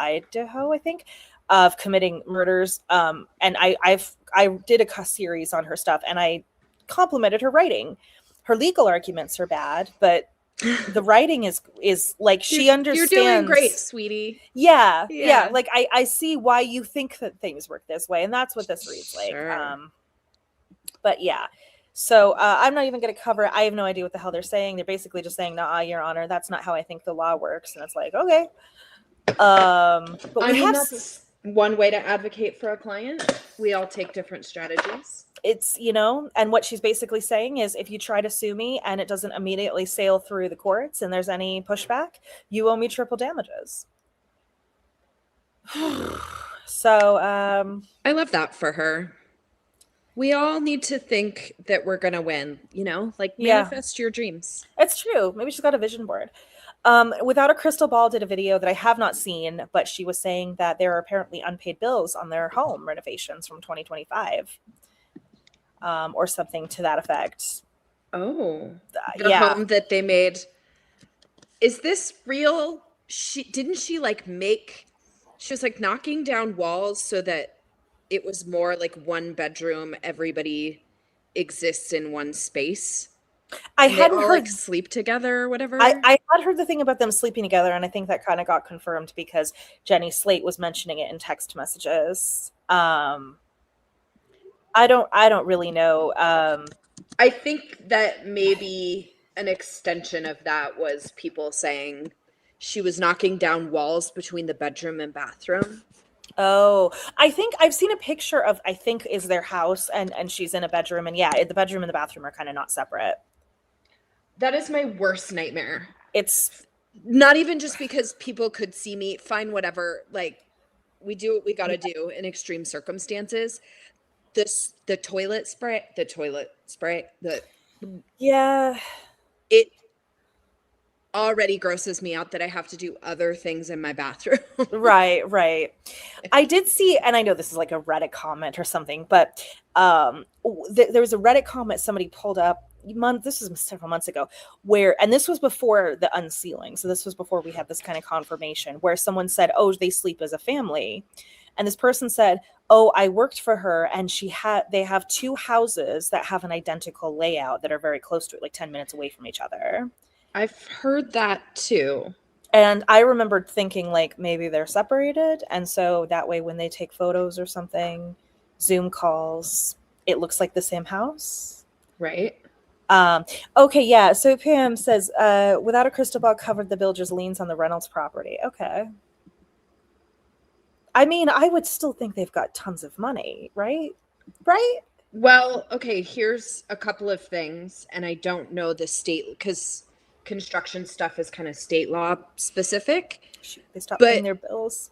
Idaho, I think, of committing murders. And I did a series on her stuff, and I complimented her writing. Her legal arguments are bad, but the writing is like, she understands. You're doing great, sweetie. Yeah. Like I see why you think that things work this way, and that's what this reads like. But yeah. So I'm not even going to cover it. I have no idea what the hell they're saying. They're basically just saying, "Nah, Your Honor, that's not how I think the law works." And it's like, okay. But I mean, that's one way to advocate for a client. We all take different strategies. It's, and what she's basically saying is, if you try to sue me and it doesn't immediately sail through the courts and there's any pushback, you owe me triple damages. So I love that for her. We all need to think that we're gonna win, like manifest your dreams. It's true. Maybe she's got a vision board. Without a Crystal Ball did a video that I have not seen, but she was saying that there are apparently unpaid bills on their home renovations from 2025, or something to that effect. Oh, the home that they made. Is this real? She was like knocking down walls so that it was more like one bedroom. Everybody exists in one space. I hadn't heard like sleep together or whatever. I had heard the thing about them sleeping together, and I think that kind of got confirmed because Jenny Slate was mentioning it in text messages. I don't really know. I think that maybe an extension of that was people saying she was knocking down walls between the bedroom and bathroom. Oh, I think I've seen a picture of, I think is their house, and she's in a bedroom, and yeah, the bedroom and the bathroom are kind of not separate. That is my worst nightmare. It's not even just because people could see me, fine, whatever. Like, we do what we got to do in extreme circumstances. The toilet spray, it already grosses me out that I have to do other things in my bathroom. Right. I did see, and I know this is like a Reddit comment or something, but there was a Reddit comment somebody pulled up. This was several months ago, and this was before the unsealing, so this was before we had this kind of confirmation, where someone said, "Oh, they sleep as a family," and this person said, "Oh, I worked for her, and they have two houses that have an identical layout that are very close to it, like 10 minutes away from each other." I've heard that too. And I remembered thinking, like, maybe they're separated, and so that way when they take photos or something, Zoom calls, it looks like the same house. Right. Okay, yeah. So Pam says, without a crystal ball covered the builder's liens on the Reynolds property. Okay. I mean, I would still think they've got tons of money, right? Well, okay, here's a couple of things, and I don't know the state, because construction stuff is kind of state law specific. Shoot, they stopped paying their bills.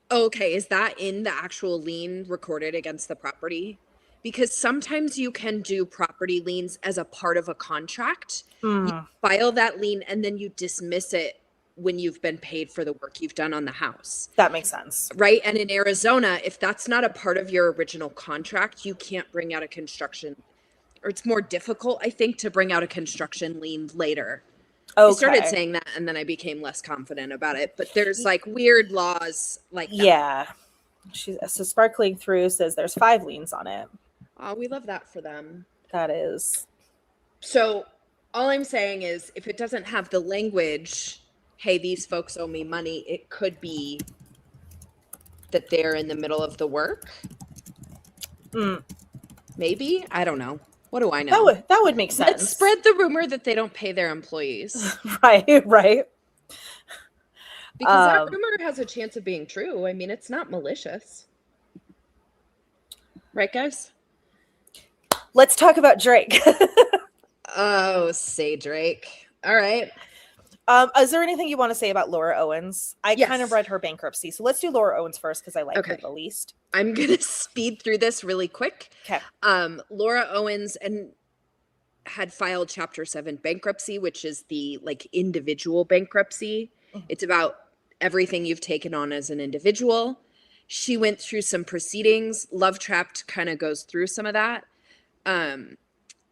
Okay, is that in the actual lien recorded against the property? Because sometimes you can do property liens as a part of a contract. You file that lien and then you dismiss it when you've been paid for the work you've done on the house. That makes sense. Right? And in Arizona, if that's not a part of your original contract, you can't bring out a construction, or it's more difficult, I think, to bring out a construction lien later. Okay. I started saying that and then I became less confident about it. But there's like weird laws like that. Yeah. So Sparkling Through says there's 5 liens on it. Oh, we love that for them. That is. So all I'm saying is, if it doesn't have the language, hey, these folks owe me money, it could be that they're in the middle of the work. Maybe. I don't know. What do I know? That would make sense. Let's spread the rumor that they don't pay their employees. Right. Because that rumor has a chance of being true. I mean, it's not malicious. Right, guys? Let's talk about Drake. Oh, say Drake. All right. Is there anything you want to say about Laura Owens? I kind of read her bankruptcy. So let's do Laura Owens first because I like her the least. I'm going to speed through this really quick. Okay. Laura Owens had filed Chapter 7 bankruptcy, which is the like individual bankruptcy. Mm-hmm. It's about everything you've taken on as an individual. She went through some proceedings. Love Trapped kind of goes through some of that.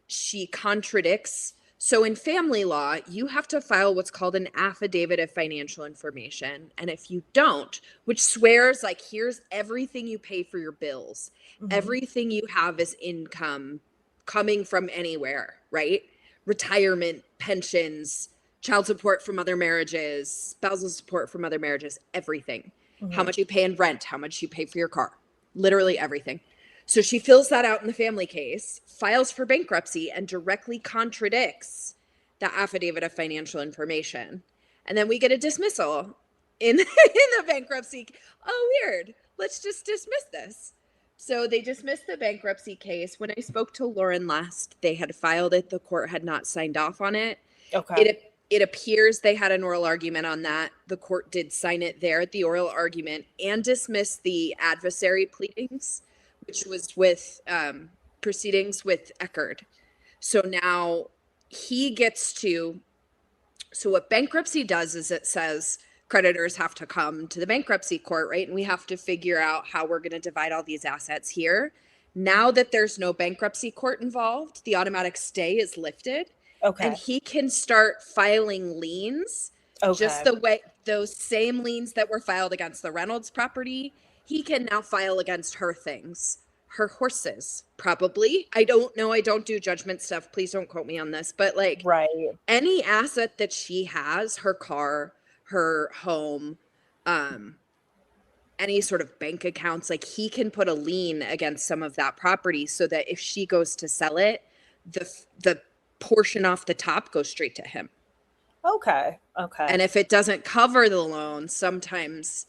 She contradicts So in family law, you have to file what's called an affidavit of financial information. And if you don't, which swears like, here's everything you pay for your bills, everything you have is income coming from anywhere, right? Retirement, pensions, child support from other marriages, spousal support from other marriages, everything. How much you pay in rent, how much you pay for your car, literally everything. So she fills that out in the family case, files for bankruptcy, and directly contradicts the affidavit of financial information. And then we get a dismissal in the bankruptcy. Oh, weird. Let's just dismiss this. So they dismissed the bankruptcy case. When I spoke to Lauren last, they had filed it. The court had not signed off on it. Okay. It appears they had an oral argument on that. The court did sign it there at the oral argument and dismiss the adversary pleadings, which was with proceedings with Eckerd. So now he gets to, so what bankruptcy does is it says creditors have to come to the bankruptcy court, right? And we have to figure out how we're going to divide all these assets here. Now that there's no bankruptcy court involved, the automatic stay is lifted. Okay. And he can start filing liens, just the way those same liens that were filed against the Reynolds property, he can now file against her things, her horses, probably. I don't know. I don't do judgment stuff. Please don't quote me on this. But like any asset that she has, her car, her home, any sort of bank accounts, like he can put a lien against some of that property so that if she goes to sell it, the portion off the top goes straight to him. Okay. And if it doesn't cover the loan, sometimes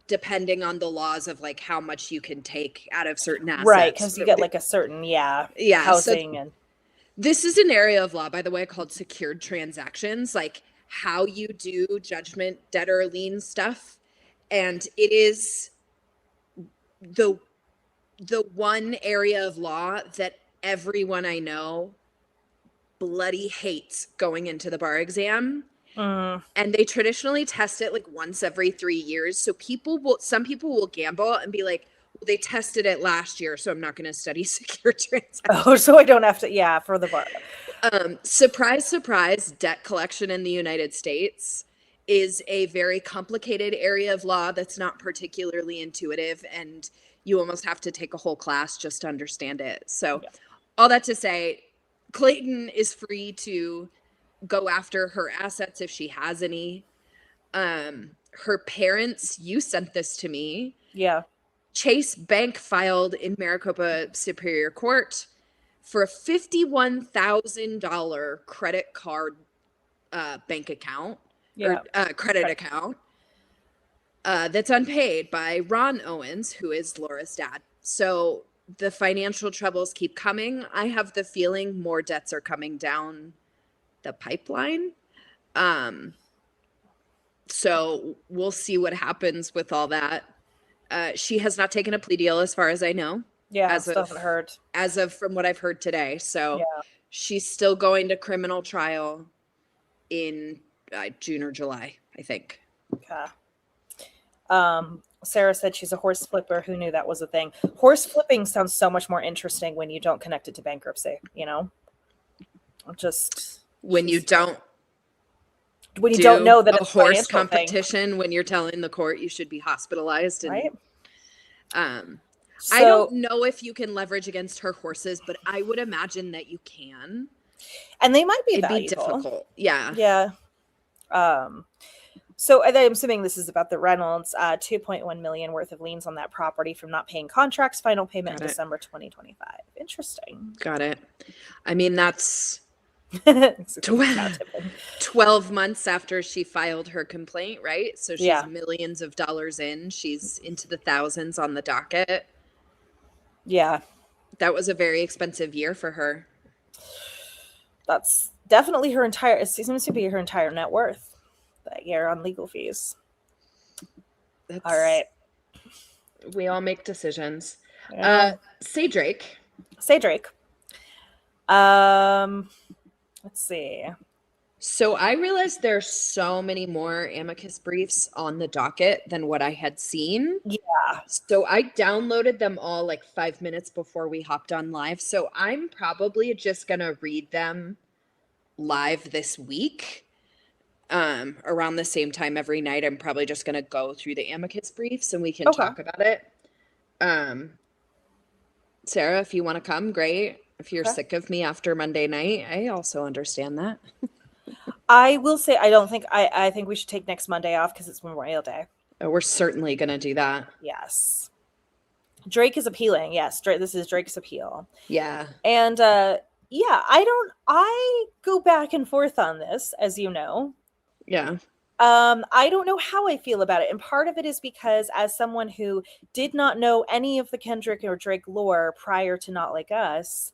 depending on the laws of like how much you can take out of certain assets. Right, because you get like a certain, housing. So this is an area of law, by the way, called secured transactions, like how you do judgment, debtor, lien stuff. And it is the one area of law that everyone I know bloody hates going into the bar exam. And they traditionally test it like once every 3 years. So some people will gamble and be like, well, they tested it last year, so I'm not going to study secure transactions. Oh, so I don't have to, for the bar. Surprise, surprise, debt collection in the United States is a very complicated area of law that's not particularly intuitive, and you almost have to take a whole class just to understand it. So all that to say, Clayton is free to go after her assets if she has any. Her parents, you sent this to me. Yeah. Chase Bank filed in Maricopa Superior Court for a $51,000 credit card bank account or credit account that's unpaid by Ron Owens, who is Laura's dad. So the financial troubles keep coming. I have the feeling more debts are coming down the pipeline. So we'll see what happens with all that. She has not taken a plea deal as far as I know. Yeah, I haven't heard. As of from what I've heard today. So she's still going to criminal trial in June or July, I think. Okay. Sarah said she's a horse flipper. Who knew that was a thing? Horse flipping sounds so much more interesting when you don't connect it to bankruptcy, Just when you don't know that a it's horse competition thing. When you're telling the court you should be hospitalized and right. I don't know if you can leverage against her horses, but I would imagine that you can. And they might be valuable. Be difficult. Yeah. Yeah. So I'm assuming this is about the Reynolds, $2.1 million worth of liens on that property from not paying contracts. Final payment in December 2025. Interesting. Got it. I mean, that's 12 months after she filed her complaint, right? So she's millions of dollars in. She's into the thousands on the docket. Yeah. That was a very expensive year for her. That's definitely it seems to be her entire net worth that year on legal fees. All right. We all make decisions. Say Drake. Let's see. So I realized there's so many more amicus briefs on the docket than what I had seen. Yeah. So I downloaded them all like 5 minutes before we hopped on live. So I'm probably just going to read them live this week. Around the same time every night, I'm probably just going to go through the amicus briefs and we can talk about it. Sarah, if you want to come, great. If you're sick of me after Monday night, I also understand that. I will say, I think we should take next Monday off because it's Memorial Day. Oh, we're certainly going to do that. Yes. Drake is appealing. Yes. This is Drake's appeal. Yeah. And, yeah, I go back and forth on this, as you know. Yeah. I don't know how I feel about it. And part of it is because as someone who did not know any of the Kendrick or Drake lore prior to Not Like Us,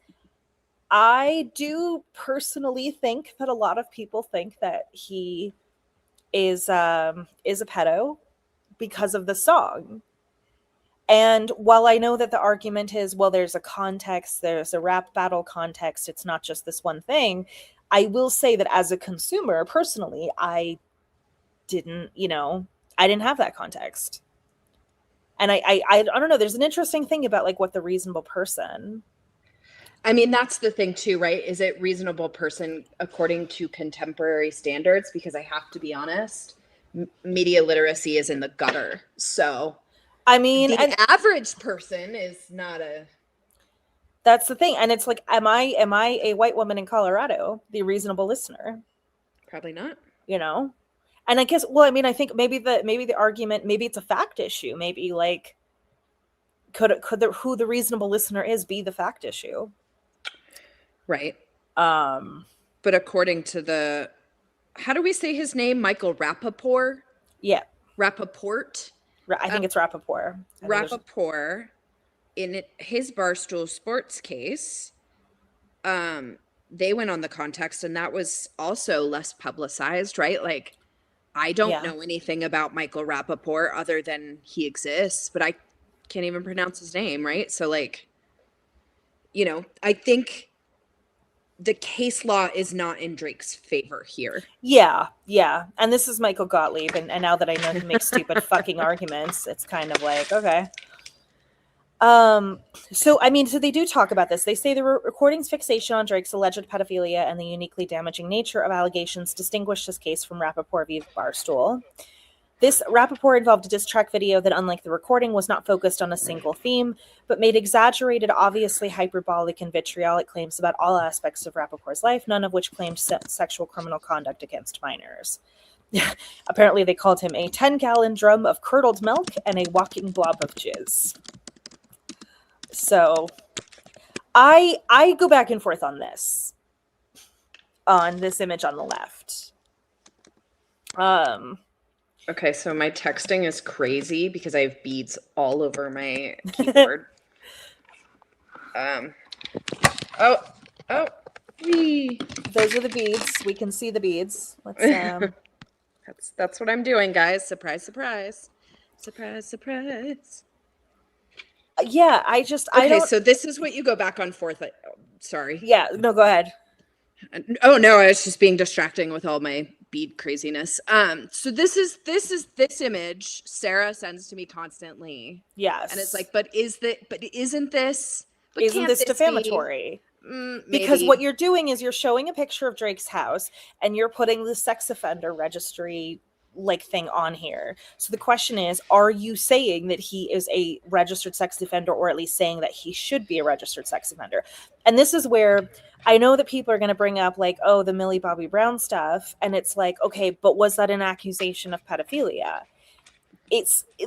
I do personally think that a lot of people think that he is a pedo because of the song. And while I know that the argument is, well, there's a context, there's a rap battle context, it's not just this one thing, I will say that as a consumer, personally, I didn't have that context. And I don't know, there's an interesting thing about like what the reasonable person. I mean, that's the thing too, right? Is it reasonable person according to contemporary standards? Because I have to be honest, media literacy is in the gutter. So I mean, the average person is not a. That's the thing. And it's like, am I a white woman in Colorado, the reasonable listener? Probably not. And I guess, well, I mean, I think maybe the argument, maybe it's a fact issue. Maybe like, could who the reasonable listener is be the fact issue? Right. But according to how do we say his name? Michael Rappaport? Yeah. Rappaport? I think it's Rappaport. Rappaport, in his Barstool Sports case, they went on the context, and that was also less publicized, right? Like, I don't know anything about Michael Rappaport other than he exists, but I can't even pronounce his name, right? So, like, I think the case law is not in Drake's favor here. Yeah. And this is Michael Gottlieb, and now that I know he makes stupid fucking arguments, it's kind of like, okay. So they do talk about this. They say the recording's fixation on Drake's alleged pedophilia and the uniquely damaging nature of allegations distinguished this case from Rappaport v. Barstool. This Rappaport involved a diss track video that, unlike the recording, was not focused on a single theme, but made exaggerated, obviously hyperbolic and vitriolic claims about all aspects of Rappaport's life, none of which claimed sexual criminal conduct against minors. Apparently, they called him a 10-gallon drum of curdled milk and a walking blob of jizz. So, I go back and forth on this image on the left. Okay, so my texting is crazy because I have beads all over my keyboard. Those are the beads. We can see the beads. Let's That's what I'm doing, guys. Surprise, surprise. Surprise, surprise. Yeah, so this is what you go back and forth. Sorry. Yeah, no, go ahead. Oh no, I was just being distracting with all my bead craziness. So this is this image Sarah sends to me constantly. Yes. And it's like, but isn't this defamatory? Because what you're doing is you're showing a picture of Drake's house and you're putting the sex offender registry thing on here. So the question is, are you saying that he is a registered sex offender, or at least saying that he should be a registered sex offender? And this is where I know that people are going to bring up the Millie Bobby Brown stuff, and it's like, okay, but was that an accusation of pedophilia?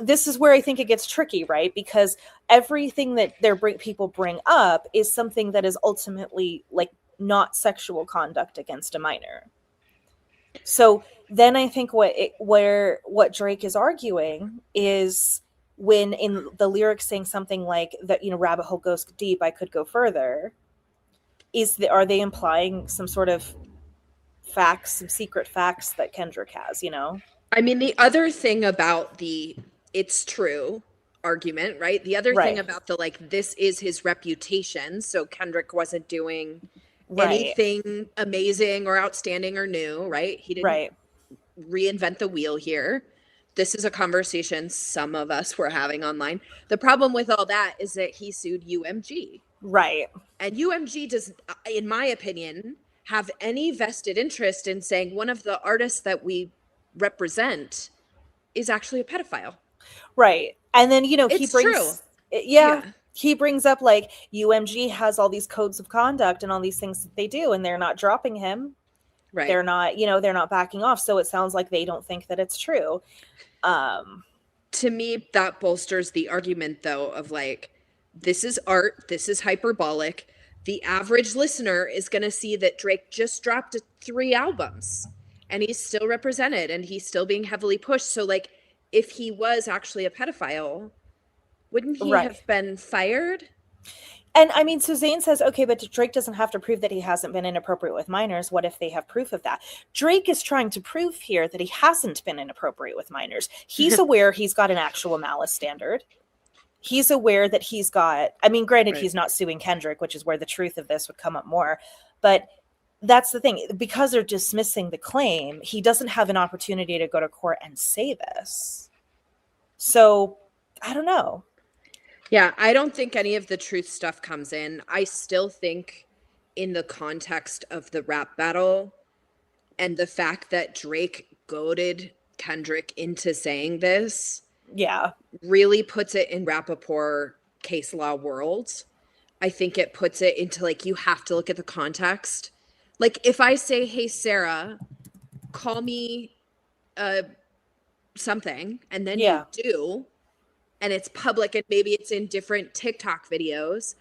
This is where I think it gets tricky, right? Because everything that people bring up is something that is ultimately not sexual conduct against a minor. So then I think what Drake is arguing is, when in the lyrics saying something like that, rabbit hole goes deep, I could go further, are they implying some sort of facts, some secret facts that Kendrick has, I mean, the other thing about the it's true argument, right? The other thing about the this is his reputation. So Kendrick wasn't doing anything amazing or outstanding or new, right? He didn't reinvent the wheel here. This is a conversation some of us were having online. The problem with all that is that he sued UMG. Right. And UMG does, in my opinion, have any vested interest in saying one of the artists that we represent is actually a pedophile. Right. And then, he It's true. he brings up like UMG has all these codes of conduct and all these things that they do, and they're not dropping him. Right. They're not, they're not backing off. So it sounds like they don't think that it's true. To me, that bolsters the argument, though, of like, this is art, this is hyperbolic. The average listener is going to see that Drake just dropped 3 albums and he's still represented and he's still being heavily pushed. So, like, if he was actually a pedophile, wouldn't he have been fired? And I mean, so Zayn says, okay, but Drake doesn't have to prove that he hasn't been inappropriate with minors. What if they have proof of that? Drake is trying to prove here that he hasn't been inappropriate with minors. He's aware he's got an actual malice standard. He's aware that he's got, I mean, granted, he's not suing Kendrick, which is where the truth of this would come up more. But that's the thing. Because they're dismissing the claim, he doesn't have an opportunity to go to court and say this. So, I don't know. Yeah, I don't think any of the truth stuff comes in. I still think in the context of the rap battle and the fact that Drake goaded Kendrick into saying this, really puts it in Rappaport case law world. I think it puts it into like, you have to look at the context. Like if I say, hey, Sarah, call me something, and then you do, and it's public and maybe it's in different TikTok videos,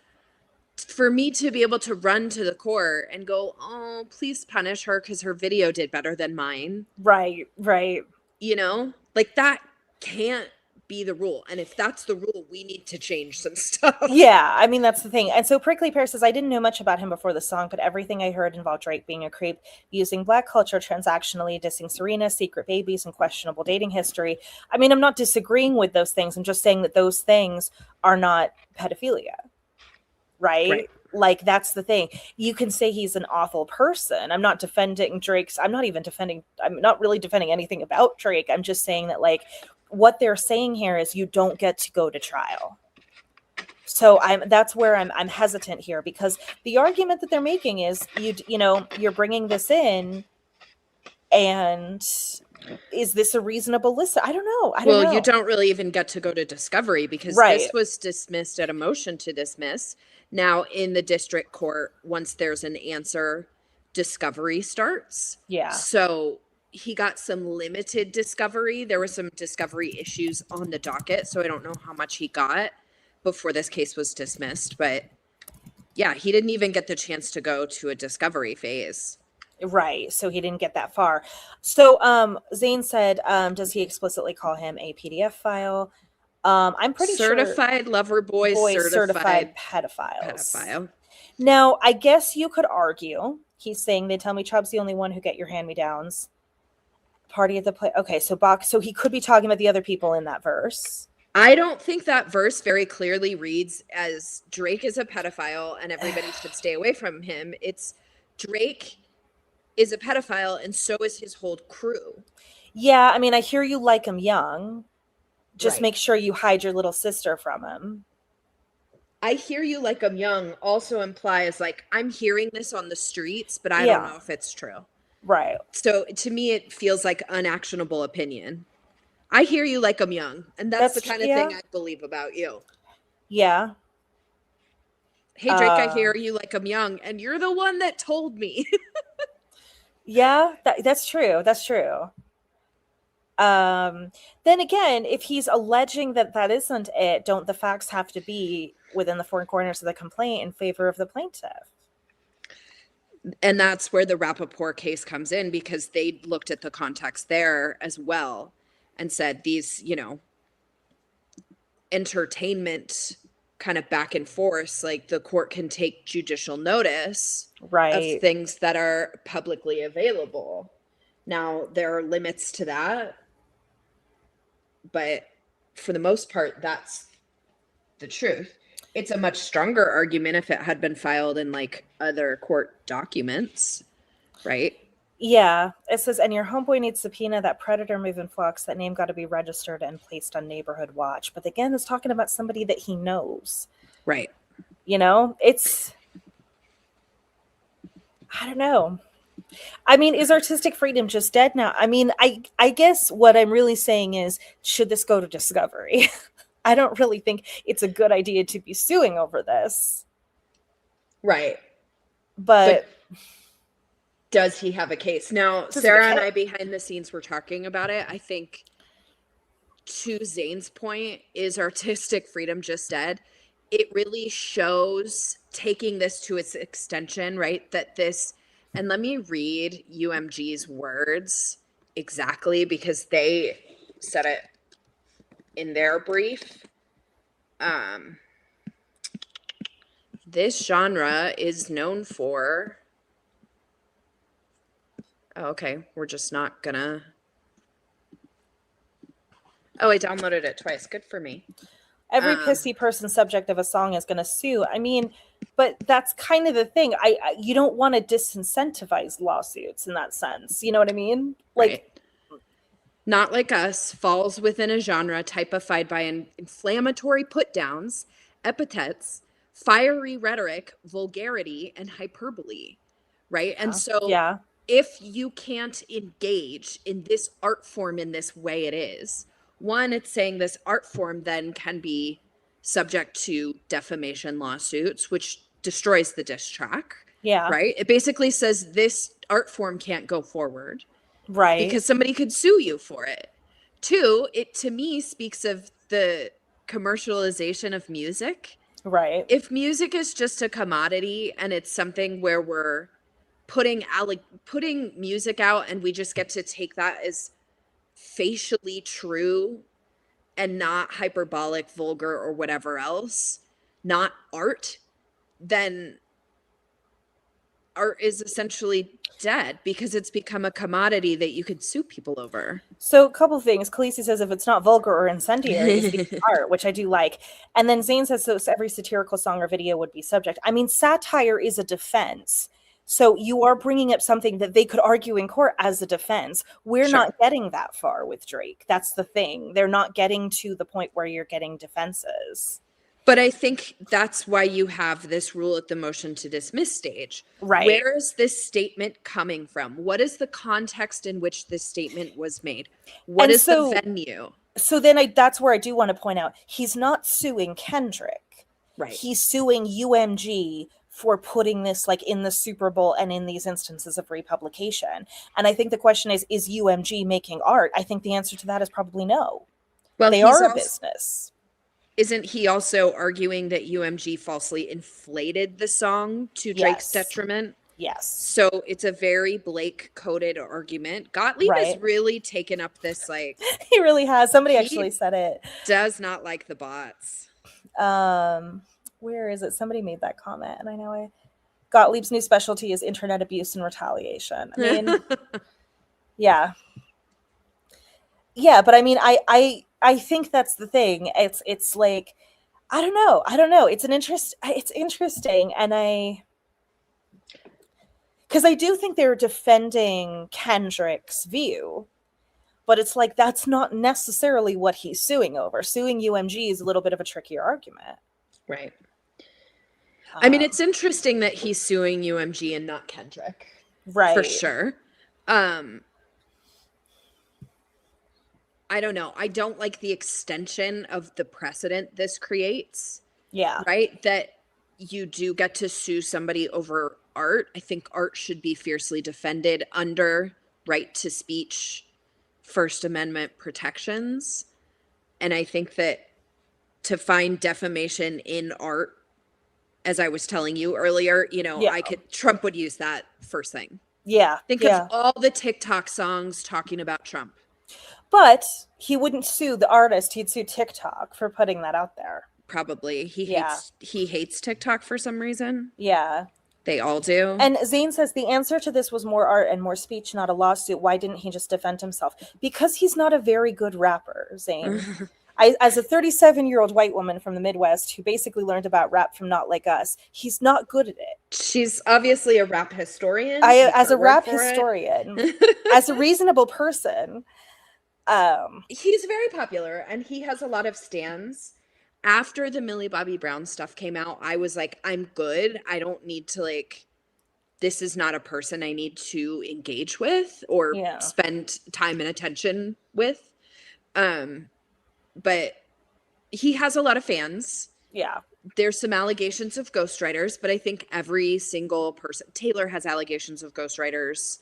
for me to be able to run to the court and go, oh, please punish her because her video did better than mine. Right. Like that can't be the rule. And if that's the rule, we need to change some stuff. Yeah, I mean, that's the thing. And so Prickly Pear says, I didn't know much about him before the song, but everything I heard involved Drake being a creep, using Black culture transactionally, dissing Serena, secret babies, and questionable dating history. I mean, I'm not disagreeing with those things. I'm just saying that those things are not pedophilia. Right? Like, that's the thing. You can say he's an awful person. I'm not defending Drake's. I'm not really defending anything about Drake. I'm just saying that, like, what they're saying here is you don't get to go to trial. So that's where I'm hesitant here, because the argument that they're making is you're bringing this in, and is this a reasonable list? I don't know. Well, you don't really even get to go to discovery because this was dismissed at a motion to dismiss. Now in the district court, once there's an answer, discovery starts. Yeah. So he got some limited discovery. There were some discovery issues on the docket, so I don't know how much he got before this case was dismissed. But yeah, he didn't even get the chance to go to a discovery phase. Right. So he didn't get that far. So Zayn said, does he explicitly call him a PDF file? I'm pretty certified lover boy, certified pedophile. Now, I guess you could argue, he's saying, they tell me Chubb's the only one who get your hand-me-downs. Party at the play. Okay, so he could be talking about the other people in that verse. I don't think that verse very clearly reads as Drake is a pedophile and everybody should stay away from him. It's Drake is a pedophile and so is his whole crew. Yeah, I mean, I hear you like him young. Just make sure you hide your little sister from him. I hear you like him young also implies like, I'm hearing this on the streets, but I don't know if it's true. Right. So to me, it feels like unactionable opinion. I hear you like I'm young, and that's the kind of thing I believe about you. Yeah. Hey, Drake, I hear you like I'm young, and you're the one that told me. Yeah, that's true. That's true. Then again, if he's alleging that isn't it, don't the facts have to be within the four corners of the complaint in favor of the plaintiff? And that's where the Rappaport case comes in, because they looked at the context there as well and said these, entertainment kind of back and forth, like the court can take judicial notice of things that are publicly available. Now, there are limits to that, but for the most part, that's the truth. It's a much stronger argument if it had been filed in like other court documents, right? Yeah. It says, and your homeboy needs subpoena that Predator moving Fox, that name got to be registered and placed on Neighborhood Watch. But again, it's talking about somebody that he knows. Right. It's, I don't know. I mean, is artistic freedom just dead now? I mean, I guess what I'm really saying is, should this go to discovery? I don't really think it's a good idea to be suing over this. Right. But does he have a case? Now, Sarah and I behind the scenes were talking about it. I think to Zane's point, is artistic freedom just dead? It really shows, taking this to its extension, right? That this, and let me read UMG's words exactly, because they said it in their brief. This genre is known for, okay, we're just not gonna, oh, I downloaded it twice. Good for me. Every pissy person subject of a song is going to sue. I mean, but that's kind of the thing. You don't want to disincentivize lawsuits in that sense. You know what I mean? Like, right. Not Like Us falls within a genre typified by inflammatory put-downs, epithets, fiery rhetoric, vulgarity, and hyperbole, right? And so if you can't engage in this art form in this way it is, one, it's saying this art form then can be subject to defamation lawsuits, which destroys the diss track. Yeah. Right? It basically says this art form can't go forward. Right. Because somebody could sue you for it. Two, it to me speaks of the commercialization of music. Right. If music is just a commodity and it's something where we're putting music out and we just get to take that as facially true and not hyperbolic, vulgar, or whatever else, not art, then art is essentially dead because it's become a commodity that you could sue people over. So a couple things. Khaleesi says if it's not vulgar or incendiary, it's art, which I do like. And then Zane says so every satirical song or video would be subject. I mean, satire is a defense. So you are bringing up something that they could argue in court as a defense. We're not getting that far with Drake. That's the thing. They're not getting to the point where you're getting defenses. But I think that's why you have this rule at the motion to dismiss stage. Right. Where is this statement coming from? What is the context in which this statement was made? What is the venue? So then that's where I do want to point out, he's not suing Kendrick. Right. He's suing UMG for putting this like in the Super Bowl and in these instances of republication. And I think the question is UMG making art? I think the answer to that is probably no. Well, they are a business. Isn't he also arguing that UMG falsely inflated the song to Drake's detriment? Yes. So it's a very Blake-coded argument. Gottlieb has really taken up this, like... He really has. Somebody actually said it. Does not like the bots. Where is it? Somebody made that comment, and I know Gottlieb's new specialty is internet abuse and retaliation. I mean, yeah, but I mean, I think that's the thing. It's like, I don't know. It's interesting, and because I do think they're defending Kendrick's view, but it's like that's not necessarily what he's suing over. Suing UMG is a little bit of a trickier argument. Right. I mean, it's interesting that he's suing UMG and not Kendrick. Right. For sure. I don't know. I don't like the extension of the precedent this creates. Yeah. Right? That you do get to sue somebody over art. I think art should be fiercely defended under right to speech, First Amendment protections. And I think that to find defamation in art, as I was telling you earlier, Trump would use that first thing. Yeah. Think of all the TikTok songs talking about Trump. But he wouldn't sue the artist. He'd sue TikTok for putting that out there. Probably. He hates TikTok for some reason. Yeah. They all do. And Zane says the answer to this was more art and more speech, not a lawsuit. Why didn't he just defend himself? Because he's not a very good rapper, Zane. As a 37-year-old white woman from the Midwest who basically learned about rap from Not Like Us, he's not good at it. She's obviously a rap historian. As a rap historian, as a reasonable person. He's very popular and he has a lot of stans. After the Millie Bobby Brown stuff came out, I was like, I'm good. I don't need to this is not a person I need to engage with or Yeah. spend time and attention with. But he has a lot of fans. Yeah. There's some allegations of ghostwriters, but I think every single person, Taylor has allegations of ghostwriters,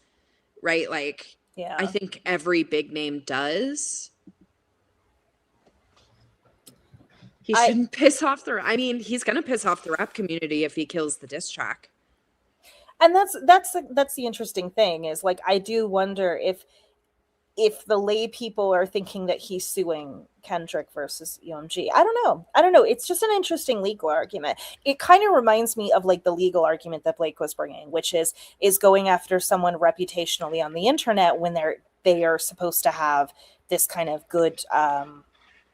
right? Like, Yeah. I think every big name does. He shouldn't piss off I mean, he's going to piss off the rap community if he kills the diss track. And that's the interesting thing is, like, I do wonder if the lay people are thinking that he's suing Kendrick versus UMG. I don't know. It's just an interesting legal argument. It kind of reminds me of like the legal argument that Blake was bringing, which is going after someone reputationally on the internet when they are supposed to have this kind of good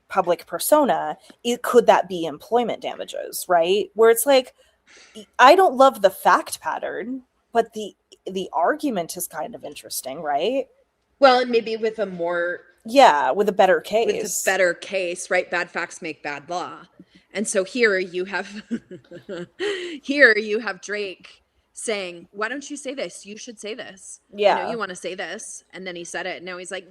public persona. Could that be employment damages, right? Where it's like, I don't love the fact pattern, but the argument is kind of interesting, right? Well, and maybe with a more... Yeah, with a better case. With a better case, right? Bad facts make bad law. And so here you have Drake saying, why don't you say this? You should say this. Yeah. I know you want to say this. And then he said it. And now he's like,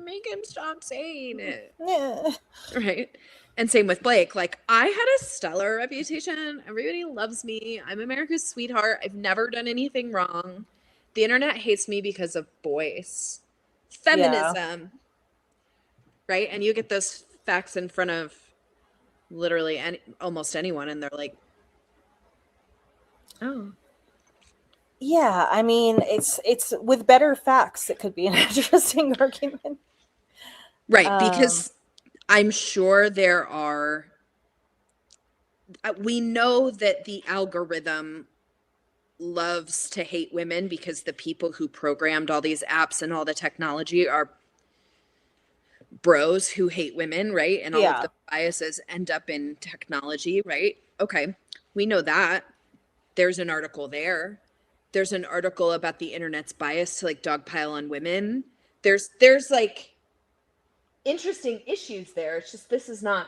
make him stop saying it. Yeah. Right? And same with Blake. Like, I had a stellar reputation. Everybody loves me. I'm America's sweetheart. I've never done anything wrong. The internet hates me because of voice. Feminism. Yeah. Right? And you get those facts in front of literally almost anyone, and they're like, oh. Yeah, I mean, it's with better facts, it could be an interesting argument. Right, because I'm sure there are... we know that the algorithm loves to hate women because the people who programmed all these apps and all the technology are bros who hate women, right? And all of the biases end up in technology, right? Okay, we know that. There's an article there. There's an article about the internet's bias to like dogpile on women. There's like interesting issues there. It's just this is not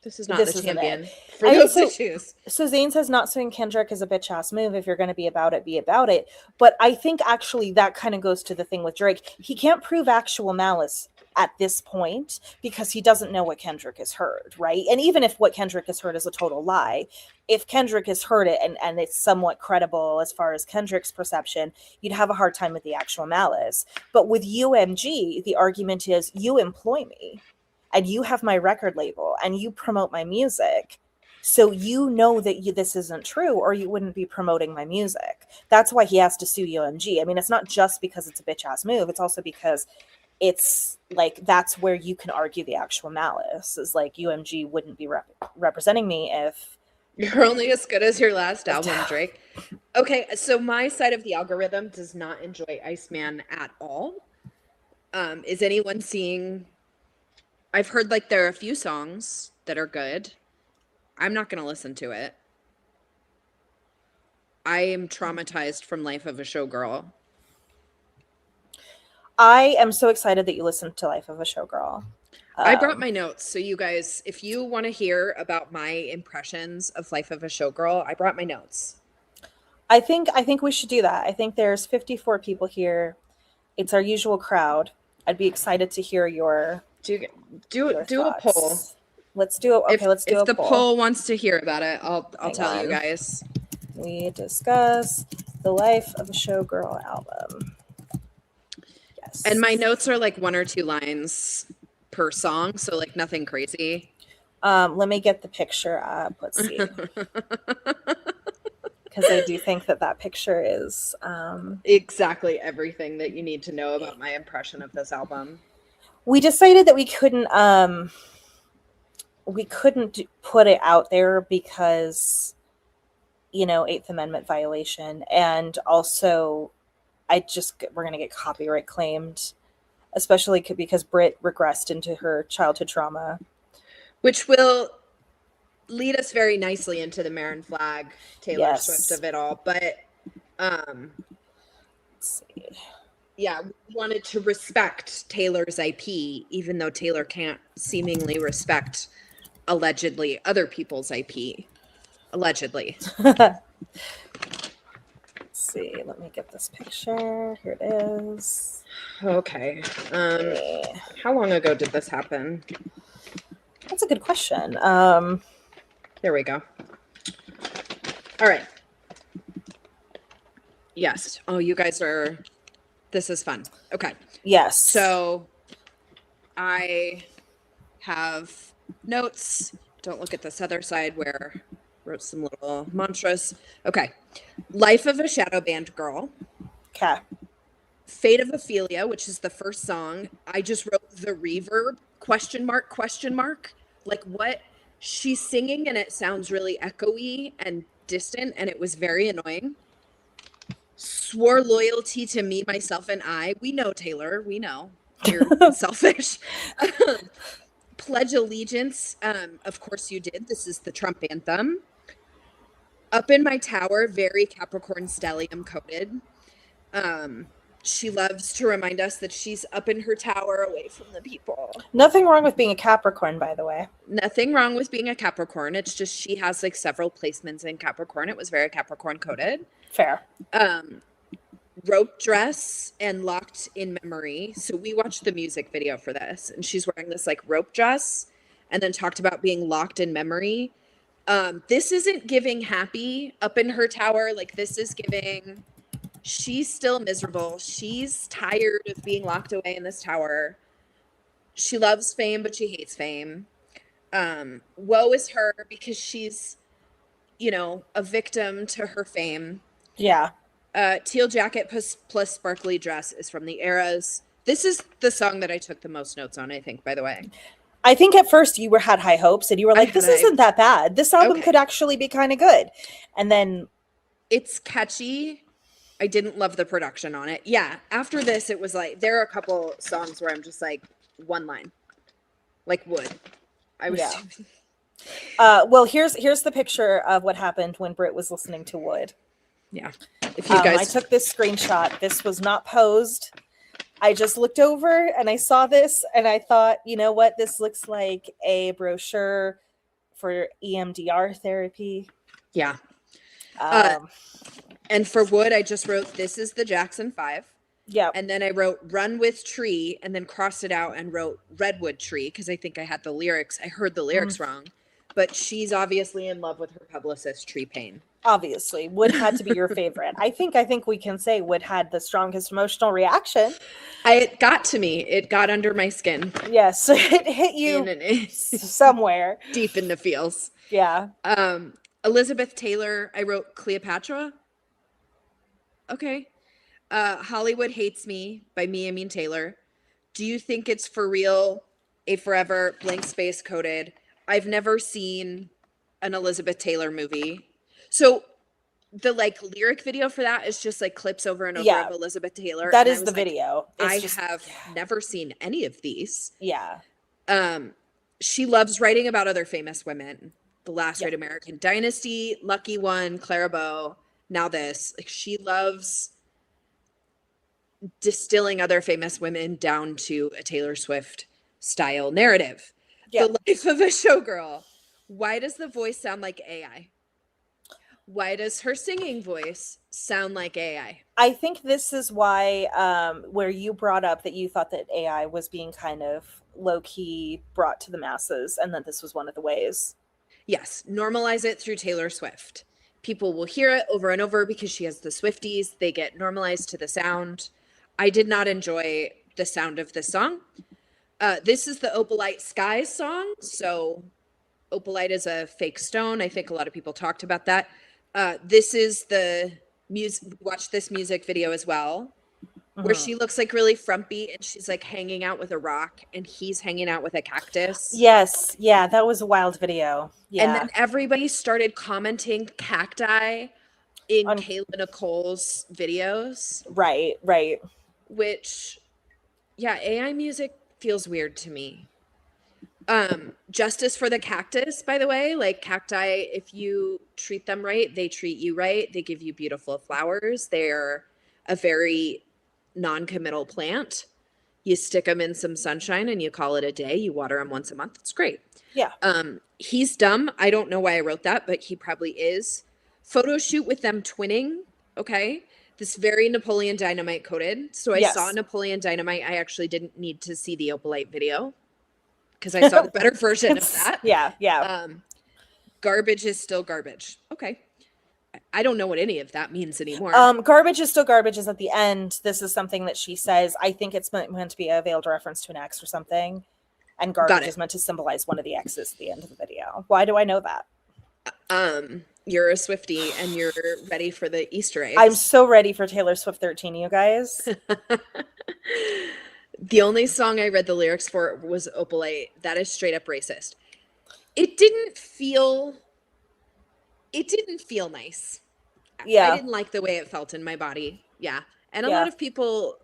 the champion for those issues. So Zayn says not suing Kendrick is a bitch ass move. If you're going to be about it, be about it. But I think actually that kind of goes to the thing with Drake. He can't prove actual malice at this point because he doesn't know what Kendrick has heard, right? And even if what Kendrick has heard is a total lie, if Kendrick has heard it and it's somewhat credible as far as Kendrick's perception, you'd have a hard time with the actual malice. But with UMG, the argument is you employ me. And you have my record label and you promote my music. So you know that this isn't true or you wouldn't be promoting my music. That's why he has to sue UMG. I mean, it's not just because it's a bitch ass move. It's also because it's like, that's where you can argue the actual malice is like UMG wouldn't be representing me if... You're only as good as your last album, Drake. Okay, so my side of the algorithm does not enjoy Iceman at all. Is anyone seeing... I've heard like there are a few songs that are good. I'm not going to listen to it. I am traumatized from Life of a Showgirl. I am so excited that you listened to Life of a Showgirl. I brought my notes. So you guys, if you want to hear about my impressions of Life of a Showgirl, I brought my notes. I think we should do that. I think there's 54 people here. It's our usual crowd. I'd be excited to hear your... Do a poll. Let's do it. Okay, let's do a poll. If the poll wants to hear about it, I'll tell you guys. We discuss the Life of a Showgirl album. Yes. And my notes are like 1 or 2 lines per song, so like nothing crazy. Let me get the picture up. Let's see. Because I do think that picture is exactly everything that you need to know about my impression of this album. We decided that we couldn't put it out there because, you know, 8th Amendment violation. And also we're going to get copyright claimed, especially because Brit regressed into her childhood trauma. Which will lead us very nicely into the Marin Flagg, Taylor Swift of it all. But, let's see. Yeah, we wanted to respect Taylor's IP, even though Taylor can't seemingly respect, allegedly, other people's IP. Allegedly. see. Let me get this picture. Here it is. Okay. How long ago did this happen? That's a good question. Here we go. All right. Yes. Oh, you guys are... This is fun. Okay. Yes. So I have notes. Don't look at this other side where I wrote some little mantras. Okay. Life of a Shadow Band Girl. Okay. Fate of Ophelia, which is the first song. I just wrote the reverb, question mark, question mark. Like what she's singing and it sounds really echoey and distant and it was very annoying. Swore loyalty to me, myself, and I. We know, Taylor. We know. You're selfish. Pledge allegiance. Of course you did. This is the Trump anthem. Up in my tower, very Capricorn stellium coded. She loves to remind us that she's up in her tower away from the people. Nothing wrong with being a Capricorn, by the way. Nothing wrong with being a Capricorn. It's just she has like several placements in Capricorn. It was very Capricorn coded. Fair. Rope dress and locked in memory. So we watched the music video for this and she's wearing this like rope dress and then talked about being locked in memory. This isn't giving happy up in her tower. Like this is giving, she's still miserable. She's tired of being locked away in this tower. She loves fame, but she hates fame. Woe is her because she's, you know, a victim to her fame. Yeah. Teal jacket plus sparkly dress is from the Eras. This is the song that I took the most notes on, I think, by the way. I think at first you had high hopes and you were like, this isn't that bad. This album could actually be kind of good. And then it's catchy. I didn't love the production on it. Yeah. After this, it was like, there are a couple songs where I'm just like one line, like Wood. I was. Yeah. Well, here's the picture of what happened when Britt was listening to Wood. Yeah. If you guys, I took this screenshot. This was not posed. I just looked over and I saw this and I thought, you know what? This looks like a brochure for EMDR therapy. Yeah. And for Wood, I just wrote, this is the Jackson 5. Yeah. And then I wrote Run with Tree and then crossed it out and wrote Redwood Tree because I think I had the lyrics. I heard the lyrics wrong. But she's obviously in love with her publicist, Tree Payne. Obviously. Wood had to be your favorite. I think we can say Wood had the strongest emotional reaction. It got to me. It got under my skin. Yes. It hit you somewhere. Deep in the feels. Yeah. Elizabeth Taylor, I wrote Cleopatra. Okay. Hollywood Hates Me by Me, I Mean Taylor. Do you think it's for real? A forever blank space coded. I've never seen an Elizabeth Taylor movie. So the like lyric video for that is just like clips over and over of Elizabeth Taylor. That is the video. I have never seen any of these. Yeah. She loves writing about other famous women. The Last Great American Dynasty, Lucky One, Clara Bow. Now this. Like she loves distilling other famous women down to a Taylor Swift style narrative. Yeah. The Life of a Showgirl. Why does the voice sound like AI? Why does her singing voice sound like AI? I think this is why where you brought up that you thought that AI was being kind of low-key brought to the masses and that this was one of the ways. Yes. Normalize it through Taylor Swift. People will hear it over and over because she has the Swifties. They get normalized to the sound. I did not enjoy the sound of this song. This is the Opalite Skies song. So opalite is a fake stone. I think a lot of people talked about that. This is the music. Watch this music video as well, where she looks like really frumpy and she's like hanging out with a rock and he's hanging out with a cactus. Yes. Yeah. That was a wild video. Yeah. And then everybody started commenting cacti in Kayla Nicole's videos. Right. Right. Which, yeah, AI music feels weird to me. Justice for the cactus, by the way, like cacti, if you treat them right, they treat you right. They give you beautiful flowers. They're a very non-committal plant. You stick them in some sunshine and you call it a day. You water them once a month. It's great. Yeah. He's dumb. I don't know why I wrote that, but he probably is. Photo shoot with them twinning. Okay. This very Napoleon Dynamite coded. So I Yes. saw Napoleon Dynamite. I actually didn't need to see the Opalite video because I saw the better version of that. Yeah. Garbage is still garbage. Okay. I don't know what any of that means anymore. Garbage is still garbage is at the end. This is something that she says. I think it's meant to be a veiled reference to an ex or something. And garbage is meant to symbolize one of the exes at the end of the video. Why do I know that? You're a Swiftie and you're ready for the Easter eggs. I'm so ready for Taylor Swift 13, you guys. The only song I read the lyrics for was Opalite. That is straight up racist. It didn't feel nice. Yeah. I didn't like the way it felt in my body. Yeah. And a lot of people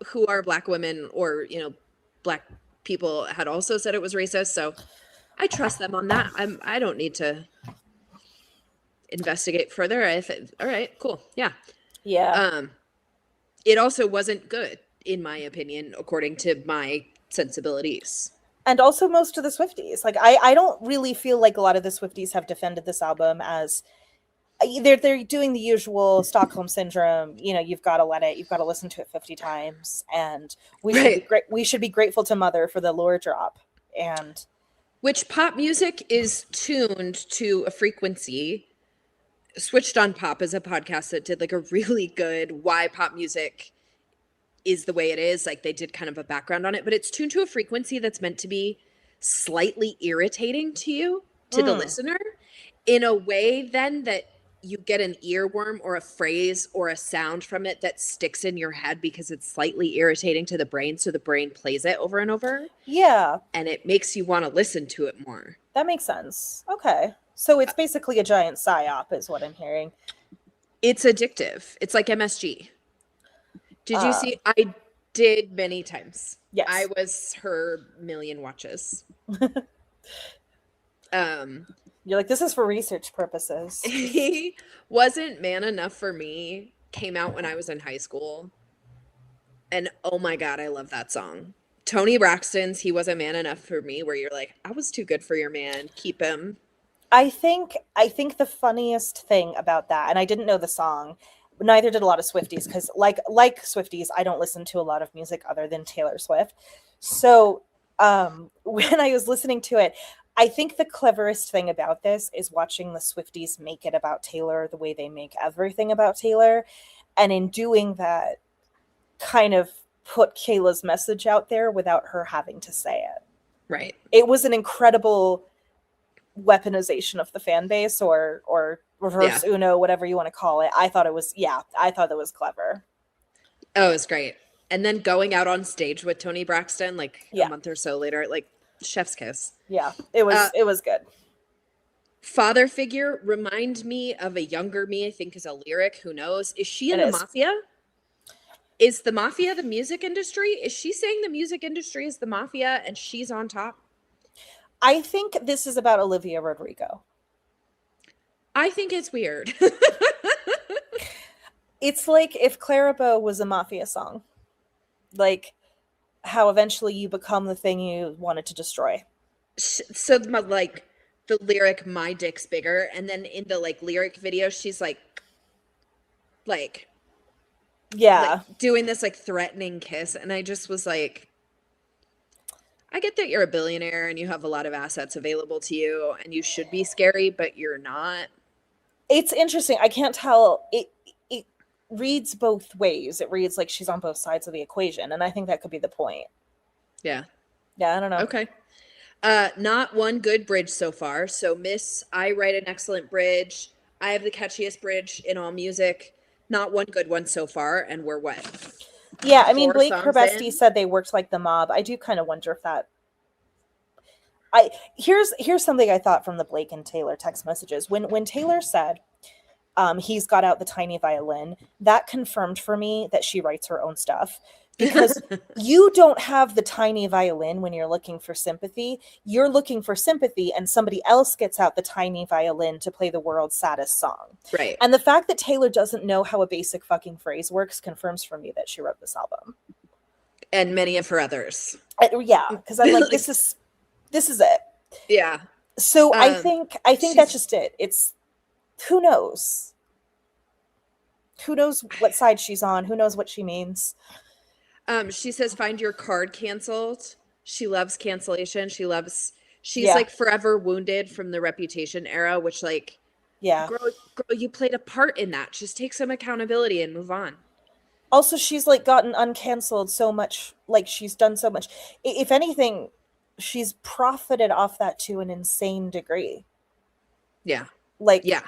who are Black women or, Black people had also said it was racist. So I trust them on that. I don't need to investigate further. All right, cool. Yeah. Yeah. It also wasn't good, in my opinion, according to my sensibilities. And also most of the Swifties. Like, I don't really feel like a lot of the Swifties have defended this album as they're doing the usual Stockholm syndrome. You've got to listen to it 50 times, and we should be grateful to Mother for the lore drop. And which pop music is tuned to a frequency. Switched on Pop is a podcast that did like a really good why pop music is the way it is. Like they did kind of a background on it, but it's tuned to a frequency that's meant to be slightly irritating to you, to the listener, in a way then that you get an earworm or a phrase or a sound from it that sticks in your head because it's slightly irritating to the brain. So the brain plays it over and over. Yeah. And it makes you want to listen to it more. That makes sense. Okay. So it's basically a giant psyop is what I'm hearing. It's addictive. It's like MSG. Did you see? I did many times. Yes. I was her million watches. You're like, this is for research purposes. He wasn't man enough for me. Came out when I was in high school. And oh my God, I love that song. Toni Braxton's He Wasn't Man Enough for Me, where you're like, I was too good for your man. Keep him. I think the funniest thing about that, and I didn't know the song, neither did a lot of Swifties, because like Swifties, I don't listen to a lot of music other than Taylor Swift. So when I was listening to it, I think the cleverest thing about this is watching the Swifties make it about Taylor the way they make everything about Taylor. And in doing that, kind of put Kayla's message out there without her having to say it. Right. It was an incredible weaponization of the fan base or reverse Uno, whatever you want to call it. I thought that was clever. Oh, it was great. And then going out on stage with Toni Braxton, like a month or so later, like chef's kiss. Yeah, it was good. Father figure, remind me of a younger me, I think is a lyric. Who knows? Is she in the mafia? Is the mafia the music industry? Is she saying the music industry is the mafia and she's on top? I think this is about Olivia Rodrigo. I think it's weird. It's like if Clarabow was a mafia song. Like how eventually you become the thing you wanted to destroy. So like the lyric, my dick's bigger. And then in the like lyric video, she's like doing this like threatening kiss. And I just was like, I get that you're a billionaire and you have a lot of assets available to you and you should be scary, but you're not. It's interesting. I can't tell. It reads both ways. It reads like she's on both sides of the equation. And I think that could be the point. Yeah. Yeah, I don't know. Okay. Not one good bridge so far. So Miss, I write an excellent bridge. I have the catchiest bridge in all music. Not one good one so far. And we're what? Yeah, I mean, Blake Herbesty said they worked like the mob. I do kind of wonder if that... Here's something I thought from the Blake and Taylor text messages. When Taylor said he's got out the tiny violin, that confirmed for me that she writes her own stuff. Because you don't have the tiny violin when you're looking for sympathy. You're looking for sympathy and somebody else gets out the tiny violin to play the world's saddest song. Right. And the fact that Taylor doesn't know how a basic fucking phrase works confirms for me that she wrote this album. And many of her others. Yeah, because I'm like, this is it. Yeah. So I think that's just it. It's, who knows? who knows what side she's on? Who knows what she means? She says, find your card canceled. She loves cancellation. She's Yeah. like forever wounded from the Reputation era, which like, Yeah. girl, you played a part in that. Just take some accountability and move on. Also, she's like gotten uncanceled so much, like she's done so much. If anything, she's profited off that to an insane degree. Yeah. Like, yeah.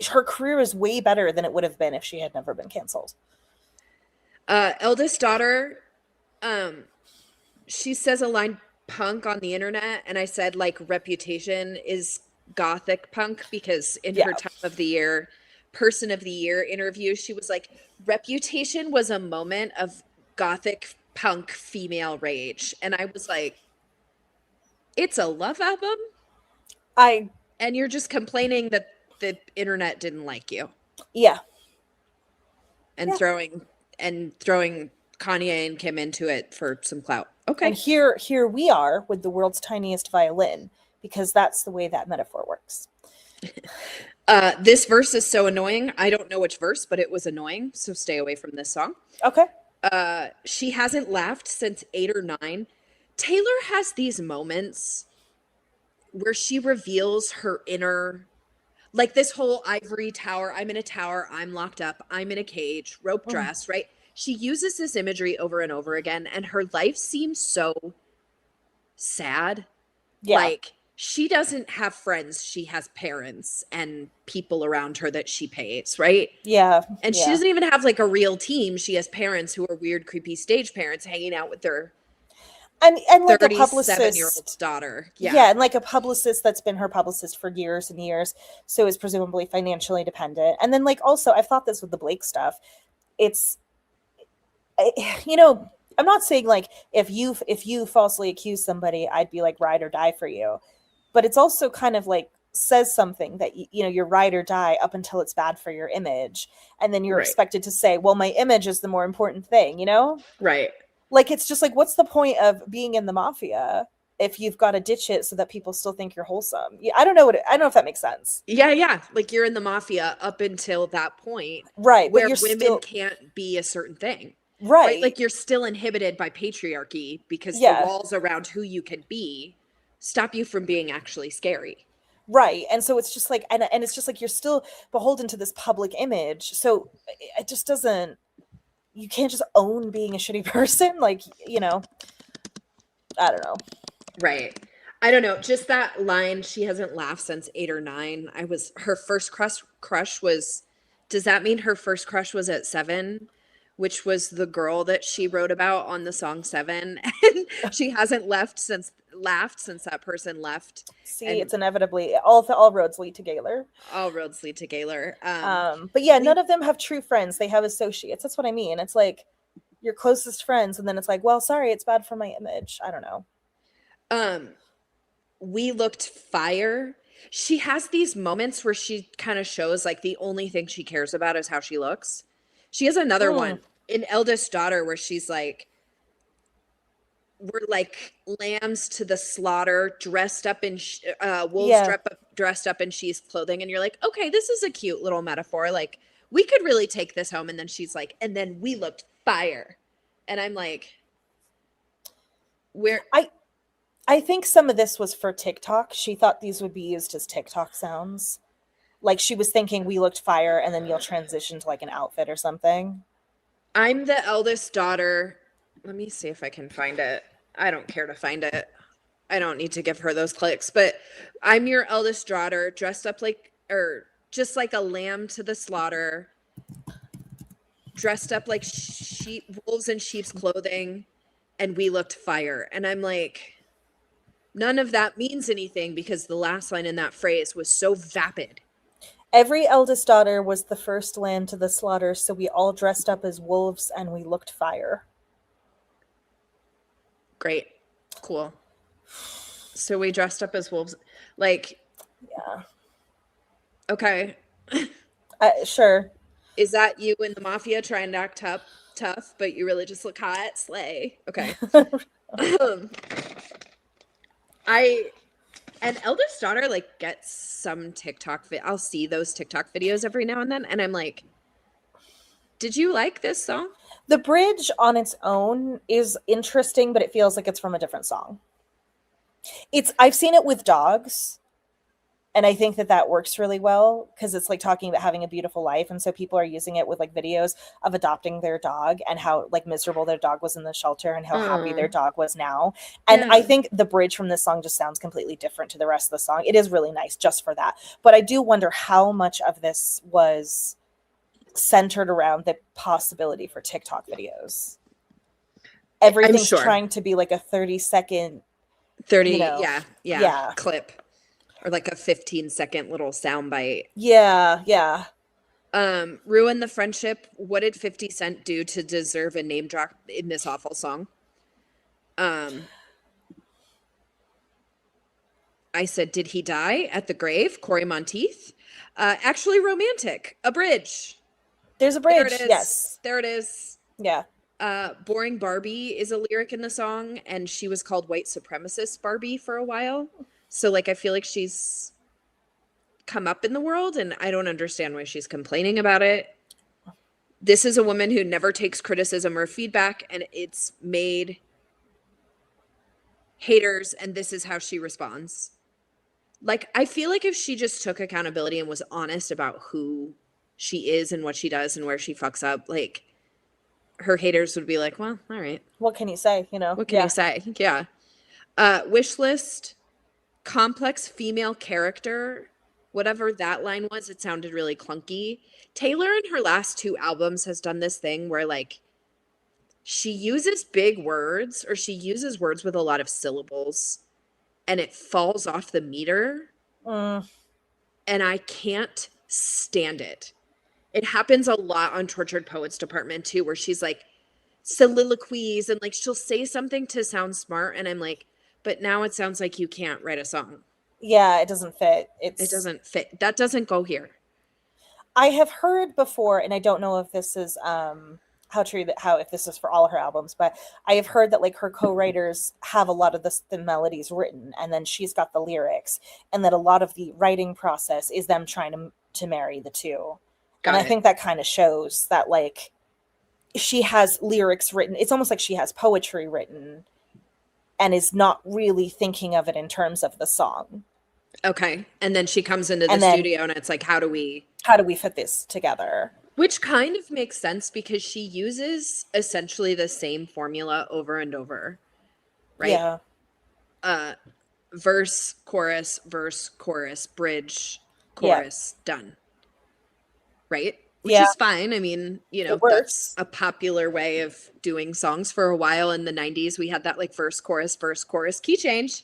Her career is way better than it would have been if she had never been canceled. Eldest daughter, she says a line punk on the internet, and I said like Reputation is gothic punk, because in her time of the year, person of the year interview, she was like, Reputation was a moment of gothic punk female rage. And I was like, it's a love album? And you're just complaining that the internet didn't like you. Yeah. And throwing Kanye and Kim into it for some clout. Okay. And here we are with the world's tiniest violin, because that's the way that metaphor works. This verse is so annoying. I don't know which verse, but it was annoying. So stay away from this song. Okay. She hasn't laughed since 8 or 9. Taylor has these moments where she reveals her inner, like this whole ivory tower. I'm in a tower. I'm locked up. I'm in a cage, rope dress, right? She uses this imagery over and over again, and her life seems so sad. Yeah. Like, she doesn't have friends. She has parents and people around her that she pays, right? Yeah. And she doesn't even have like a real team. She has parents who are weird, creepy stage parents hanging out with their and like a publicist daughter. Yeah, and like a publicist that's been her publicist for years and years, so is presumably financially dependent. And then like also, I've thought this with the Blake stuff. It's, you know, I'm not saying like if you falsely accuse somebody, I'd be like ride or die for you. But it's also kind of like says something that, you know, you're ride or die up until it's bad for your image. And then you're expected to say, well, my image is the more important thing, you know? Right. Like, it's just like, what's the point of being in the mafia if you've got to ditch it so that people still think you're wholesome? Yeah, I don't know if that makes sense. Yeah. Like, you're in the mafia up until that point. Right. Where women can't be a certain thing. Right. Like, you're still inhibited by patriarchy because the walls around who you can be stop you from being actually scary. Right. And so it's just like, and it's just like, you're still beholden to this public image. So it just doesn't, you can't just own being a shitty person. Like, you know, I don't know. Right. I don't know. Just that line, she hasn't laughed since 8 or 9. Her first crush was, does that mean her first crush was at 7? Which was the girl that she wrote about on the song 7. And she hasn't laughed since that person left. See, it's inevitably all roads lead to Gaylor. All roads lead to Gaylor. But yeah, none of them have true friends. They have associates. That's what I mean. It's like your closest friends, and then it's like, well, sorry, it's bad for my image. I don't know. We looked fire. She has these moments where she kind of shows like the only thing she cares about is how she looks. She has another one in Eldest Daughter where she's like, we're like lambs to the slaughter, dressed up in wolves dressed up in sheep's clothing. And you're like, okay, this is a cute little metaphor. Like, we could really take this home. And then she's like, and then we looked fire. And I'm like, I think some of this was for TikTok. She thought these would be used as TikTok sounds. Like, she was thinking we looked fire, and then you'll transition to like an outfit or something. I'm the eldest daughter. Let me see if I can find it. I don't care to find it. I don't need to give her those clicks, but I'm your eldest daughter, dressed up like, or just like a lamb to the slaughter, dressed up like wolves in sheep's clothing, and we looked fire. And I'm like, none of that means anything because the last line in that phrase was so vapid. Every eldest daughter was the first lamb to the slaughter, so we all dressed up as wolves and we looked fire. Great. Cool. So we dressed up as wolves. Like, yeah. Okay. Sure. Is that you in the mafia trying to act tough, but you really just look hot? Slay. Okay. An eldest daughter like gets some TikTok I'll see those TikTok videos every now and then, and I'm like, Did you like this song? The bridge on its own is interesting, but it feels like it's from a different song. I've seen it with dogs, and I think that works really well because it's like talking about having a beautiful life, and so people are using it with like videos of adopting their dog and how like miserable their dog was in the shelter and how happy their dog was now. And I think the bridge from this song just sounds completely different to the rest of the song. It is really nice just for that, but I do wonder how much of this was centered around the possibility for TikTok videos. Everything's trying to be like a 30-second 30 yeah clip, or like a 15-second little soundbite. Yeah. Ruin the friendship. What did 50 Cent do to deserve a name drop in this awful song? I said, did he die at the grave? Corey Monteith. Actually romantic. A bridge. There's a bridge. Yes. There it is. Yeah. Boring Barbie is a lyric in the song, and she was called white supremacist Barbie for a while. So like I feel like she's come up in the world, and I don't understand why she's complaining about it. This is a woman who never takes criticism or feedback, and it's made haters, and this is how she responds. Like, I feel like if she just took accountability and was honest about who she is and what she does and where she fucks up, like, her haters would be like, well, all right. What can you say, you know? What can you say? Yeah. Wish list, complex female character, whatever that line was, it sounded really clunky. Taylor in her last 2 albums has done this thing where, like, she uses big words, or she uses words with a lot of syllables, and it falls off the meter. And I can't stand it. It happens a lot on Tortured Poets Department too, where she's like soliloquies and like she'll say something to sound smart, and I'm like, but now it sounds like you can't write a song. Yeah, it doesn't fit. It doesn't fit. That doesn't go here. I have heard before, and I don't know if this is if this is for all her albums, but I have heard that like her co-writers have a lot of the melodies written, and then she's got the lyrics, and that a lot of the writing process is them trying to marry the two. I think that kind of shows that like she has lyrics written. It's almost like she has poetry written and is not really thinking of it in terms of the song. Okay. And then she comes into the studio and it's like, how do we fit this together? Which kind of makes sense because she uses essentially the same formula over and over. Right? Yeah. Verse, chorus, bridge, chorus, done. Right? Which is fine. I mean, you know, that's a popular way of doing songs for a while. In the 90s, we had that like verse, chorus, key change.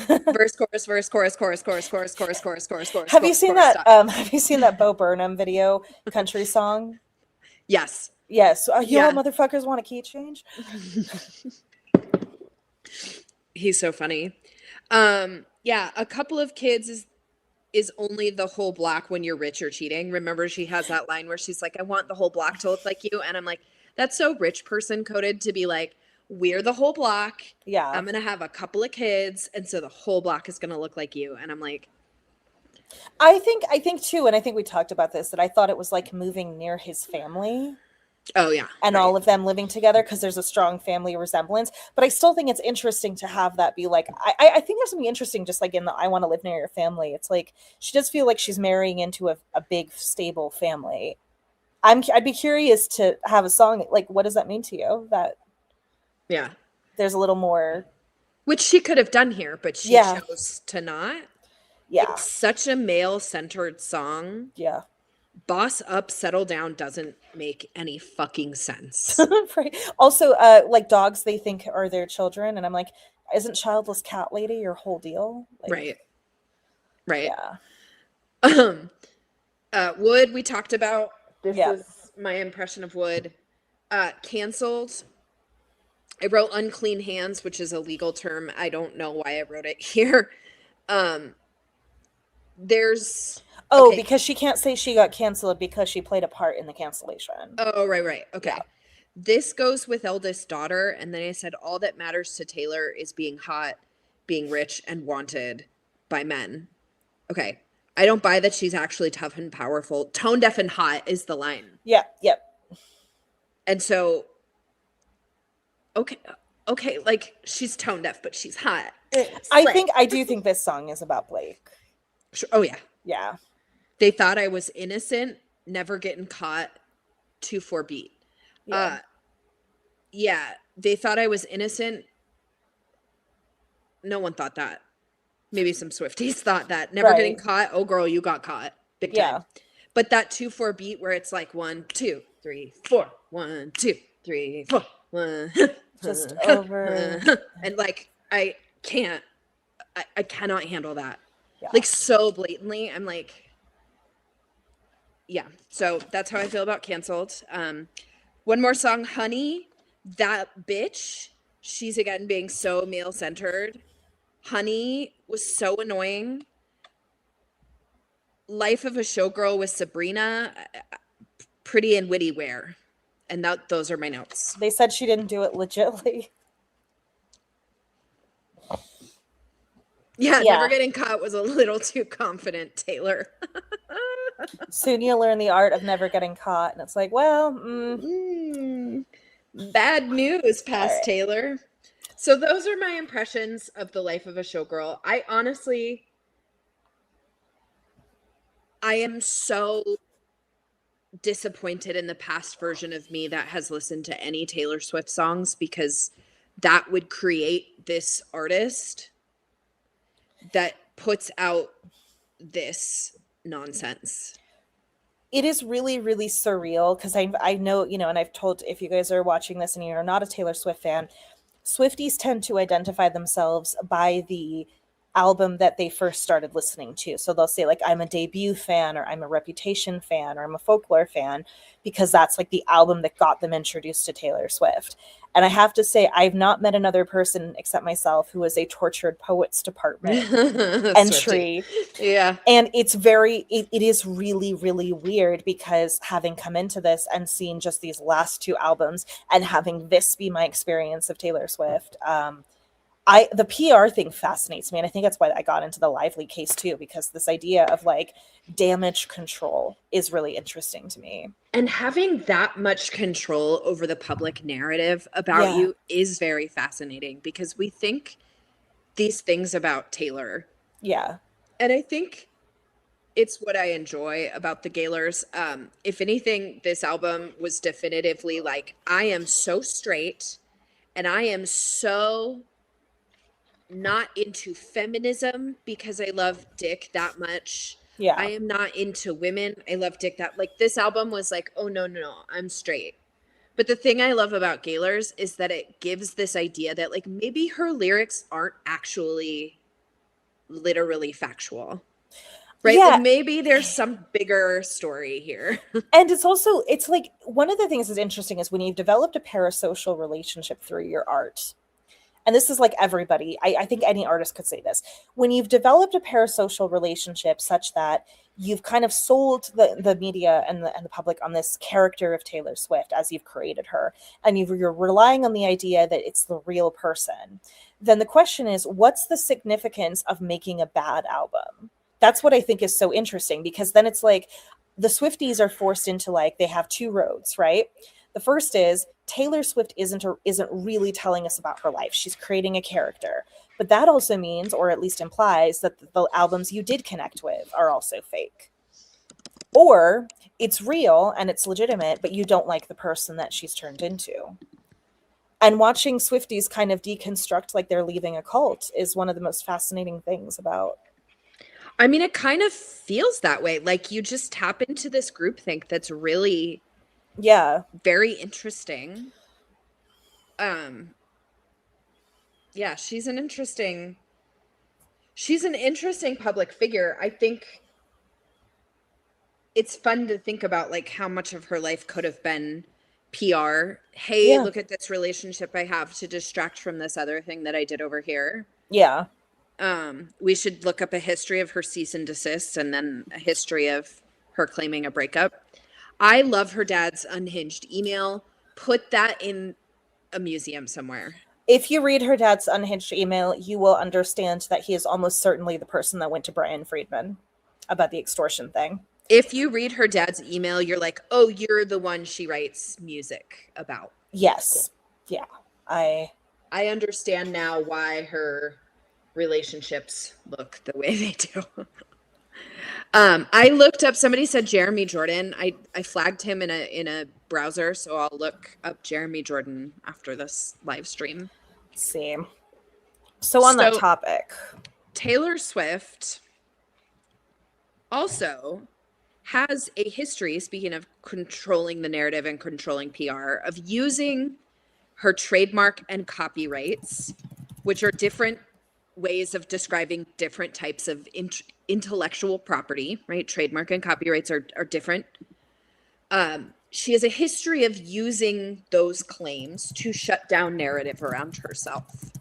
Verse, chorus. Have you seen that Bo Burnham video, country song? Yes. Yes. You all motherfuckers want a key change? He's so funny. A couple of kids is only the whole block when you're rich or cheating. Remember, she has that line where she's like, I want the whole block to look like you. And I'm like, that's so rich person coded to be like, we're the whole block. Yeah. I'm going to have a couple of kids. And so the whole block is going to look like you. And I'm like, I think too. And I think we talked about this, that I thought it was like moving near his family. Oh yeah. And all of them living together because there's a strong family resemblance. But I still think it's interesting to have that be like, I think there's something interesting just like in the I want to live near your family. It's like she does feel like she's marrying into a big stable family. I'd be curious to have a song like, what does that mean to you? That there's a little more, which she could have done here, but she chose to not. Yeah. It's such a male-centered song. Yeah. Boss up, settle down doesn't make any fucking sense. Right. Also, like dogs they think are their children, and I'm like, isn't childless cat lady your whole deal? Like, Right. Yeah. Wood, we talked about. This is my impression of Wood. Canceled. I wrote unclean hands, which is a legal term. I don't know why I wrote it here. There's because she can't say she got canceled because she played a part in the cancellation. Oh, right. Okay. Yeah. This goes with eldest daughter, and then I said all that matters to Taylor is being hot, being rich, and wanted by men. Okay. I don't buy that she's actually tough and powerful. Tone deaf and hot is the line. Yeah. Yep. And so, okay, like she's tone deaf, but she's hot. I do think this song is about Blake. Oh yeah. Yeah. They thought I was innocent, never getting caught, 2-4 beat. Yeah. Yeah, they thought I was innocent. No one thought that. Maybe some Swifties thought that. Never getting caught. Oh girl, you got caught. Big time. But that 2-4 beat where it's like 1, 2, 3, 4. 1, 2, 3, 4. 1. Just over. And like I cannot handle that. Yeah. Like so blatantly. I'm like, yeah. So that's how I feel about Canceled. One more song, Honey. That bitch. She's again being so male-centered. Honey was so annoying. Life of a Showgirl with Sabrina. Pretty and witty wear. And those are my notes. They said she didn't do it legitly. Yeah, never getting caught was a little too confident, Taylor. Soon you'll learn the art of never getting caught. And it's like, well, bad news, past Taylor. So those are my impressions of the Life of a Showgirl. I am so disappointed in the past version of me that has listened to any Taylor Swift songs, because that would create this artist that puts out this nonsense. It is really, really surreal, because I know, and I've told, if you guys are watching this and you're not a Taylor Swift fan, Swifties tend to identify themselves by the album that they first started listening to. So they'll say, like, I'm a Debut fan, or I'm a Reputation fan, or I'm a Folklore fan, because that's like the album that got them introduced to Taylor Swift. And I have to say, I've not met another person except myself who is a Tortured Poets Department entry. Yeah. And it is really, really weird, because having come into this and seen just these last two albums and having this be my experience of Taylor Swift, the PR thing fascinates me. And I think that's why I got into the Lively case too, because this idea of like damage control is really interesting to me. And having that much control over the public narrative about you is very fascinating, because we think these things about Taylor. Yeah. And I think it's what I enjoy about the Gaylors. If anything, this album was definitively like, I am so straight and I am so not into feminism because I love dick that much. Yeah. I am not into women. I love dick that, like, this album was like, oh no, I'm straight. But the thing I love about Gaylors is that it gives this idea that like maybe her lyrics aren't actually literally factual. Right? Yeah. Like maybe there's some bigger story here. And it's like, one of the things that's interesting is when you've developed a parasocial relationship through your art, and this is like everybody, I think any artist could say this, when you've developed a parasocial relationship such that you've kind of sold the media and the public on this character of Taylor Swift as you've created her, and you're relying on the idea that it's the real person, then the question is, what's the significance of making a bad album? That's what I think is so interesting, because then it's like the Swifties are forced into, like, they have two roads, right? The first is Taylor Swift isn't really telling us about her life. She's creating a character. But that also means, or at least implies, that the albums you did connect with are also fake. Or it's real and it's legitimate, but you don't like the person that she's turned into. And watching Swifties kind of deconstruct like they're leaving a cult is one of the most fascinating things about. I mean, it kind of feels that way. Like you just tap into this groupthink that's really... very interesting. Yeah, she's an interesting public figure. I think it's fun to think about like how much of her life could have been PR. Hey, look at this relationship I have to distract from this other thing that I did over here. Yeah. We should look up a history of her cease and desist, and then a history of her claiming a breakup. I love her dad's unhinged email. Put that in a museum somewhere. If you read her dad's unhinged email, you will understand that he is almost certainly the person that went to Brian Friedman about the extortion thing. If you read her dad's email, you're like, oh, you're the one she writes music about. Yes. Yeah. I understand now why her relationships look the way they do. I looked up, somebody said Jeremy Jordan. I flagged him in a browser, so I'll look up Jeremy Jordan after this live stream. see. So on that topic, Taylor Swift also has a history, speaking of controlling the narrative and controlling PR, of using her trademark and copyrights, which are different ways of describing different types of intellectual property, right? Trademark and copyrights are different. She has a history of using those claims to shut down narrative around herself.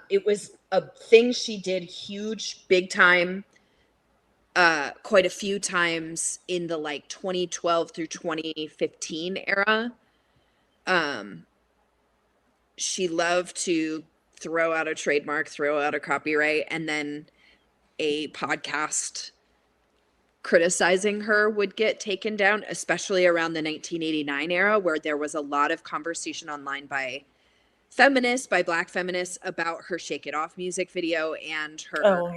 It was a thing she did huge, big time, quite a few times in the like 2012 through 2015 era. She loved to throw out a trademark, throw out a copyright, and then a podcast criticizing her would get taken down, especially around the 1989 era, where there was a lot of conversation online by feminists, by Black feminists, about her Shake It Off music video and her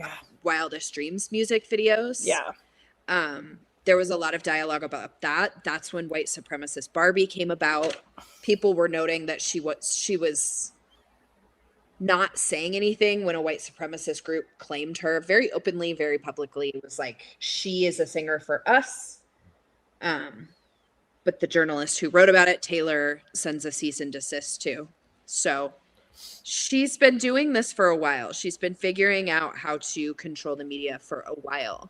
Wildest Dreams music videos. Yeah. There was a lot of dialogue about that. That's when white supremacist Barbie came about. People were noting that she was not saying anything when a white supremacist group claimed her very openly, very publicly. It was like, she is a singer for us. But the journalist who wrote about it, Taylor, sends a cease and desist to. So she's been doing this for a while. She's been figuring out how to control the media for a while.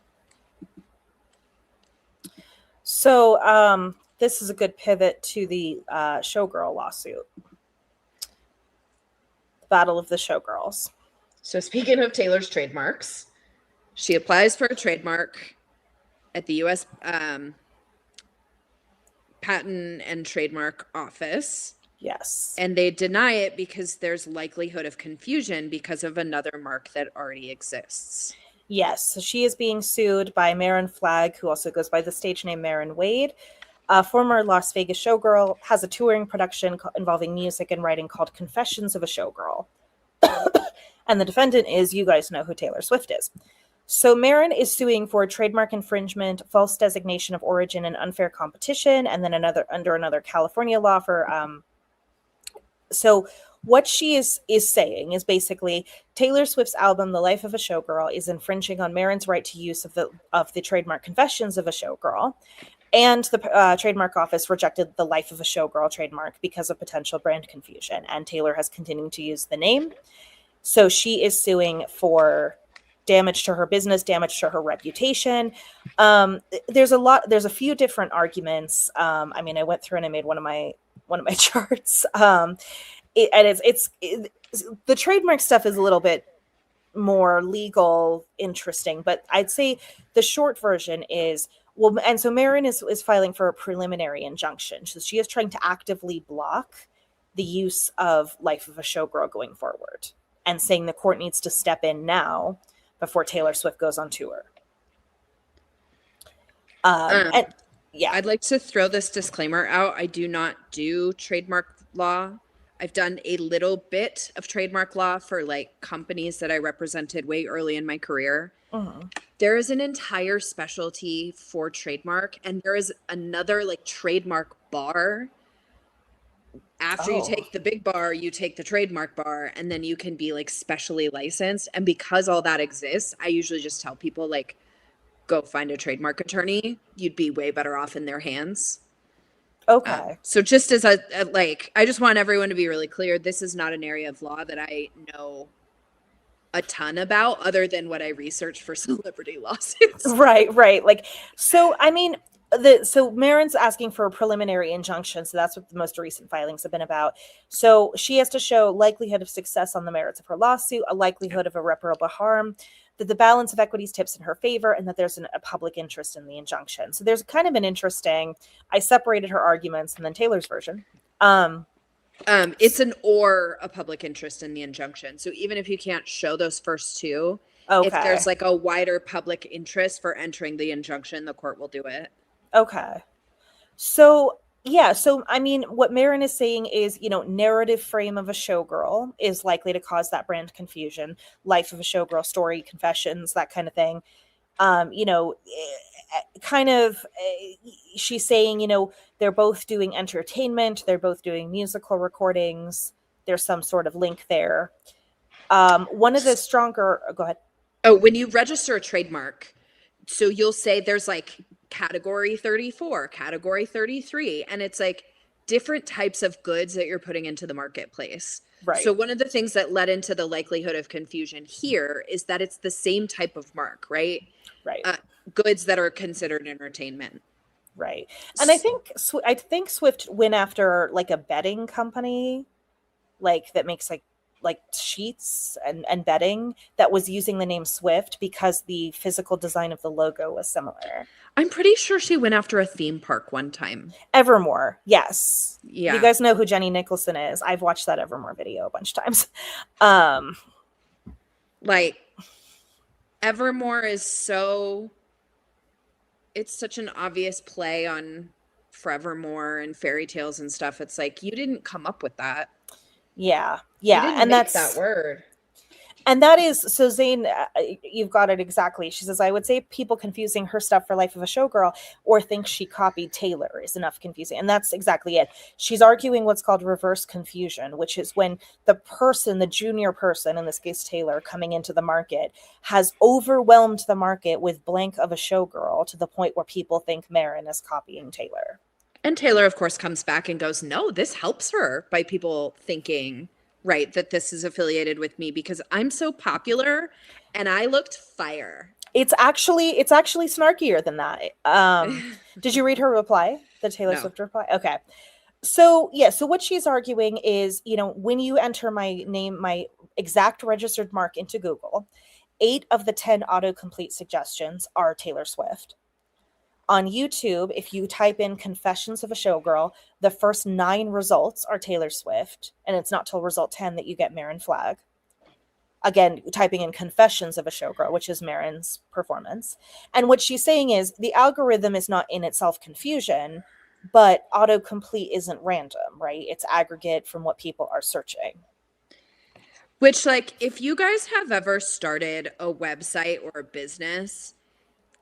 So this is a good pivot to the Showgirl lawsuit. Battle of the Showgirls. So speaking of Taylor's trademarks, she applies for a trademark at the U.S. Patent and Trademark Office. Yes. And they deny it because there's likelihood of confusion because of another mark that already exists. Yes. So she is being sued by Marin Flagg, who also goes by the stage name Marin Wade. A former Las Vegas showgirl, has a touring production involving music and writing called Confessions of a Showgirl. And the defendant is, you guys know who Taylor Swift is. So Marin is suing for trademark infringement, false designation of origin, and unfair competition, and then under another California law for... So what she is saying is basically Taylor Swift's album, The Life of a Showgirl, is infringing on Marin's right to use of the trademark Confessions of a Showgirl. And the trademark office rejected the Life of a Showgirl trademark because of potential brand confusion. And Taylor has continued to use the name. So she is suing for damage to her business, damage to her reputation. There's a few different arguments. I mean, I went through and I made one of my charts. The trademark stuff is a little bit more legal, interesting, but I'd say the short version is, well, and so Marin is filing for a preliminary injunction. So she is trying to actively block the use of Life of a Showgirl going forward and saying the court needs to step in now before Taylor Swift goes on tour. And yeah, I'd like to throw this disclaimer out. I do not do trademark law. I've done a little bit of trademark law for like companies that I represented way early in my career. Mm-hmm. There is an entire specialty for trademark, and there is another like trademark bar. After you take the big bar, you take the trademark bar, and then you can be like specially licensed. And because all that exists, I usually just tell people like, go find a trademark attorney. You'd be way better off in their hands. Okay. So just as I just want everyone to be really clear, this is not an area of law that I know a ton about other than what I researched for celebrity lawsuits. Right. Like, so, I mean, so Marin's asking for a preliminary injunction. So that's what the most recent filings have been about. So she has to show likelihood of success on the merits of her lawsuit, a likelihood of irreparable harm, that the balance of equities tips in her favor, and that there's a public interest in the injunction. So there's kind of an interesting, I separated her arguments and then Taylor's version. It's a public interest in the injunction. So even if you can't show those first two, If Okay. there's like a wider public interest for entering the injunction, the court will do it. Okay. So, yeah, so I mean, what Marin is saying is, narrative frame of a showgirl is likely to cause that brand confusion. Life of a showgirl, story, confessions, that kind of thing. Kind of, she's saying, they're both doing entertainment, they're both doing musical recordings. There's some sort of link there. One of the stronger, go ahead. Oh, when you register a trademark, so you'll say there's like category 34, category 33, and it's like different types of goods that you're putting into the marketplace. Right. So one of the things that led into the likelihood of confusion here is that it's the same type of mark, right? Right. Goods that are considered entertainment. Right. And I think Swift went after like a bedding company, like that makes like sheets and bedding, that was using the name Swift because the physical design of the logo was similar. I'm pretty sure she went after a theme park one time. Evermore, yes. Yeah. You guys know who Jenny Nicholson is. I've watched that Evermore video a bunch of times. Like Evermore is it's such an obvious play on Forevermore and fairy tales and stuff. It's like, you didn't come up with that. Yeah. And that's that word. And that is, so Zane, you've got it exactly. She says, I would say people confusing her stuff for Life of a Showgirl or think she copied Taylor is enough confusing. And that's exactly it. She's arguing what's called reverse confusion, which is when the junior person, in this case Taylor, coming into the market, has overwhelmed the market with blank of a showgirl to the point where people think Marin is copying Taylor. And Taylor, of course, comes back and goes, no, this helps her by people thinking, right, that this is affiliated with me because I'm so popular and I looked fire. It's actually snarkier than that. Did you read her reply? The Taylor Swift reply? Okay. So, yeah, so what she's arguing is, when you enter my name, my exact registered mark into Google, 8 of the 10 autocomplete suggestions are Taylor Swift. On YouTube, if you type in Confessions of a Showgirl, the first 9 results are Taylor Swift, and it's not till result 10 that you get Marin Flagg. Again, typing in Confessions of a Showgirl, which is Marin's performance. And what she's saying is the algorithm is not in itself confusion, but autocomplete isn't random, right? It's aggregate from what people are searching. Which, like, if you guys have ever started a website or a business,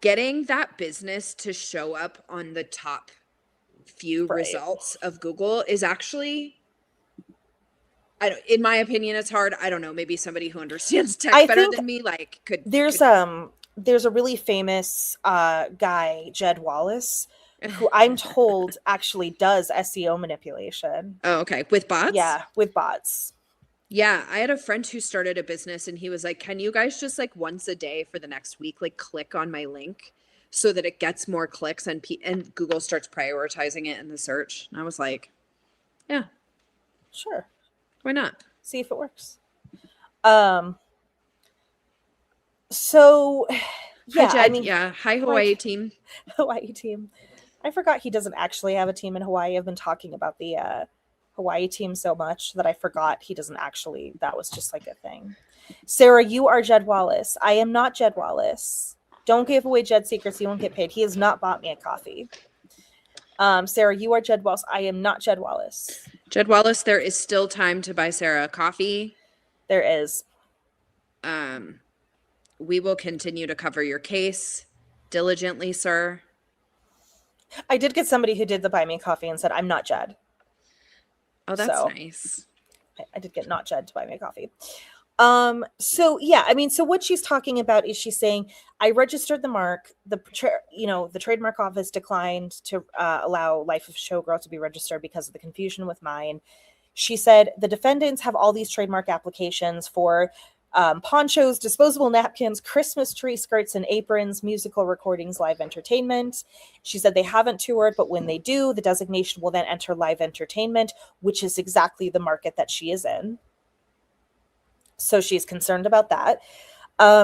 getting that business to show up on the top few results of Google is actually, in my opinion, it's hard. I don't know. Maybe somebody who understands tech better than me, like, could. There's a really famous guy, Jed Wallace, who I'm told actually does SEO manipulation. Oh, okay. With bots? Yeah, with bots. Yeah, I had a friend who started a business and he was like, can you guys just like once a day for the next week, like click on my link so that it gets more clicks and Google starts prioritizing it in the search? And I was like, yeah. Sure. Why not? See if it works. So, yeah. Hi, Jed. Hi, Hawaii team. Hawaii team. I forgot he doesn't actually have a team in Hawaii. I've been talking about the Hawaii team so much that I forgot he doesn't actually. That was just like a thing. Sarah, you are Jed Wallace. I am not Jed Wallace. Don't give away Jed's secrets. He won't get paid. He has not bought me a coffee. Sarah, you are Jed Wallace. I am not Jed Wallace. Jed Wallace, there is still time to buy Sarah a coffee. There is. We will continue to cover your case diligently, sir. I did get somebody who did the buy me a coffee and said, I'm not Jed. Oh, that's nice. I did get not Jed to buy me a coffee. So yeah, I mean, so what she's talking about is she's saying, I registered the mark, the trademark office declined to allow Life of Showgirl to be registered because of the confusion with mine. She said the defendants have all these trademark applications for ponchos, disposable napkins, Christmas tree skirts and aprons, musical recordings, live entertainment. She said they haven't toured, but when they do, the designation will then enter live entertainment, which is exactly the market that she is in. So she's concerned about that.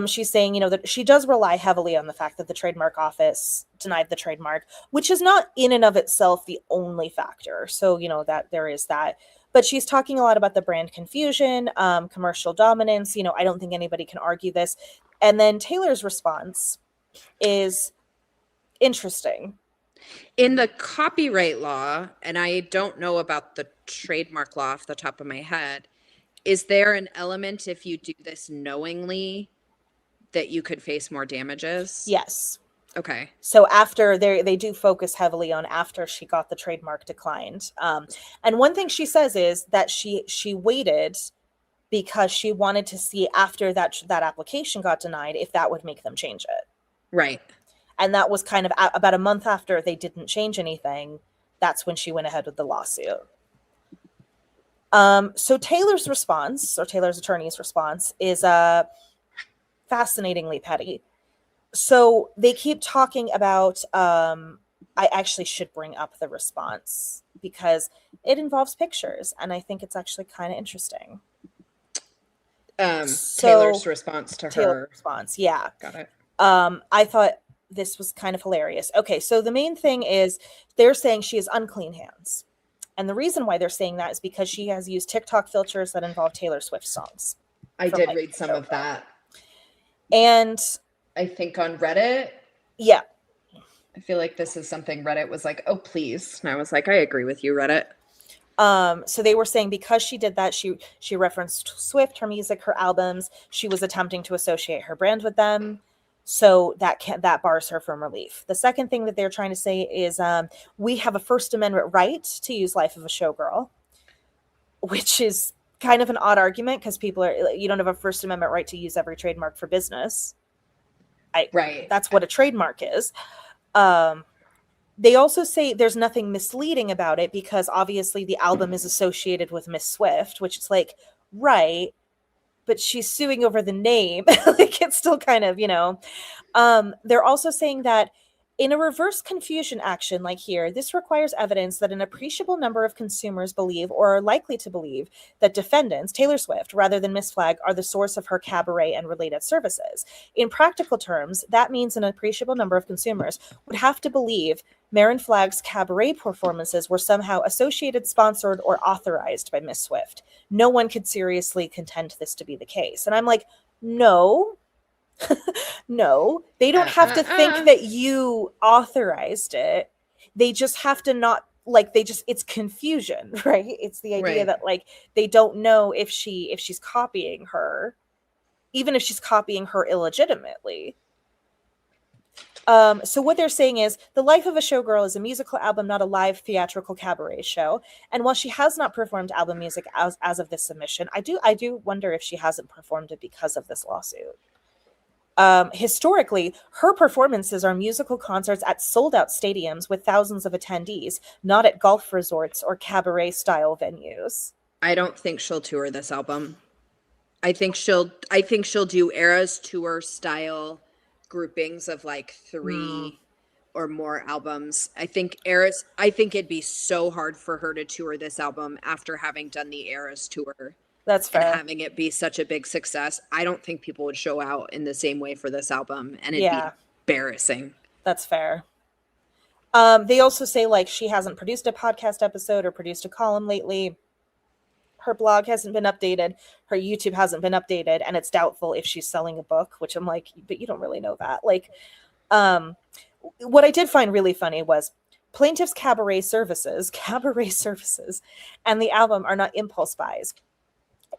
She's saying, that she does rely heavily on the fact that the trademark office denied the trademark, which is not in and of itself the only factor. So, that there is that. But she's talking a lot about the brand confusion, commercial dominance. I don't think anybody can argue this. And then Taylor's response is interesting. In the copyright law, and I don't know about the trademark law off the top of my head, is there an element if you do this knowingly that you could face more damages? Yes. Okay. So after they do focus heavily on after she got the trademark declined. And one thing she says is that she waited because she wanted to see after that application got denied if that would make them change it. Right. And that was kind of about a month after they didn't change anything. That's when she went ahead with the lawsuit. So Taylor's response, or Taylor's attorney's response, is fascinatingly petty. So they keep talking about, I actually should bring up the response because it involves pictures, and I think it's actually kind of interesting. Taylor's response to her response, yeah. Got it. I thought this was kind of hilarious. Okay, so the main thing is they're saying she has unclean hands. And the reason why they're saying that is because she has used TikTok filters that involve Taylor Swift songs. I did read some of that. And I think on Reddit. Yeah. I feel like this is something Reddit was like, oh, please. And I was like, I agree with you, Reddit. So they were saying because she did that, she referenced Swift, her music, her albums. She was attempting to associate her brand with them. So that bars her from relief. The second thing that they're trying to say is we have a First Amendment right to use Life of a Showgirl, which is kind of an odd argument because you don't have a First Amendment right to use every trademark for business. Right. That's what a trademark is. They also say there's nothing misleading about it because obviously the album is associated with Miss Swift, which is like, right, but she's suing over the name. Like it's still kind of, they're also saying that in a reverse confusion action like here, this requires evidence that an appreciable number of consumers believe or are likely to believe that defendants, Taylor Swift, rather than Miss Flagg, are the source of her cabaret and related services. In practical terms, that means an appreciable number of consumers would have to believe Marin Flagg's cabaret performances were somehow associated, sponsored, or authorized by Miss Swift. No one could seriously contend this to be the case. And I'm like, no. No, they don't have to think that you authorized it. They just have to not it's confusion, right? It's the idea that like they don't know if she's copying her, even if she's copying her illegitimately. So what they're saying is The Life of a Showgirl is a musical album, not a live theatrical cabaret show. And while she has not performed album music as of this submission, I do wonder if she hasn't performed it because of this lawsuit. Historically, her performances are musical concerts at sold-out stadiums with thousands of attendees, not at golf resorts or cabaret-style venues. I don't think she'll tour this album. I think she'll do Eras Tour style groupings of like 3 or more albums. I think it'd be so hard for her to tour this album after having done the Eras Tour. That's fair. And having it be such a big success, I don't think people would show out in the same way for this album, and it'd be embarrassing. That's fair. They also say like she hasn't produced a podcast episode or produced a column lately. Her blog hasn't been updated. Her YouTube hasn't been updated, and it's doubtful if she's selling a book, which I'm like, but you don't really know that. Like, what I did find really funny was plaintiff's cabaret services, and the album are not impulse buys.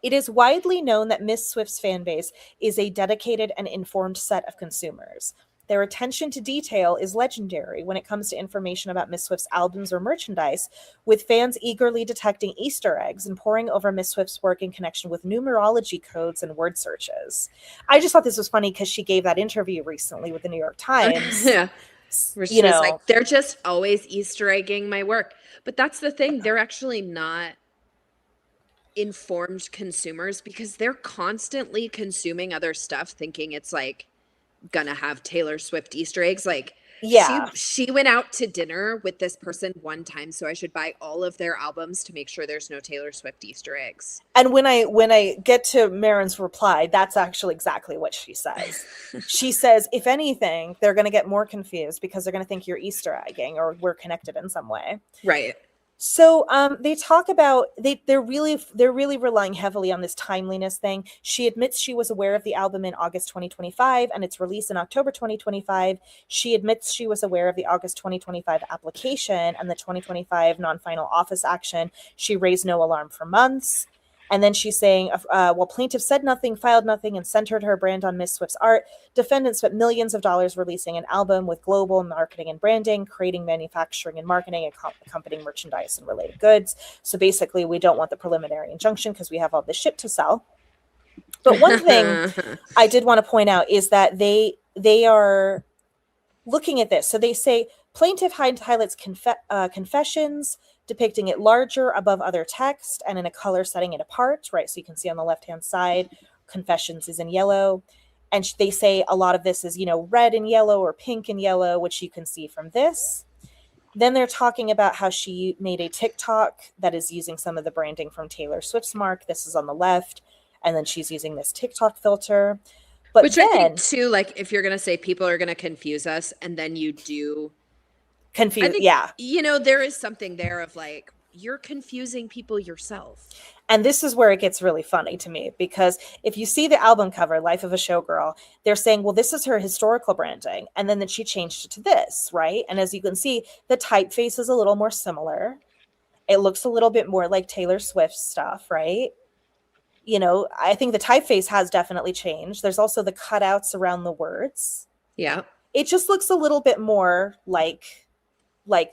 It is widely known that Miss Swift's fan base is a dedicated and informed set of consumers. Their attention to detail is legendary when it comes to information about Miss Swift's albums or merchandise, with fans eagerly detecting Easter eggs and poring over Miss Swift's work in connection with numerology codes and word searches. I just thought this was funny because she gave that interview recently with the New York Times. Yeah. Where she was like, they're just always Easter egging my work. But that's the thing. They're actually not informed consumers because they're constantly consuming other stuff thinking it's like gonna have Taylor Swift Easter eggs. Like, she went out to dinner with this person one time, so I should buy all of their albums to make sure there's no Taylor Swift Easter eggs. And when I get to Marin's reply, that's actually exactly what she says. She says, if anything, they're gonna get more confused because they're gonna think you're Easter egging or we're connected in some way. Right. So they talk about they're really relying heavily on this timeliness thing. She admits she was aware of the album in August 2025 and its release in October 2025. She admits she was aware of the August 2025 application and the 2025 non-final office action. She raised no alarm for months. And then she's saying, while plaintiff said nothing, filed nothing, and centered her brand on Miss Swift's art, defendants spent millions of dollars releasing an album with global marketing and branding, creating manufacturing and marketing, accompanying merchandise and related goods. So basically, we don't want the preliminary injunction because we have all this shit to sell. But one thing I did want to point out is that they are looking at this. So they say plaintiff highlights confessions, depicting it larger above other text and in a color setting it apart, right? So you can see on the left-hand side, confessions is in yellow. And they say a lot of this is, red and yellow or pink and yellow, which you can see from this. Then they're talking about how she made a TikTok that is using some of the branding from Taylor Swift's mark. This is on the left. And then she's using this TikTok filter. But which then, I think too, like if you're going to say people are going to confuse us and then you do confuse, yeah. There is something there of like, you're confusing people yourself. And this is where it gets really funny to me, because if you see the album cover, Life of a Showgirl, they're saying, well, this is her historical branding. And then she changed it to this, right? And as you can see, the typeface is a little more similar. It looks a little bit more like Taylor Swift stuff, right? I think the typeface has definitely changed. There's also the cutouts around the words. Yeah. It just looks a little bit more like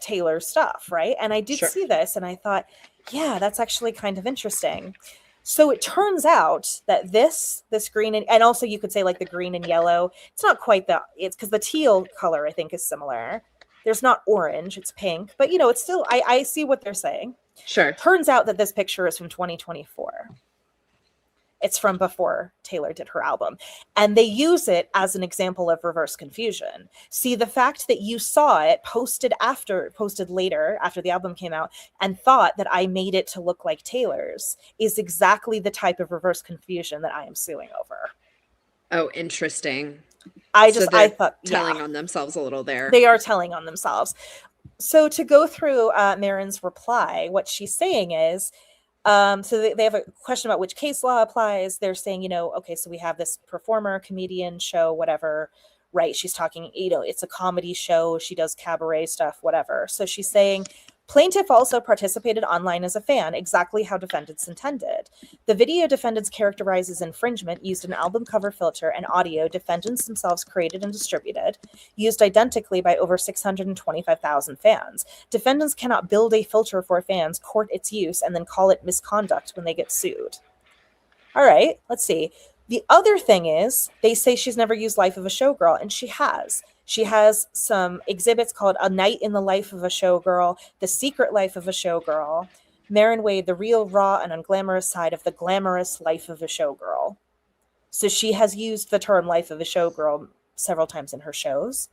Taylor stuff, right? And I did see this and I thought, yeah, that's actually kind of interesting. So it turns out that this green and also you could say like the green and yellow, it's not quite it's because the teal color I think is similar. There's not orange, it's pink, but it's still, I see what they're saying. Sure. Turns out that this picture is from 2024. It's from before Taylor did her album. And they use it as an example of reverse confusion. See, the fact that you saw it posted later, after the album came out, and thought that I made it to look like Taylor's is exactly the type of reverse confusion that I am suing over. Oh, interesting. I thought telling on themselves a little there. They are telling on themselves. So to go through Marin's reply, what she's saying is, so they have a question about which case law applies. They're saying, okay, so we have this performer, comedian, show, whatever, right? She's talking, it's a comedy show. She does cabaret stuff, whatever. So she's saying, plaintiff also participated online as a fan, exactly how defendants intended. The video defendants characterize as infringement used an album cover filter and audio defendants themselves created and distributed, used identically by over 625,000 fans. Defendants cannot build a filter for fans, court its use, and then call it misconduct when they get sued. All right, let's see. The other thing is, they say she's never used Life of a Showgirl, and she has. She has some exhibits called A Night in the Life of a Showgirl, The Secret Life of a Showgirl, Marin Wade, The Real, Raw, and Unglamorous Side of the Glamorous Life of a Showgirl. So she has used the term Life of a Showgirl several times in her shows.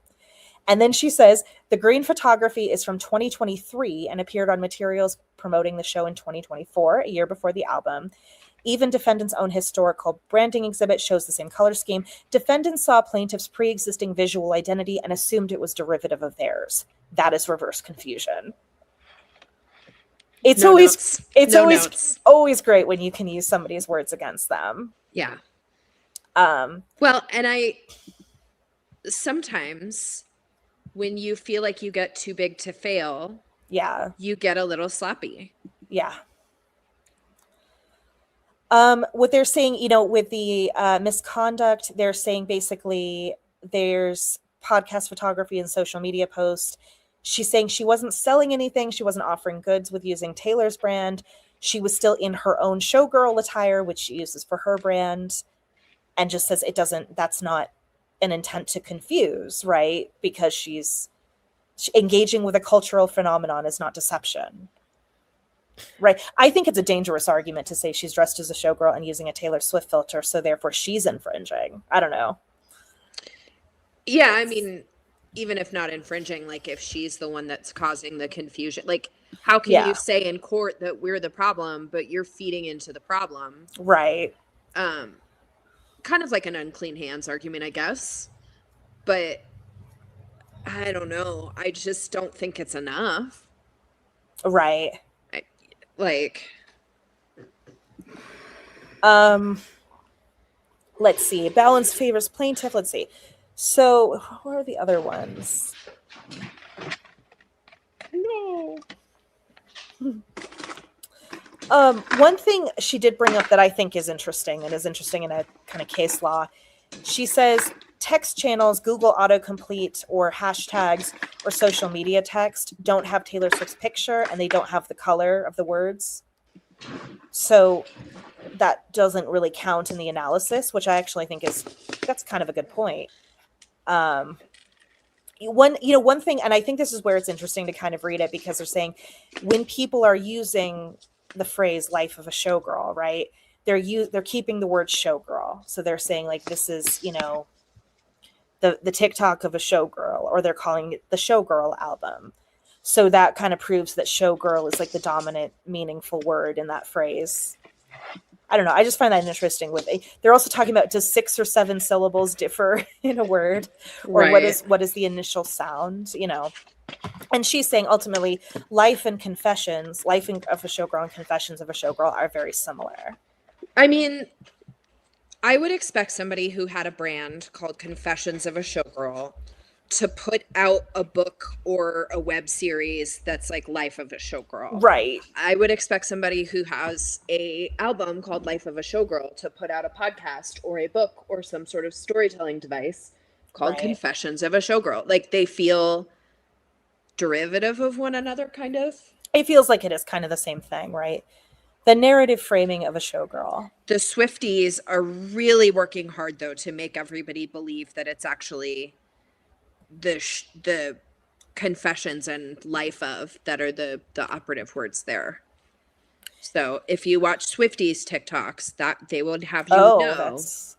And then she says, the green photography is from 2023 and appeared on materials promoting the show in 2024, a year before the album. Even defendants' own historical branding exhibit shows the same color scheme. Defendants saw plaintiff's pre-existing visual identity and assumed it was derivative of theirs. That is reverse confusion. It's always great when you can use somebody's words against them. Yeah. Well, and sometimes when you feel like you get too big to fail, you get a little sloppy. Yeah. What they're saying, with the misconduct, they're saying basically there's podcast photography and social media posts. She's saying she wasn't selling anything. She wasn't offering goods with using Taylor's brand. She was still in her own Showgirl attire, which she uses for her brand, and just says that's not an intent to confuse, right? Because she's engaging with a cultural phenomenon is not deception. Right. I think it's a dangerous argument to say she's dressed as a showgirl and using a Taylor Swift filter, so therefore she's infringing. I don't know. Yeah, I mean, even if not infringing, like if she's the one that's causing the confusion, like how can you say in court that we're the problem, but you're feeding into the problem? Right. Kind of like an unclean hands argument, I guess. But I don't know. I just don't think it's enough. Right. Like, let's see. Balance favors plaintiff. Let's see. So, what are the other ones? no. One thing she did bring up that I think is interesting and is interesting in a kind of case law. She says text channels, Google autocomplete or hashtags or social media text don't have Taylor Swift's picture and they don't have the color of the words. So that doesn't really count in the analysis, which I actually think that's kind of a good point. One thing, and I think this is where it's interesting to kind of read it, because they're saying when people are using the phrase "life of a showgirl," right? They're keeping the word showgirl, so they're saying like this is the TikTok of a showgirl, or they're calling it the Showgirl album. So that kind of proves that showgirl is like the dominant meaningful word in that phrase. I don't know. I just find that interesting. They're also talking about, does 6 or 7 syllables differ in a word, or Right. what is the initial sound? And she's saying ultimately, life of a showgirl and confessions of a showgirl are very similar. I mean, I would expect somebody who had a brand called Confessions of a Showgirl to put out a book or a web series that's like Life of a Showgirl. Right. I would expect somebody who has a album called Life of a Showgirl to put out a podcast or a book or some sort of storytelling device called Confessions of a Showgirl. Like, they feel derivative of one another, kind of. It feels like it is kind of the same thing, right? The narrative framing of a showgirl. The Swifties are really working hard, though, to make everybody believe that it's actually the confessions and life of that are the operative words there. So if you watch Swifties TikToks, that they will have you That's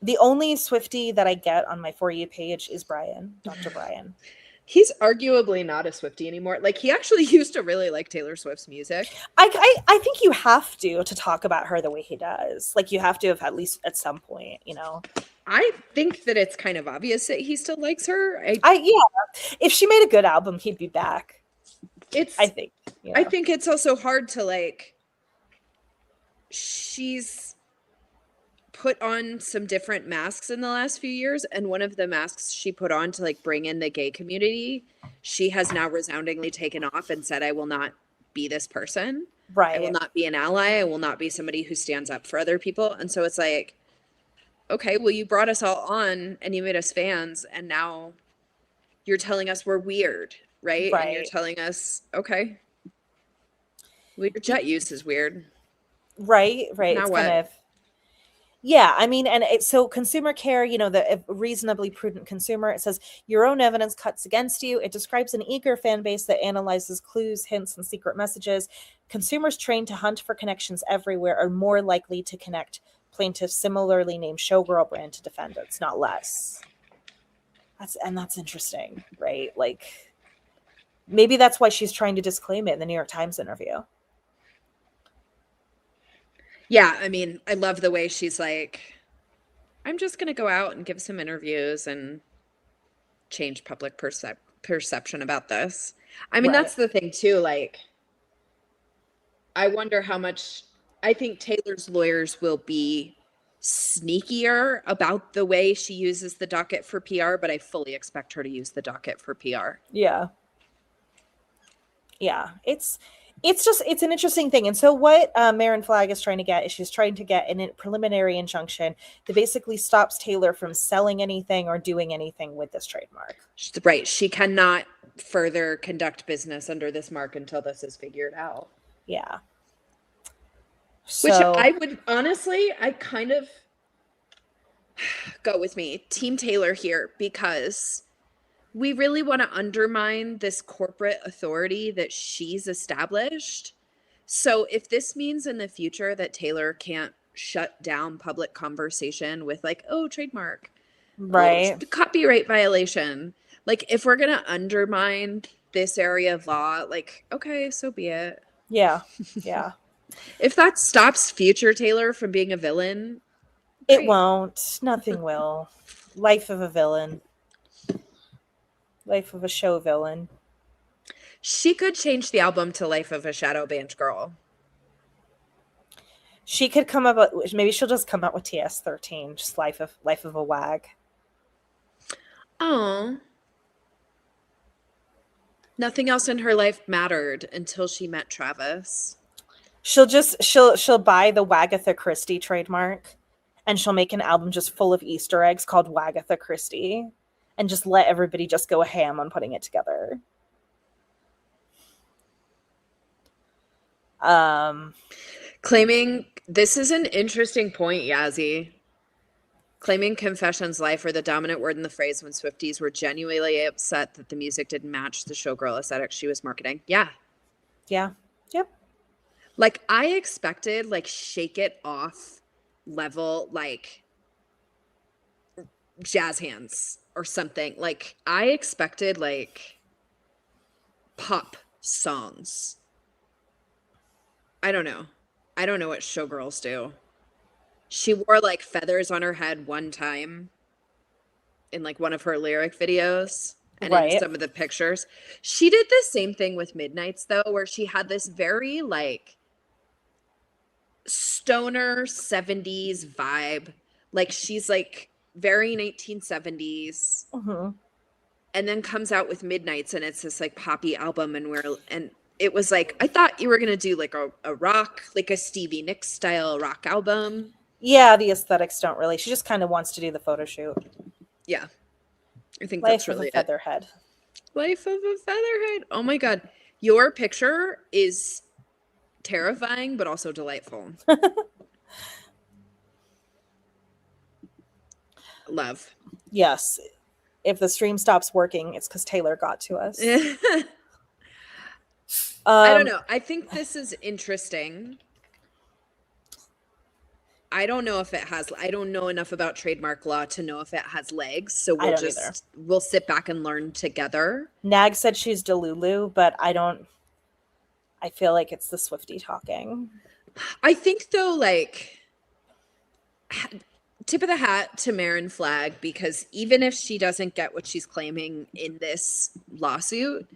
the only Swiftie that I get on my For You page is Brian, Dr. Brian. He's arguably not a Swiftie anymore. Like, he actually used to really like Taylor Swift's music. I think you have to talk about her the way he does. Like, you have to have at least at some point, I think that it's kind of obvious that he still likes her. If she made a good album, he'd be back. I think. I think it's also hard to, like, she's put on some different masks in the last few years, and one of the masks she put on to like bring in the gay community, she has now resoundingly taken off and said, I will not be this person. Right. I will not be an ally. I will not be somebody who stands up for other people. And so it's like, okay, well, you brought us all on and you made us fans, and now you're telling us we're weird, right? And you're telling us, okay, well, your jet use is weird. Right. Now it's what? kind of, yeah, I mean, and so consumer care, the reasonably prudent consumer, it says your own evidence cuts against you. It describes an eager fan base that analyzes clues, hints, and secret messages. Consumers trained to hunt for connections everywhere are more likely to connect plaintiffs similarly named showgirl brand to defendants, not less. That's interesting, right? Like, maybe that's why she's trying to disclaim it in the New York Times interview. Yeah, I mean, I love the way she's like, I'm just going to go out and give some interviews and change public perception about this. I mean, that's the thing too. Like, I wonder how much, I think Taylor's lawyers will be sneakier about the way she uses the docket for PR, but I fully expect her to use the docket for PR. Yeah. It's an interesting thing. And so what Marin Flagg is trying to get is she's trying to get a preliminary injunction that basically stops Taylor from selling anything or doing anything with this trademark. Right. She cannot further conduct business under this mark until this is figured out. Yeah. Which I would honestly, I kind of go with me, Team Taylor here, because we really want to undermine this corporate authority that she's established. So if this means in the future that Taylor can't shut down public conversation with like, oh, trademark, right, copyright violation, like if we're going to undermine this area of law, like, okay, so be it. Yeah. If that stops future Taylor from being a villain, great. It won't. Nothing will. Life of a villain. Life of a show villain. She could change the album to Life of a Shadow Band Girl. She could come up with, maybe she'll just come out with TS13, just Life of a Wag. Oh. Nothing else in her life mattered until she met Travis. She'll buy the Wagatha Christie trademark, and she'll make an album just full of Easter eggs called Wagatha Christie, and just let everybody just go ham on putting it together. Claiming, this is an interesting point, Yazzie. Claiming Confessions Life were the dominant word in the phrase when Swifties were genuinely upset that the music didn't match the showgirl aesthetic she was marketing. Yeah. Yeah. Yep. Like, I expected, like, Shake It Off level, like, jazz hands or something. Like, I expected, like, pop songs. I don't know. I don't know what showgirls do. She wore, like, feathers on her head one time in, like, one of her lyric videos and in some of the pictures. She did the same thing with Midnights, though, where she had this very, like, stoner 70s vibe. Like, she's, like, very 1970s. And then comes out with Midnights, and it's this, like, poppy album, and it was like, I thought you were gonna do, like, a rock, like a Stevie Nicks style rock album. Yeah, the aesthetics don't really. She just kind of wants to do the photo shoot. Yeah, I think Life that's really of a Featherhead. Life of a Featherhead. Oh my god, your picture is terrifying, but also delightful. Love. Yes. If the stream stops working, it's because Taylor got to us. I don't know. I think this is interesting. I don't know if it has, I don't know enough about trademark law to know if it has legs. So we'll sit back and learn together. Nag said she's Delulu, but I feel like it's the Swiftie talking. I think though, like, tip of the hat to Marin Flagg, because even if she doesn't get what she's claiming in this lawsuit,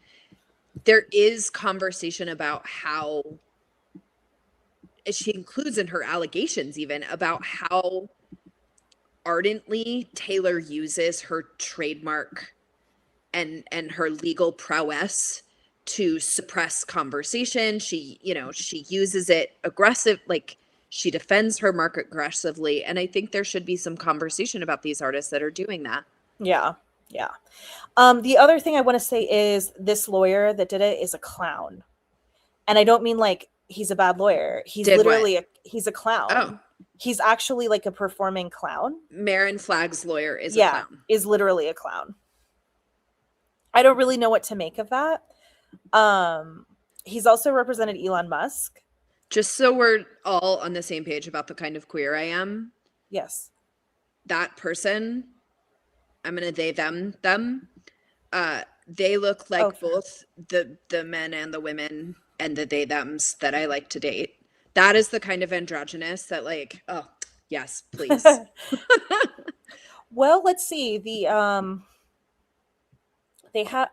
there is conversation about how, she includes in her allegations even, about how ardently Taylor uses her trademark and her legal prowess to suppress conversation. She uses it aggressive, like, she defends her mark aggressively. And I think there should be some conversation about these artists that are doing that. Yeah. Yeah. The other thing I want to say is this lawyer that did it is a clown. And I don't mean like he's a bad lawyer. He's literally he's a clown. Oh. He's actually like a performing clown. Marin Flagg's lawyer is a clown. Is literally a clown. I don't really know what to make of that. He's also represented Elon Musk. Just so we're all on the same page about the kind of queer I am. Yes. That person, I'm going to they, them. They look like both the men and the women and the they, thems that I like to date. That is the kind of androgynous that, like, oh, yes, please. Well, let's see.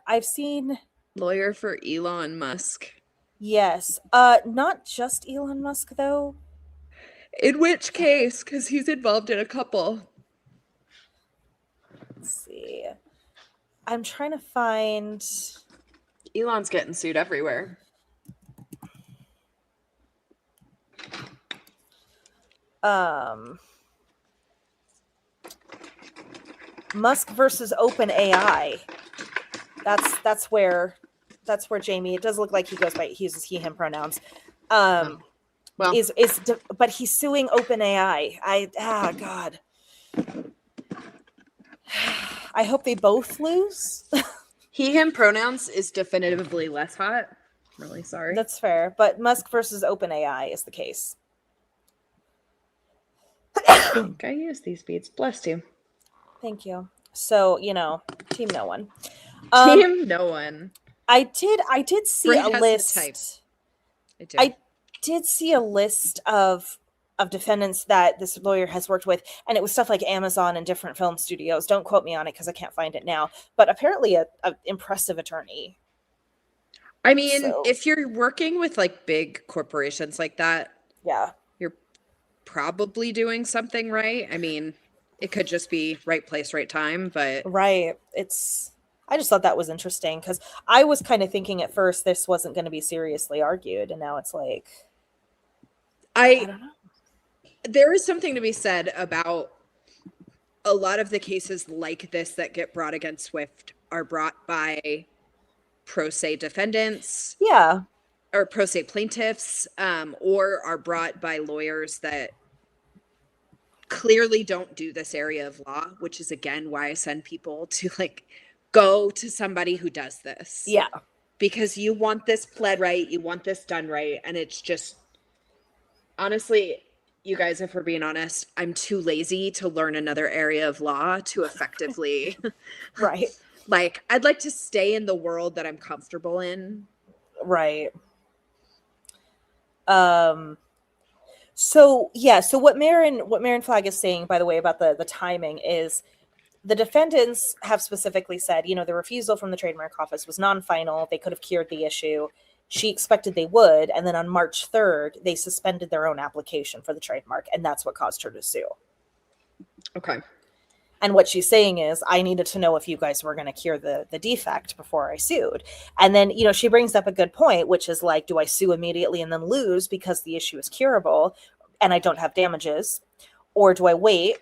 I've seen lawyer for Elon Musk. Yes. Not just Elon Musk, though. In which case, because he's involved in a couple. Let's see. I'm trying to find. Elon's getting sued everywhere. Musk versus OpenAI. That's where Jamie. It does look like he goes by, he uses he him pronouns. Well, but he's suing OpenAI. God. I hope they both lose. He him pronouns is definitively less hot. Really sorry. That's fair, but Musk versus OpenAI is the case. I use these beads. Bless you. Thank you. So, team no one. Team no one. I did see a list. I did see a list of defendants that this lawyer has worked with, and it was stuff like Amazon and different film studios. Don't quote me on it because I can't find it now. But apparently, an impressive attorney. I mean, So if you're working with like big corporations like that, yeah. you're probably doing something right. I mean, it could just be right place, right time, but Right. I just thought that was interesting because I was kind of thinking at first this wasn't going to be seriously argued, and now it's like, I I don't know. there is something to be said about a lot of the cases like this that get brought against Swift are brought by pro se defendants Yeah. or pro se plaintiffs, or are brought by lawyers that clearly don't do this area of law, which is again why I send people to like go to somebody who does this. Yeah. Because you want this pled right, you want this done right, and it's just honestly, you guys, if we're being honest, I'm too lazy to learn another area of law to effectively Right. like I'd like to stay in the world that I'm comfortable in. Right. Um so yeah, so what Marin Flagg is saying, by the way, about the timing is the defendants have specifically said, the refusal from the trademark office was non-final. They could have cured the issue. She expected they would, and then on March 3rd, they suspended their own application for the trademark, and that's what caused her to sue. Okay. And what she's saying is, I needed to know if you guys were going to cure the defect before I sued. And then, she brings up a good point, which is like, do I sue immediately and then lose because the issue is curable and I don't have damages? Or do I wait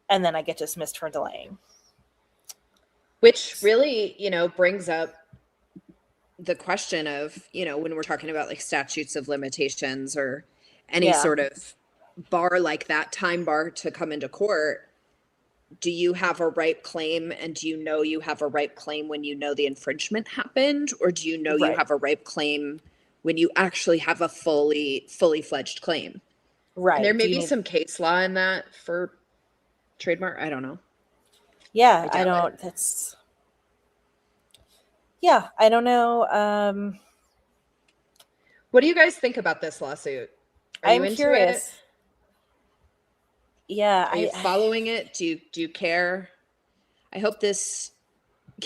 and then I get dismissed for delaying? Which really, brings up the question of, when we're talking about like statutes of limitations or any sort of bar like that, time bar to come into court, do you have a ripe claim, and do you know you have a ripe claim when you know the infringement happened, or do you know you have a ripe claim when you actually have a fully fledged claim? Right. And there may be some case law in that for trademark. I don't know. Yeah, I don't. That's. Yeah, I don't know. What do you guys think about this lawsuit? Are you into curious. it? Yeah, Are you following it? Do you care? I hope this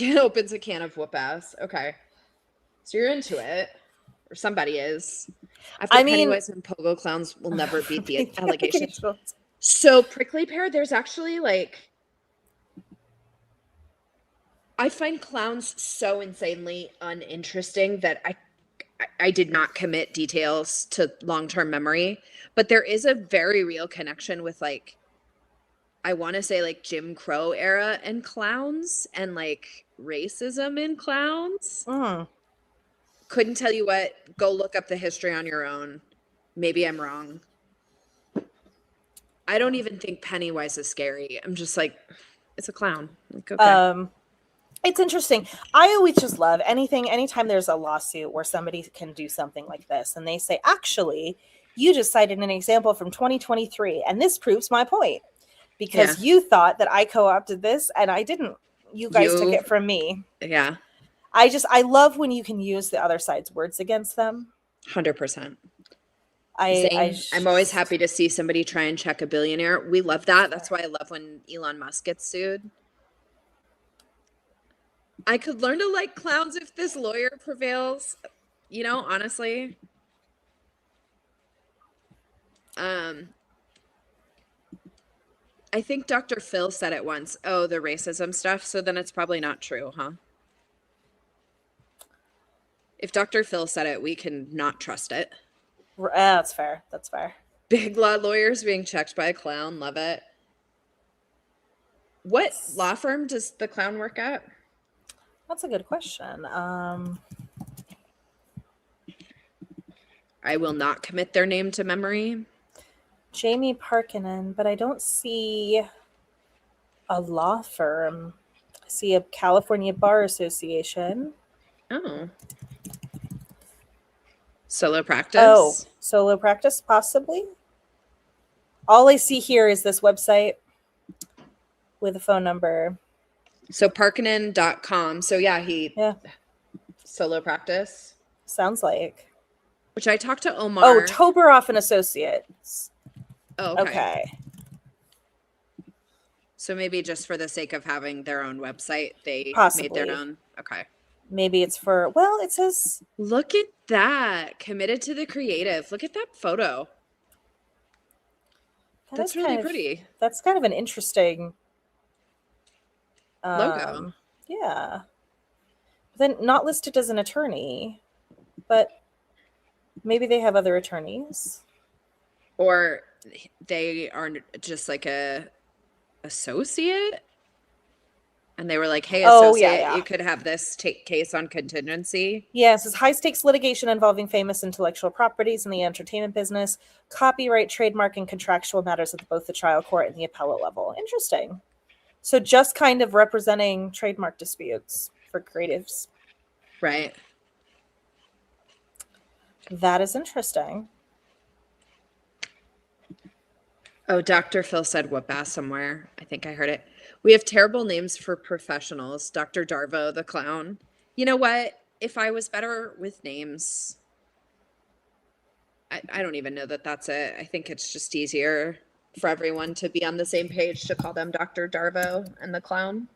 opens a can of whoop ass. Okay, so you're into it, or somebody is. After Pennywise and Pogo Clowns will never beat the allegations. So Prickly Pear, there's actually like, I find clowns so insanely uninteresting that I did not commit details to long-term memory, but there is a very real connection with like, I want to say like Jim Crow era and clowns and like racism in clowns. Couldn't tell you what. Go look up the history on your own. Maybe I'm wrong. I don't even think Pennywise is scary. I'm just like, it's a clown. Like, okay. It's interesting. I always just love anytime there's a lawsuit where somebody can do something like this and they say, actually, you just cited an example from 2023 and this proves my point because you thought that I co-opted this and I didn't. You guys took it from me. Yeah. I love when you can use the other side's words against them. 100%. I'm always happy to see somebody try and check a billionaire. We love that. That's why I love when Elon Musk gets sued. I could learn to like clowns if this lawyer prevails, honestly. I think Dr. Phil said it once. Oh, the racism stuff. So then it's probably not true, huh? If Dr. Phil said it, we can not trust it. That's fair. That's fair. Big law lawyers being checked by a clown. Love it. What law firm does the clown work at? That's a good question. I will not commit their name to memory. Jamie Parkinen, but I don't see a law firm. I see a California Bar Association. Oh. Solo practice? Oh, solo practice, possibly. All I see here is this website with a phone number. So Parkinen.com. So yeah. Solo practice. Sounds like. Which I talked to Omar. Oh, Toberoff and Associates. Oh, okay. So maybe just for the sake of having their own website, they made their own. Okay. Maybe it's for, well, it says. Look at that. Committed to the creative. Look at that photo. That's really pretty. That's kind of an interesting Logo. Yeah. Then not listed as an attorney, but maybe they have other attorneys. Or they are just like a associate. And they were like, hey, associate, you could have this case on contingency. Yeah, it says high-stakes litigation involving famous intellectual properties in the entertainment business, copyright, trademark, and contractual matters at both the trial court and the appellate level. Interesting. So just kind of representing trademark disputes for creatives. Right. That is interesting. Oh, Dr. Phil said whoop ass somewhere. I think I heard it. We have terrible names for professionals. Dr. Darvo, the clown. You know what? If I was better with names, I don't even know that that's it. I think it's just easier for everyone to be on the same page to call them Dr. Darvo and the clown.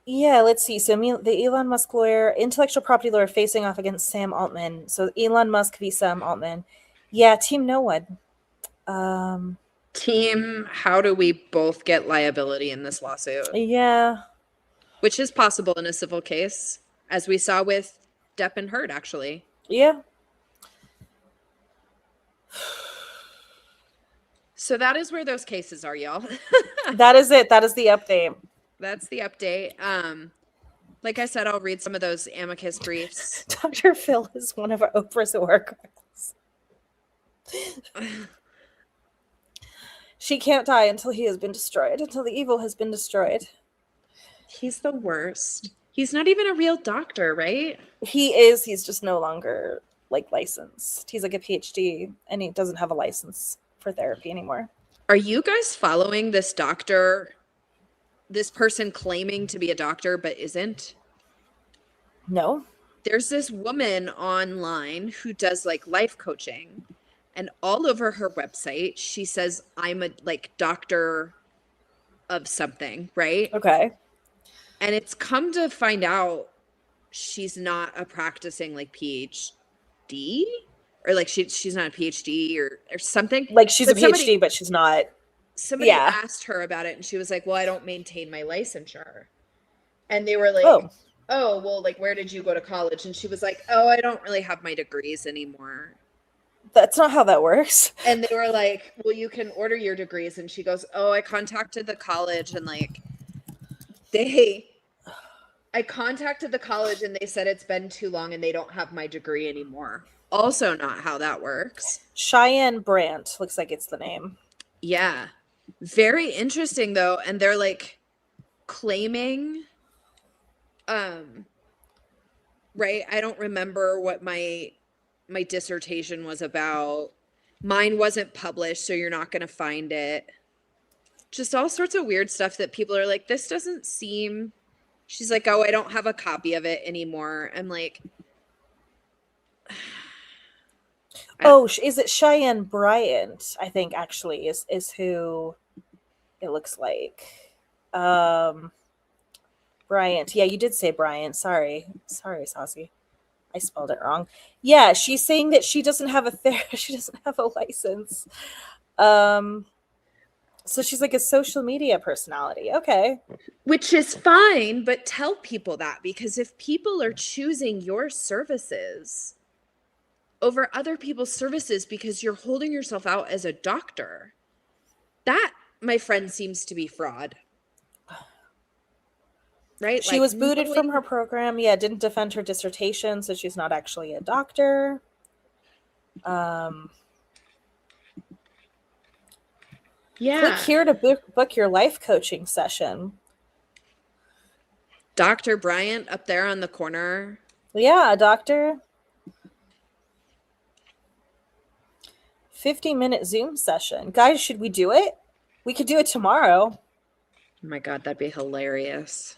Yeah, let's see. So the Elon Musk lawyer, intellectual property lawyer facing off against Sam Altman. So Elon Musk v. Sam Altman. Yeah, team no one. Team, how do we both get liability in this lawsuit? Yeah. Which is possible in a civil case, as we saw with Depp and Heard, actually. Yeah. So that is where those cases are, y'all. That is it. That is the update. That's the update. Like I said, I'll read some of those amicus briefs. Dr. Phil is one of Oprah's oracles. She can't die until he has been destroyed, until the evil has been destroyed. He's the worst. He's not even a real doctor, right? He is. He's just no longer like licensed. He's like a PhD and he doesn't have a license for therapy anymore. Are you guys following this doctor, this person claiming to be a doctor but isn't? No. There's this woman online who does like life coaching, and all over her website she says I'm a like doctor of something, right? Okay. And it's come to find out she's not a practicing like PhD, or like she's not a PhD or something. Like she's a PhD, but she's not. Somebody asked her about it and she was like, well, I don't maintain my licensure. And they were like, oh, well, like, where did you go to college? And she was like, oh, I don't really have my degrees anymore. That's not how that works. And they were like, well, you can order your degrees. And she goes, oh, I contacted the college and like I contacted the college and they said it's been too long and they don't have my degree anymore. Also not how that works. Cheyenne Brandt looks like it's the name. Yeah. Very interesting though. And they're like claiming, right. I don't remember what my dissertation was about. Mine wasn't published, so you're not going to find it. Just all sorts of weird stuff that people are like, this doesn't seem. She's like, oh, I don't have a copy of it anymore. I'm like, oh, is it Cheyenne Bryant? I think actually is who it looks like. Bryant. Yeah, you did say Bryant. Sorry, Saucy. I spelled it wrong. Yeah, she's saying that she doesn't have she doesn't have a license. So she's like a social media personality. Okay. Which is fine, but tell people that, because if people are choosing your services over other people's services because you're holding yourself out as a doctor, that, my friend, seems to be fraud. Right? She was booted from her program. Yeah, didn't defend her dissertation, so she's not actually a doctor. Yeah. Click here to book your life coaching session. Dr. Bryant up there on the corner. Yeah, doctor. 50-minute Zoom session. Guys, should we do it? We could do it tomorrow. Oh my God, that'd be hilarious.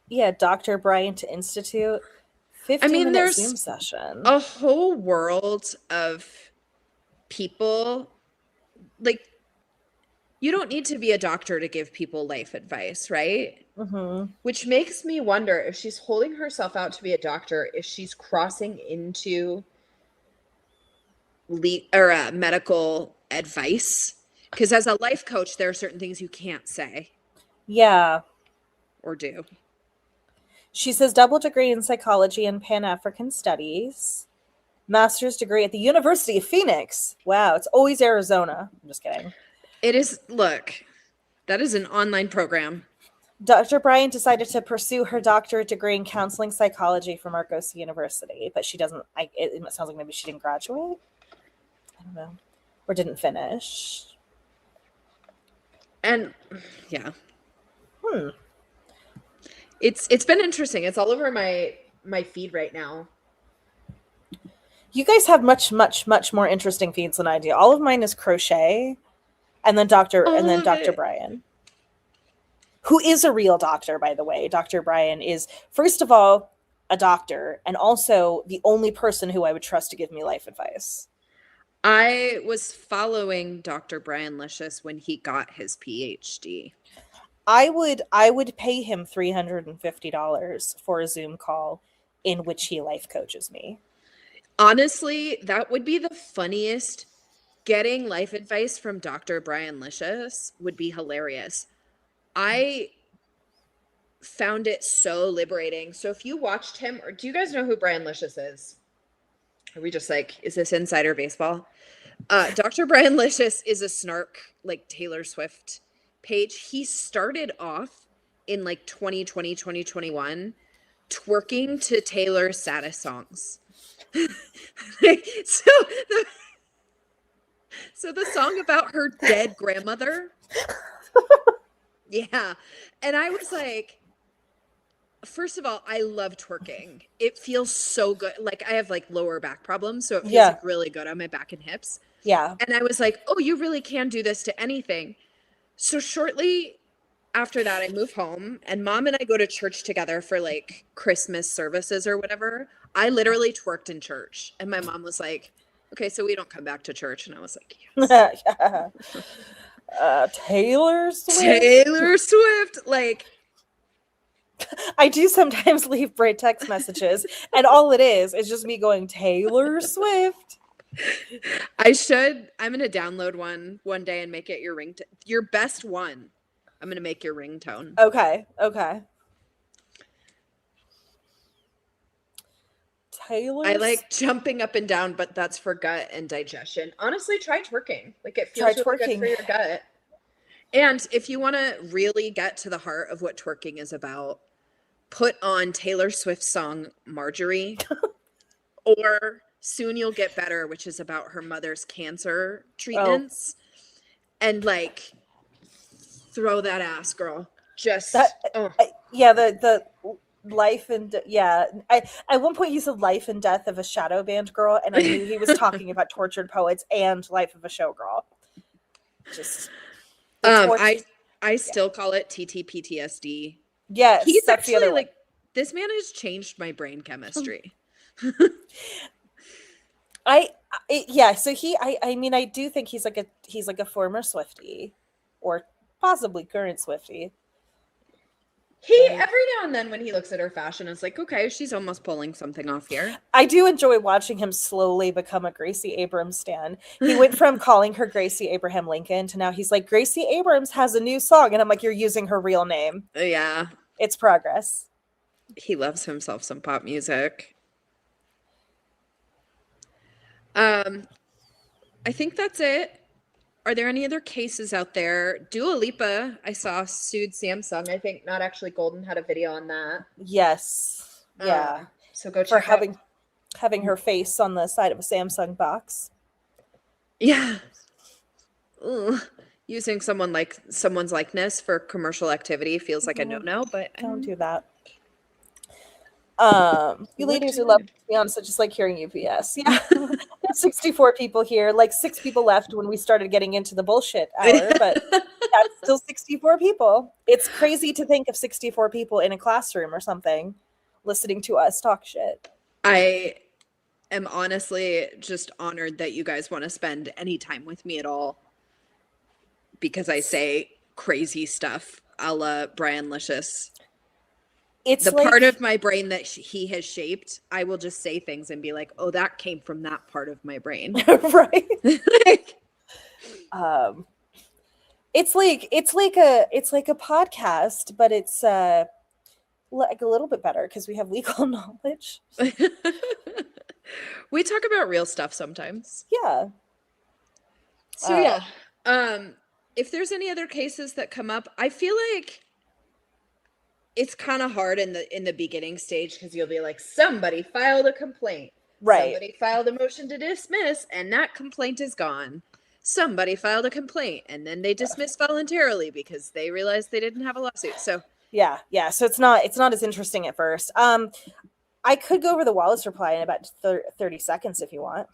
Yeah, Dr. Bryant Institute. 50-minute Zoom session. A whole world of people, like, you don't need to be a doctor to give people life advice, right? Mm-hmm. Which makes me wonder if she's holding herself out to be a doctor, if she's crossing into medical advice. Because as a life coach, there are certain things you can't say. Yeah. Or do. She says double degree in psychology and Pan-African studies. Master's degree at the University of Phoenix. Wow, it's always Arizona. I'm just kidding. It is, look, that is an online program. Dr. Bryant decided to pursue her doctorate degree in counseling psychology from Argos University, but she doesn't, it sounds like maybe she didn't graduate. I don't know. Or didn't finish. And, yeah. It's been interesting. It's all over my feed right now. You guys have much, much, much more interesting feeds than I do. All of mine is crochet, and then Dr. Brian, who is a real doctor, by the way. Dr. Brian is, first of all, a doctor, and also the only person who I would trust to give me life advice. I was following Dr. Brian Licious when he got his PhD. I would pay him $350 for a Zoom call in which he life coaches me. Honestly, that would be the funniest. Getting life advice from Dr. Brian Licious would be hilarious. I found it so liberating. So if you watched him, or do you guys know who Brian Licious is? Are we just like, is this insider baseball? Dr. Brian Licious is a snark, like Taylor Swift page. He started off in like 2020, 2021, twerking to Taylor's saddest songs. So the song about her dead grandmother. Yeah. And I was like, first of all, I love twerking. It feels so good. Like I have like lower back problems, so it feels like really good on my back and hips. Yeah. And I was like, oh, you really can do this to anything. So shortly after that, I move home, and Mom and I go to church together for like Christmas services or whatever. I literally twerked in church, and my mom was like, okay, so we don't come back to church. And I was like, yes. Taylor Swift? Taylor Swift. Like, I do sometimes leave Brit text messages, and all it is just me going, Taylor Swift. I'm going to download one day and make it your ringtone. Your best one. I'm going to make your ringtone. Okay. Taylor. I like jumping up and down, but that's for gut and digestion. Honestly, try twerking. Like it feels really good for your gut. And if you want to really get to the heart of what twerking is about, put on Taylor Swift's song Marjorie or Soon You'll Get Better, which is about her mother's cancer treatments. And like throw that ass, girl. Just the life and at one point you said life and death of a shadow band girl, and I knew he was talking about tortured poets and life of a showgirl. Just I still call it TTPTSD. Yes, he's actually like this man has changed my brain chemistry. I mean I do think he's like a former Swiftie or possibly current Swiftie. He every now and then when he looks at her fashion, it's like, okay, she's almost pulling something off here. I do enjoy watching him slowly become a Gracie Abrams stan. He went from calling her Gracie Abraham Lincoln to now he's like, Gracie Abrams has a new song, and I'm like, you're using her real name. Yeah. It's progress. He loves himself some pop music. I think that's it. Are there any other cases out there? Dua Lipa, I saw, sued Samsung. I think Not Actually Golden had a video on that. Yes. Yeah. So go check for having her face on the side of a Samsung box. Yeah. Ugh. Using someone's likeness for commercial activity feels like a no-no, but don't do that. You ladies are lovely, to be honest. I just like hearing UPS. Yeah. There's 64 people here, like 6 people left when we started getting into the bullshit hour, but that's still 64 people. It's crazy to think of 64 people in a classroom or something listening to us talk shit. I am honestly just honored that you guys want to spend any time with me at all. because I say crazy stuff a la Brian Licious. It's the like, part of my brain that he has shaped, I will just say things and be like, oh, that came from that part of my brain. right. Like, it's like a podcast, but it's like a little bit better because we have legal knowledge. we talk about real stuff sometimes. Yeah. So yeah. If there's any other cases that come up, I feel like it's kind of hard in the beginning stage because you'll be like, somebody filed a complaint. Right. Somebody filed a motion to dismiss and that complaint is gone. Somebody filed a complaint and then they dismissed voluntarily because they realized they didn't have a lawsuit. So yeah. So it's not as interesting at first. I could go over the Wallace reply in about 30 seconds if you want.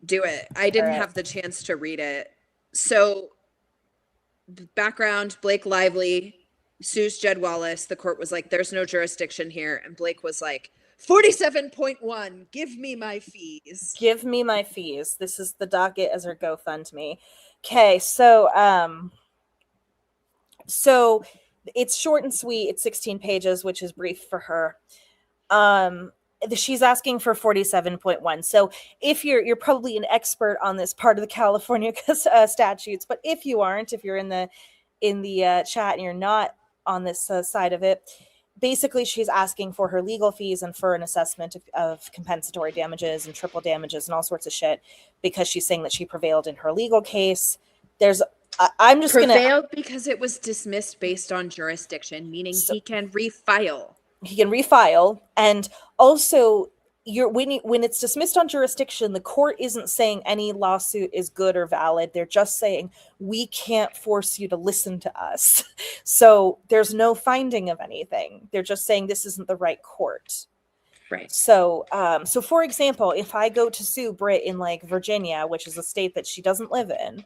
Do it. I didn't have the chance to read it. So background, Blake Lively sues Jed Wallace. The court was like, there's no jurisdiction here. And Blake was like, 47.1, give me my fees. Give me my fees. This is the docket as her GoFundMe. Okay, so it's short and sweet. It's 16 pages, which is brief for her. She's asking for 47.1. So if you're probably an expert on this part of the California statutes, but if you aren't, if you're in the chat and you're not on this side of it, basically she's asking for her legal fees and for an assessment of compensatory damages and triple damages and all sorts of shit because she's saying that she prevailed in her legal case. I'm just prevailed because it was dismissed based on jurisdiction, meaning he can refile. He can refile, and also when it's dismissed on jurisdiction, the court isn't saying any lawsuit is good or valid. They're just saying we can't force you to listen to us. So there's no finding of anything. They're just saying this isn't the right court. Right. So for example, if I go to sue Britt in like Virginia, which is a state that she doesn't live in,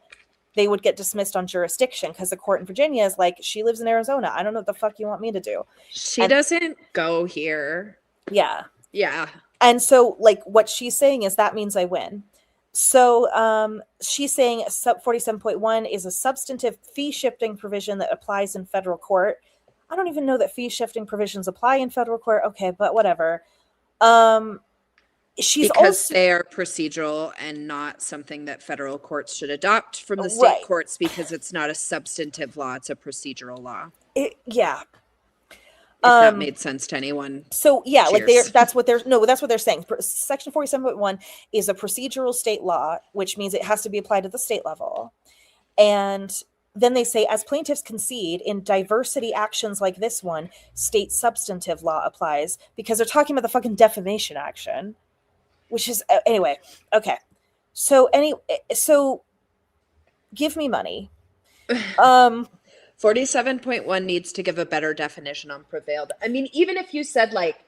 they would get dismissed on jurisdiction because the court in Virginia is like, she lives in Arizona. I don't know what the fuck you want me to do. She doesn't go here. Yeah. Yeah. And so like what she's saying is that means I win. So she's saying 47.1 is a substantive fee shifting provision that applies in federal court. I don't even know that fee shifting provisions apply in federal court. Okay, but whatever. Because they are procedural and not something that federal courts should adopt from the state courts because it's not a substantive law, it's a procedural law. Yeah. If that made sense to anyone. So yeah, cheers. That's what they're saying. Section 47.1 is a procedural state law, which means it has to be applied at the state level. And then they say, as plaintiffs concede in diversity actions like this one, state substantive law applies because they're talking about the fucking defamation action. Which is anyway, okay. So give me money. 47.1 needs to give a better definition on prevailed. I mean, even if you said like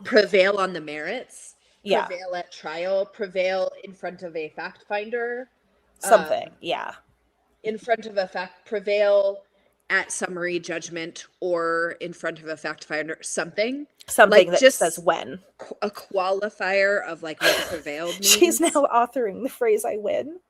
prevail on the merits, prevail at trial, prevail in front of a fact finder, something, in front of a prevail at summary judgment or in front of a fact finder, something like that just says when. A qualifier of like what prevailed means. She's now authoring the phrase I win.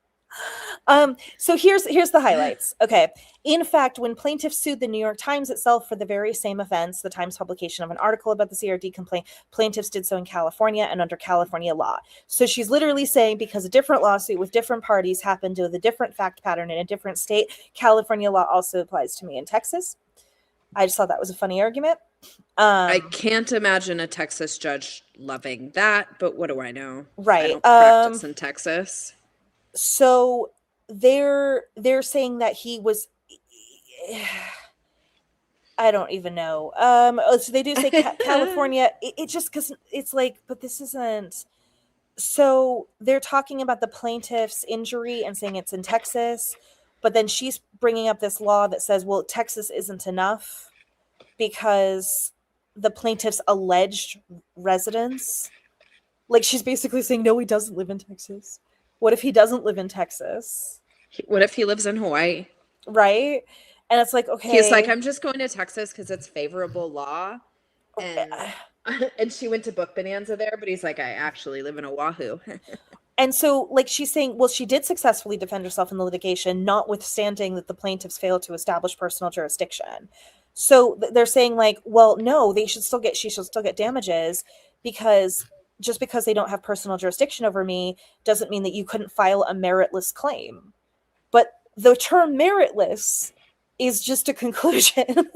So here's the highlights. Okay. In fact, when plaintiffs sued the New York Times itself for the very same offense, the Times publication of an article about the CRD complaint, plaintiffs did so in California and under California law. So she's literally saying because a different lawsuit with different parties happened with a different fact pattern in a different state, California law also applies to me in Texas. I just thought that was a funny argument. I can't imagine a Texas judge loving that, but what do I know? Right. I don't practice in Texas. So they're saying that he was, I don't even know. So they do say California. It just because it's like, but this isn't. So they're talking about the plaintiff's injury and saying it's in Texas, but then she's bringing up this law that says, well, Texas isn't enough because the plaintiff's alleged residence. Like she's basically saying, no, he doesn't live in Texas. What if he doesn't live in Texas? What if he lives in Hawaii? Right? And it's like, okay. He's like, I'm just going to Texas because it's favorable law. And she went to Book Bonanza there, but he's like, I actually live in Oahu. And so, like, she's saying, well, she did successfully defend herself in the litigation, notwithstanding that the plaintiffs failed to establish personal jurisdiction. So they're saying, like, well, no, she should still get damages, because just because they don't have personal jurisdiction over me doesn't mean that you couldn't file a meritless claim. But the term meritless is just a conclusion.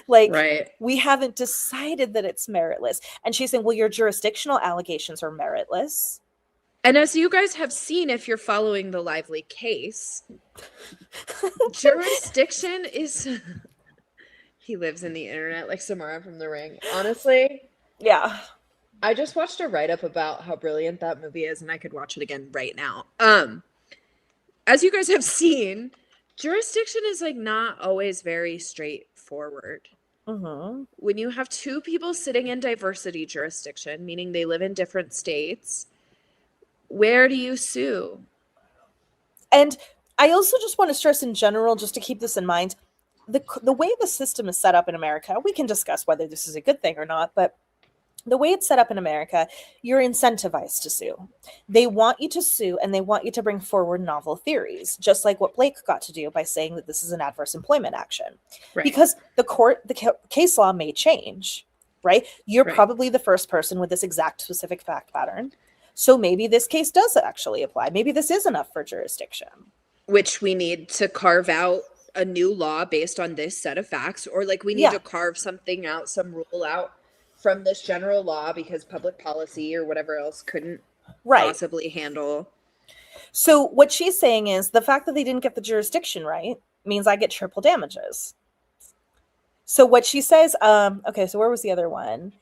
Like, right. we haven't decided that it's meritless. And she's saying, well, your jurisdictional allegations are meritless. And as you guys have seen, if you're following the Lively case, jurisdiction is... He lives in the internet like Samara from The Ring. Honestly, yeah. I just watched a write-up about how brilliant that movie is, and I could watch it again right now. As you guys have seen, jurisdiction is like not always very straightforward. Mm-hmm. When you have two people sitting in diversity jurisdiction, meaning they live in different states, where do you sue? And I also just want to stress in general, just to keep this in mind, the way the system is set up in America, we can discuss whether this is a good thing or not, but the way it's set up in America, you're incentivized to sue. They want you to sue, and they want you to bring forward novel theories, just like what Blake got to do by saying that this is an adverse employment action. Right. Because the case law may change, right? You're probably the first person with this exact specific fact pattern. So maybe this case does actually apply. Maybe this is enough for jurisdiction. Which we need to carve out a new law based on this set of facts, or like we need to carve something out, some rule out from this general law because public policy or whatever else couldn't possibly handle. So what she's saying is the fact that they didn't get the jurisdiction right means I get triple damages. So what she says, okay, so where was the other one?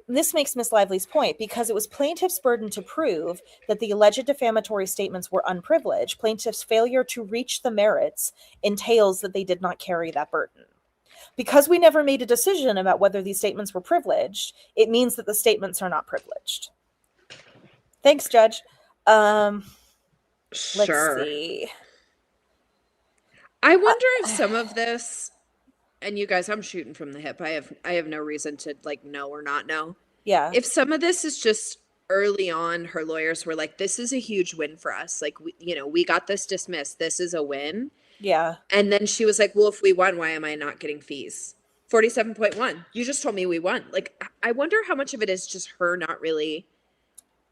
This makes Miss Lively's point, because it was plaintiff's burden to prove that the alleged defamatory statements were unprivileged. Plaintiff's failure to reach the merits entails that they did not carry that burden. Because we never made a decision about whether these statements were privileged, it means that the statements are not privileged. Thanks, Judge. Let's see. I wonder if some of this... And you guys, I'm shooting from the hip. I have no reason to like know or not know. Yeah. If some of this is just early on, her lawyers were like, this is a huge win for us. Like, we got this dismissed. This is a win. Yeah. And then she was like, well, if we won, why am I not getting fees? 47.1. You just told me we won. Like, I wonder how much of it is just her not really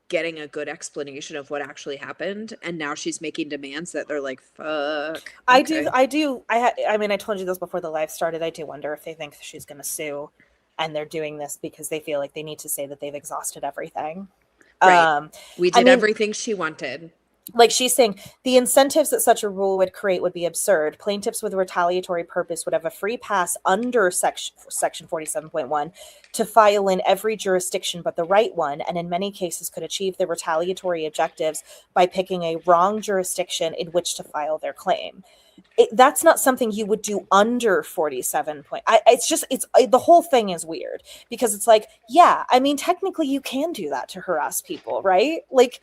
getting a good explanation of what actually happened, and now she's making demands that they're like, fuck. Okay. I mean, I told you this before the live started. I do wonder if they think she's going to sue, and they're doing this because they feel like they need to say that they've exhausted everything. Right. We did everything she wanted. Like she's saying, the incentives that such a rule would create would be absurd. Plaintiffs with a retaliatory purpose would have a free pass under section 47.1 to file in every jurisdiction but the right one, and in many cases could achieve their retaliatory objectives by picking a wrong jurisdiction in which to file their claim. That's not something you would do under 47. The whole thing is weird, because it's like, yeah, I mean, technically you can do that to harass people, right? Like,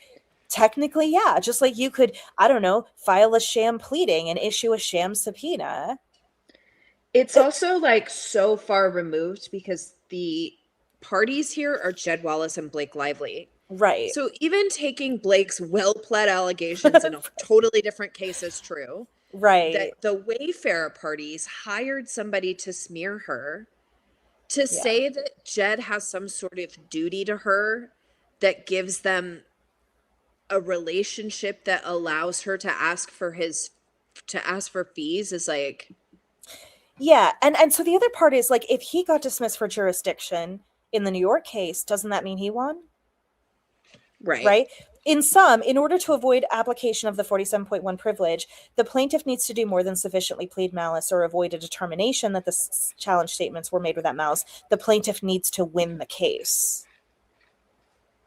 technically, yeah, just like you could, I don't know, file a sham pleading and issue a sham subpoena. It's also like so far removed because the parties here are Jed Wallace and Blake Lively. Right. So even taking Blake's well-pled allegations in a totally different case as true. Right. That the Wayfarer parties hired somebody to smear her, to say that Jed has some sort of duty to her that gives them a relationship that allows her to ask for fees is like, yeah. And so the other part is like, if he got dismissed for jurisdiction in the New York case, doesn't that mean he won? Right. In order to avoid application of the 47.1 privilege, the plaintiff needs to do more than sufficiently plead malice or avoid a determination that the challenge statements were made without malice. The plaintiff needs to win the case.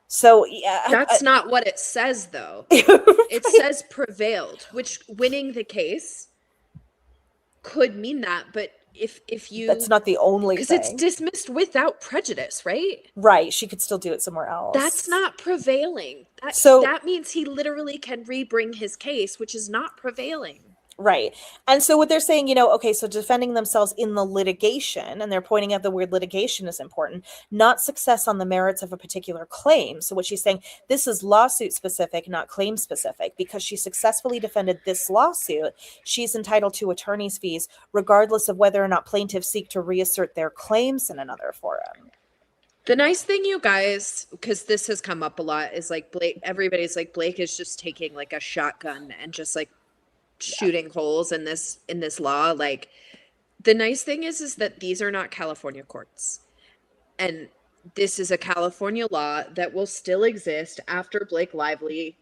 So, yeah. That's not what it says, though. It says prevailed, which winning the case could mean that, but if you... That's not the only thing. Because it's dismissed without prejudice, right? Right. She could still do it somewhere else. That's not prevailing. That means he literally can rebring his case, which is not prevailing. Right. And so what they're saying, okay, so defending themselves in the litigation, and they're pointing out the word litigation is important, not success on the merits of a particular claim. So what she's saying, this is lawsuit specific, not claim specific. Because she successfully defended this lawsuit, she's entitled to attorney's fees, regardless of whether or not plaintiffs seek to reassert their claims in another forum. The nice thing, you guys, because this has come up a lot, is like everybody's like, Blake is just taking like a shotgun and just like shooting holes in this law. Like, the nice thing is that these are not California courts, and this is a California law that will still exist after Blake Lively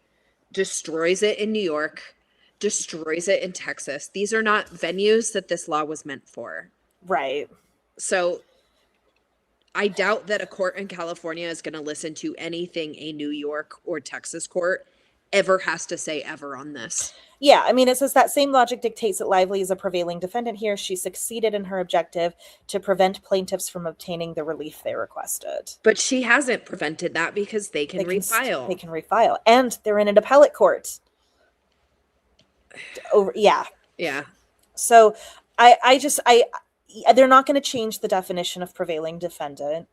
destroys it in New York, destroys it in Texas. These are not venues that this law was meant for. Right. So I doubt that a court in California is going to listen to anything a New York or Texas court ever has to say ever on this. Yeah, I mean, it says that same logic dictates that Lively is a prevailing defendant here. She succeeded in her objective to prevent plaintiffs from obtaining the relief they requested. But she hasn't prevented that because they can refile. They can refile. And they're in an appellate court. Yeah. So they're not going to change the definition of prevailing defendant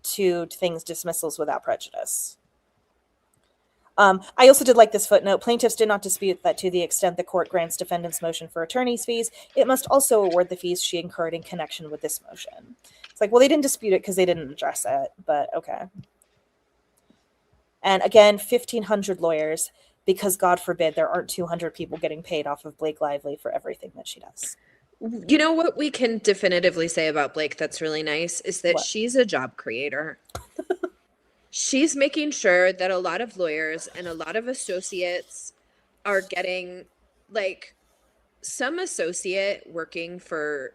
to things dismissals without prejudice. I also did like this footnote. Plaintiffs did not dispute that to the extent the court grants defendant's motion for attorney's fees, it must also award the fees she incurred in connection with this motion. It's like, well, they didn't dispute it because they didn't address it, but okay. And again, 1,500 lawyers, because God forbid there aren't 200 people getting paid off of Blake Lively for everything that she does. You know what we can definitively say about Blake that's really nice is that she's a job creator. She's making sure that a lot of lawyers and a lot of associates are getting, like, some associate working for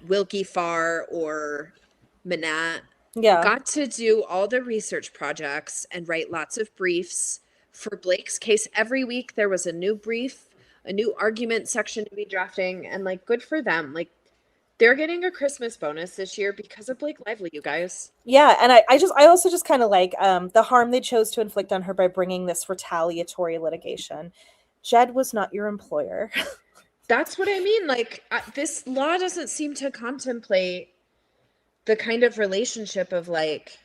Wilkie Farr or Manat got to do all the research projects and write lots of briefs. For Blake's case, every week there was a new brief, a new argument section to be drafting, and like, good for them. Like, they're getting a Christmas bonus this year because of Blake Lively, you guys. Yeah, and I also just kind of like the harm they chose to inflict on her by bringing this retaliatory litigation. Jed was not your employer. That's what I mean. Like, this law doesn't seem to contemplate the kind of relationship of like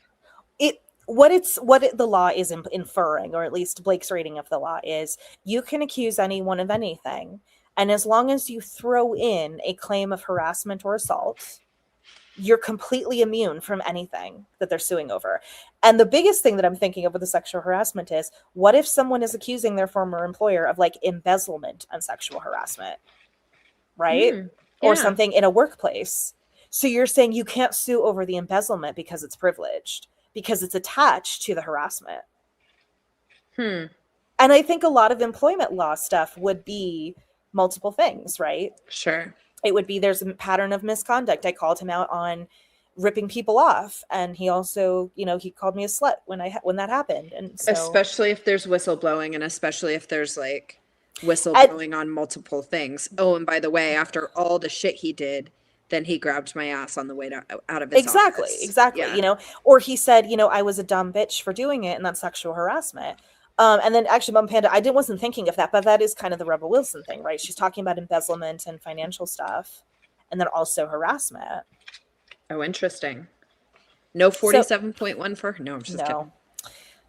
what the law is inferring, or at least Blake's reading of the law is, you can accuse anyone of anything. And as long as you throw in a claim of harassment or assault, you're completely immune from anything that they're suing over. And the biggest thing that I'm thinking of with the sexual harassment is, what if someone is accusing their former employer of like embezzlement and sexual harassment, right? Or something in a workplace. So you're saying you can't sue over the embezzlement because it's privileged, because it's attached to the harassment. And I think a lot of employment law stuff would be multiple things, right? Sure. It would be, there's a pattern of misconduct. I called him out on ripping people off, and he also, he called me a slut when that happened. And so, especially if there's whistleblowing, and especially if there's like whistleblowing on multiple things. Oh, and by the way, after all the shit he did, then he grabbed my ass on the way out of his office. Exactly. Yeah. Or he said, I was a dumb bitch for doing it, and that's sexual harassment. And then actually, Mom Panda, I wasn't thinking of that, but that is kind of the Rebel Wilson thing, right? She's talking about embezzlement and financial stuff, and then also harassment. Oh, interesting. No 47.1 for her? No, I'm just kidding.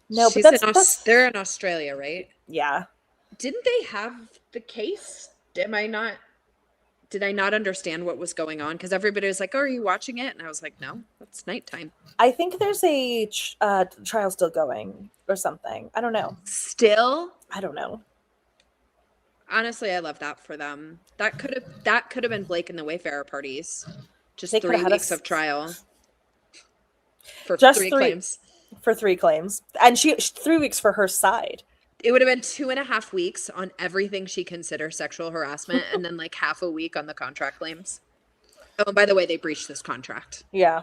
No, but they're in Australia, right? Yeah. Didn't they have the case? Did I not understand what was going on? Because everybody was like, oh, are you watching it? And I was like, no, it's nighttime. I think there's a trial still going or something. I don't know. Still? I don't know. Honestly, I love that for them. That could have been Blake and the Wayfarer parties. Just 3 weeks of trial. For just 3 claims. For 3 claims. And 3 weeks for her side. It would have been 2.5 weeks on everything she considers sexual harassment, and then like half a week on the contract claims. Oh, and by the way, they breached this contract. Yeah.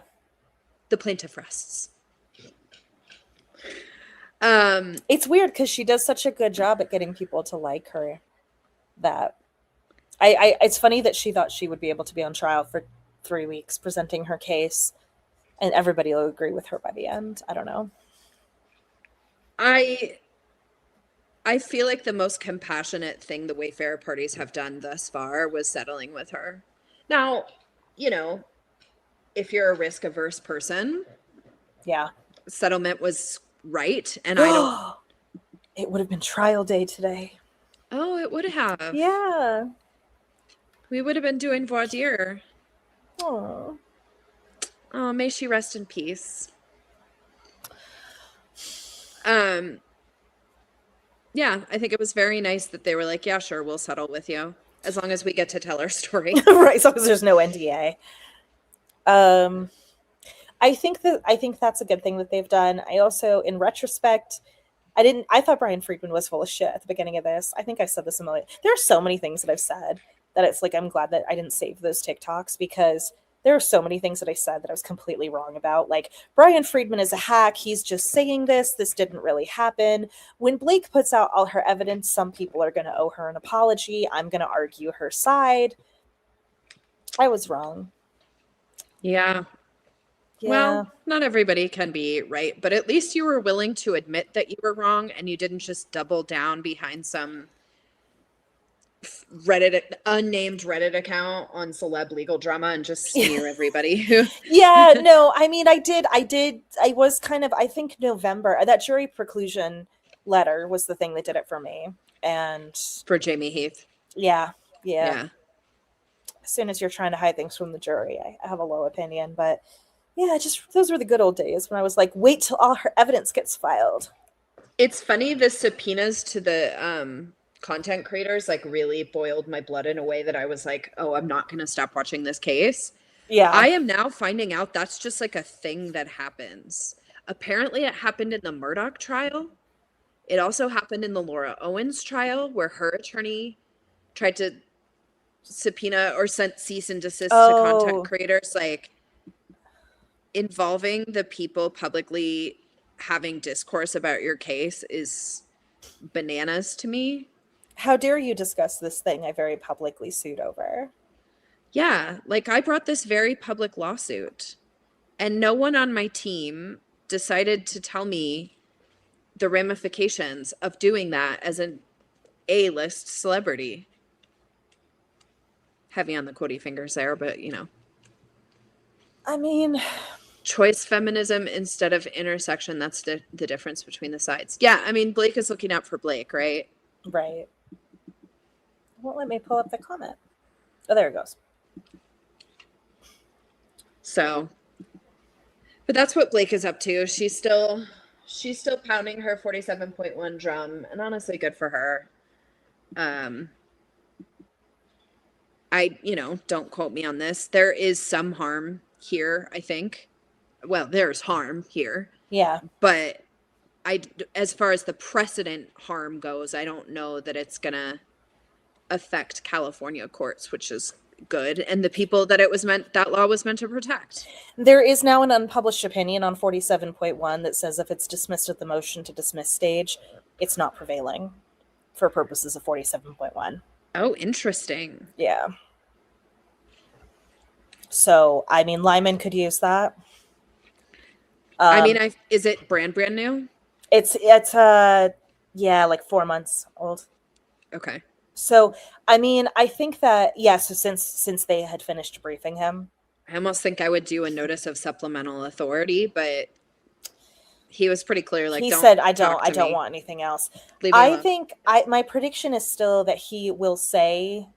The plaintiff rests. It's weird because she does such a good job at getting people to like her that it's funny that she thought she would be able to be on trial for 3 weeks presenting her case, and everybody will agree with her by the end. I don't know. I feel like the most compassionate thing the Wayfarer parties have done thus far was settling with her. Now, you know, if you're a risk averse person, Yeah. settlement was right. And I don't. It would have been trial day today. Oh, it would have. Yeah. We would have been doing voir dire. Oh. Oh, may she rest in peace. Yeah, I think it was very nice that they were like, yeah, sure, we'll settle with you as long as we get to tell our story. Right, as long as there's no NDA. I think that's a good thing that they've done. I also, in retrospect, I thought Brian Friedman was full of shit at the beginning of this. I think I said this a million. There are so many things that I've said that it's like, I'm glad that I didn't save those TikToks, because there are so many things that I said that I was completely wrong about. Like, Brian Friedman is a hack. He's just saying this. This didn't really happen. When Blake puts out all her evidence, some people are going to owe her an apology. I'm going to argue her side. I was wrong. Yeah. Well, not everybody can be right, but at least you were willing to admit that you were wrong, and you didn't just double down behind some unnamed Reddit account on celeb legal drama and just smear everybody. Yeah, no, I mean, I was kind of, I think November, that jury preclusion letter was the thing that did it for me. And for Jamie Heath. Yeah. As soon as you're trying to hide things from the jury, I have a low opinion, but yeah, just those were the good old days when I was like, wait till all her evidence gets filed. It's funny, the subpoenas to the content creators like really boiled my blood in a way that I was like, oh, I'm not going to stop watching this case. Yeah. I am now finding out that's just like a thing that happens. Apparently it happened in the Murdoch trial. It also happened in the Laura Owens trial, where her attorney tried to subpoena or sent cease and desist to content creators, like involving the people publicly having discourse about your case is bananas to me. How dare you discuss this thing I very publicly sued over? Yeah, like I brought this very public lawsuit, and no one on my team decided to tell me the ramifications of doing that as an A-list celebrity. Heavy on the quotey fingers there, but you know. I mean, choice feminism instead of intersection, that's the difference between the sides. Yeah, I mean, Blake is looking out for Blake, right? Right. Won't let me pull up the comment. Oh, there it goes. So, but that's what Blake is up to. She's still pounding her 47.1 drum, and honestly, good for her. Don't quote me on this. There is some harm here, I think. Well, there's harm here. Yeah. But as far as the precedent harm goes, I don't know that it's going to affect California courts, which is good, and the people that that law was meant to protect. There is now an unpublished opinion on 47.1 that says if it's dismissed at the motion to dismiss stage, it's not prevailing for purposes of 47.1. Oh, interesting. Yeah. So, I mean, Lyman could use that. Is it brand new? It's like 4 months old. Okay. So, I mean, I think that, so since they had finished briefing him. I almost think I would do a notice of supplemental authority, but he was pretty clear. Like, he said, I don't want anything else. I think my prediction is still that he will say,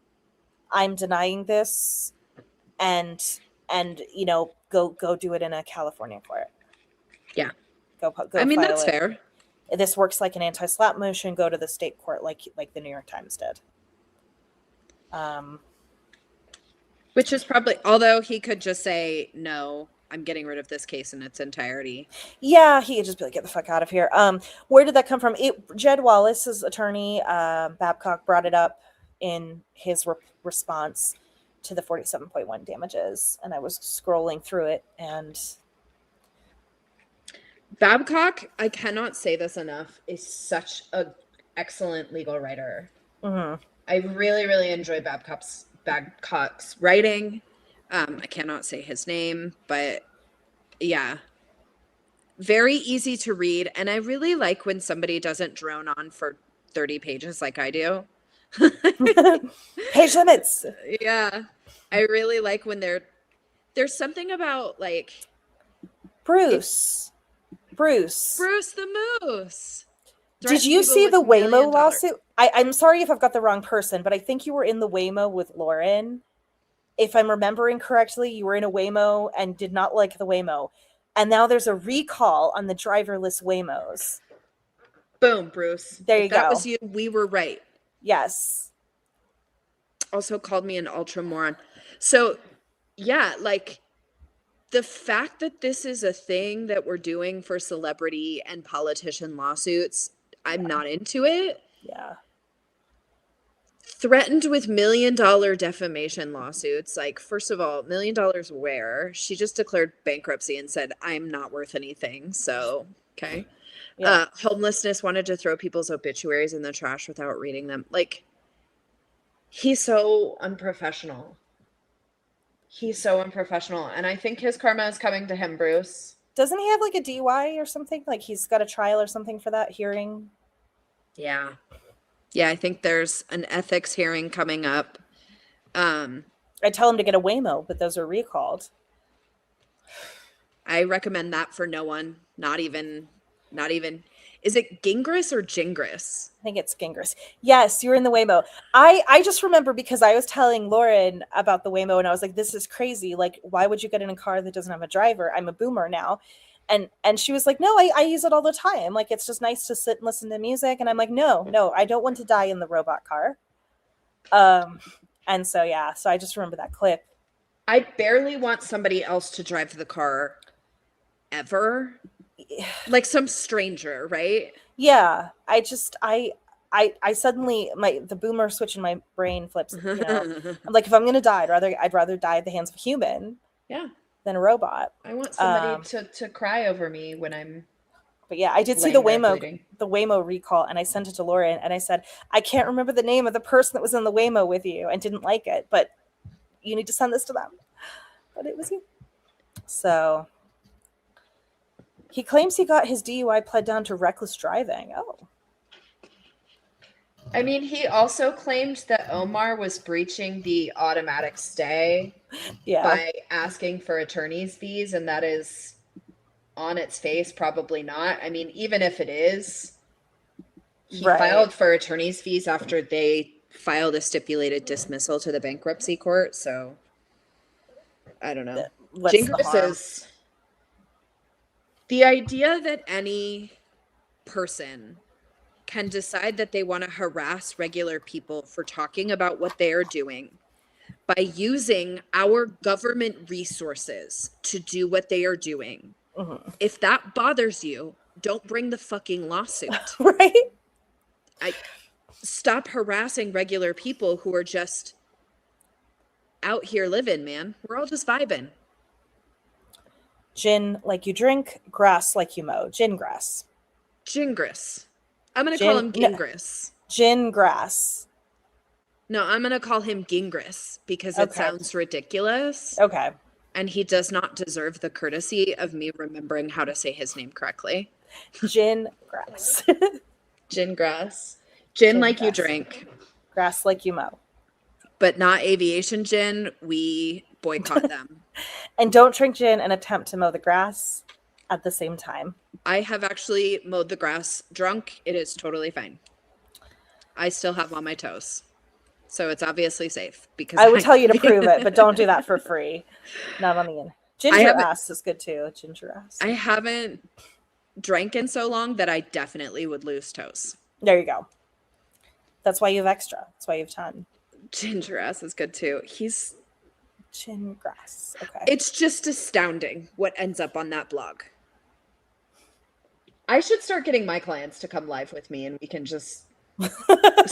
I'm denying this, and go do it in a California court. Yeah. Go I mean, that's fair. This works like an anti-slap motion. Go to the state court like the New York Times did. Which is probably, although he could just say, no, I'm getting rid of this case in its entirety. Yeah, he could just be like, get the fuck out of here. Where did that come from? Jed Wallace's attorney, Babcock, brought it up in his response to the 47.1 damages, and I was scrolling through it, and Babcock, I cannot say this enough, is such an excellent legal writer. Mm-hmm. I really, really enjoy Babcock's writing. I cannot say his name, but yeah, very easy to read. And I really like when somebody doesn't drone on for 30 pages like I do. Page limits. Yeah. I really like when there's something about like Bruce the Moose. did Threaten you people see with the $1 million. Waymo lawsuit? I'm sorry if I've got the wrong person, but I think you were in the Waymo with Lauren. If I'm remembering correctly, you were in a Waymo and did not like the Waymo. And now there's a recall on the driverless Waymos. Boom, Bruce. There If you that go. was you, we were right. Yes. Also called me an ultra moron. So, yeah, like the fact that this is a thing that we're doing for celebrity and politician lawsuits, I'm not into it. Yeah. Threatened with $1 million defamation lawsuits. Like, first of all, $1 million where? She just declared bankruptcy and said, I'm not worth anything. So, okay. Yeah. Homelessness, wanted to throw people's obituaries in the trash without reading them. Like, he's so unprofessional. He's so unprofessional. And I think his karma is coming to him, Bruce. Doesn't he have like a DUI or something? Like he's got a trial or something for that hearing? Yeah. Yeah, I think there's an ethics hearing coming up. I tell him to get a Waymo, but those are recalled. I recommend that for no one. Not even. Is it Gingras or Gingras? I think it's Gingras. Yes, you're in the Waymo. I just remember because I was telling Lauren about the Waymo and I was like, this is crazy. Like, why would you get in a car that doesn't have a driver? I'm a boomer now. And she was like, no, I use it all the time. Like, it's just nice to sit and listen to music. And I'm like, no, I don't want to die in the robot car. And so, yeah, so I just remember that clip. I barely want somebody else to drive the car ever. Like some stranger, right? Yeah, I suddenly the boomer switch in my brain flips. You know, I'm like, if I'm gonna die, I'd rather die at the hands of a human, yeah, than a robot. I want somebody to cry over me when I'm. But yeah, I did see the Waymo recall, and I sent it to Lauren, and I said, I can't remember the name of the person that was in the Waymo with you and didn't like it, but you need to send this to them. But it was you. So. He claims he got his DUI pled down to reckless driving. Oh. I mean, he also claimed that Omar was breaching the automatic stay by asking for attorney's fees, and that is on its face probably not. I mean, even if it is, he filed for attorney's fees after they filed a stipulated dismissal to the bankruptcy court, so I don't know. Gingras is... The idea that any person can decide that they want to harass regular people for talking about what they are doing by using our government resources to do what they are doing. Mm-hmm. If that bothers you, don't bring the fucking lawsuit. Right? Stop harassing regular people who are just out here living, man. We're all just vibing. Gin like you drink, grass like you mow. Gin grass. Gingras. I'm going to call him Gingras. No, gin grass. No, I'm going to call him Gingras because it sounds ridiculous. Okay. And he does not deserve the courtesy of me remembering how to say his name correctly. Gin grass. Gin grass. Gin like you drink. Grass like you mow. But not aviation gin. We boycott them. And don't drink gin and attempt to mow the grass at the same time. I have actually mowed the grass drunk. It is totally fine. I still have on my toes. So it's obviously safe. Because I would tell you to prove it, but don't do that for free. Not on the end. Ginger ass is good too. Ginger ass. I haven't drank in so long that I definitely would lose toes. There you go. That's why you have extra. That's why you have ton. Ginger ass is good too. Gin grass. Okay. It's just astounding what ends up on that blog. I should start getting my clients to come live with me and we can just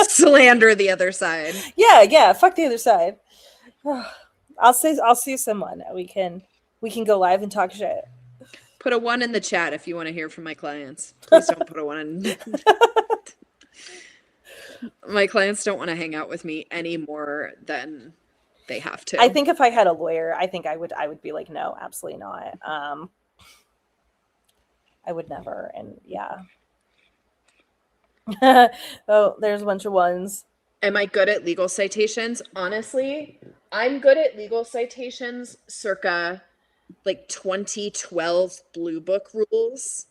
slander the other side. Yeah. Fuck the other side. I'll see someone. We can go live and talk shit. Put a 1 in the chat if you want to hear from my clients. Please don't put a 1 in. My clients don't want to hang out with me any more than they have to. I think if I had a lawyer, I think I would be like, no, absolutely not. I would never. And yeah. Oh, there's a bunch of ones. Am I good at legal citations? Honestly, I'm good at legal citations circa like 2012 Blue Book rules.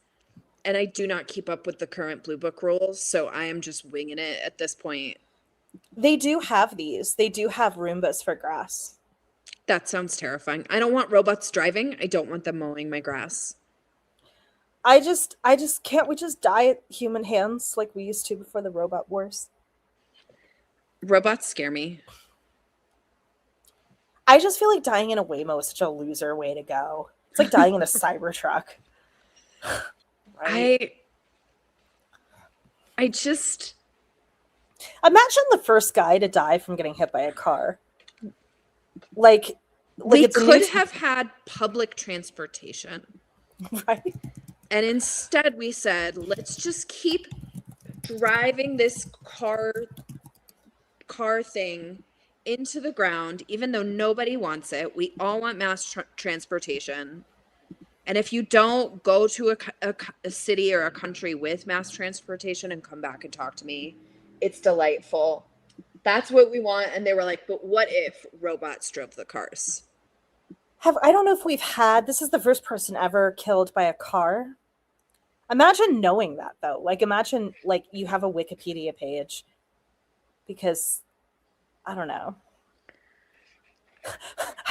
And I do not keep up with the current Blue Book rules, so I am just winging it at this point. They do have these. They do have Roombas for grass. That sounds terrifying. I don't want robots driving. I don't want them mowing my grass. I just can't we just die at human hands like we used to before the robot wars? Robots scare me. I just feel like dying in a Waymo is such a loser way to go. It's like dying in a Cybertruck. Right? I just Imagine the first guy to die from getting hit by a car. Like we it's could have had public transportation. right? And instead we said, let's just keep driving this car thing into the ground, even though nobody wants it. We all want mass transportation. And if you don't go to a city or a country with mass transportation and come back and talk to me, it's delightful. That's what we want. And they were like, but what if robots drove the cars? I don't know if we've had, this is the first person ever killed by a car. Imagine knowing that though. Like imagine like you have a Wikipedia page because I don't know.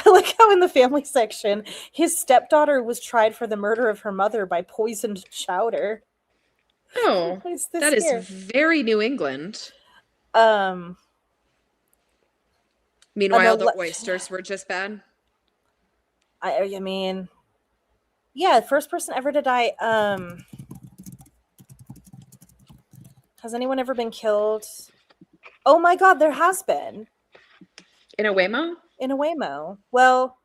I like how in the family section, his stepdaughter was tried for the murder of her mother by poisoned chowder. Oh, that is very New England. Meanwhile, the oysters were just bad. I mean, yeah, first person ever to die. Has anyone ever been killed? Oh my God, there has been. In a Waymo? In a Waymo. Well,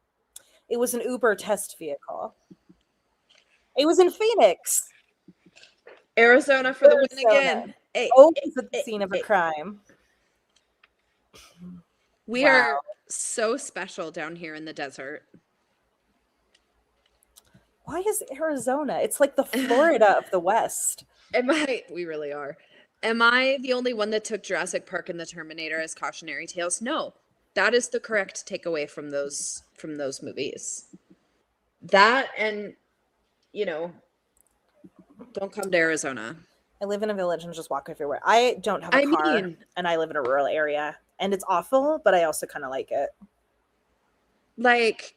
it was an Uber test vehicle. It was in Phoenix. Arizona for the win again. Always at the scene of a crime. We are so special down here in the desert. Why is Arizona? It's like the Florida of the West. We really are. Am I the only one that took Jurassic Park and the Terminator as cautionary tales? No. That is the correct takeaway from those movies. That and, don't come to Arizona. I live in a village and just walk everywhere. I don't have a car and I live in a rural area and it's awful, but I also kind of like it. Like,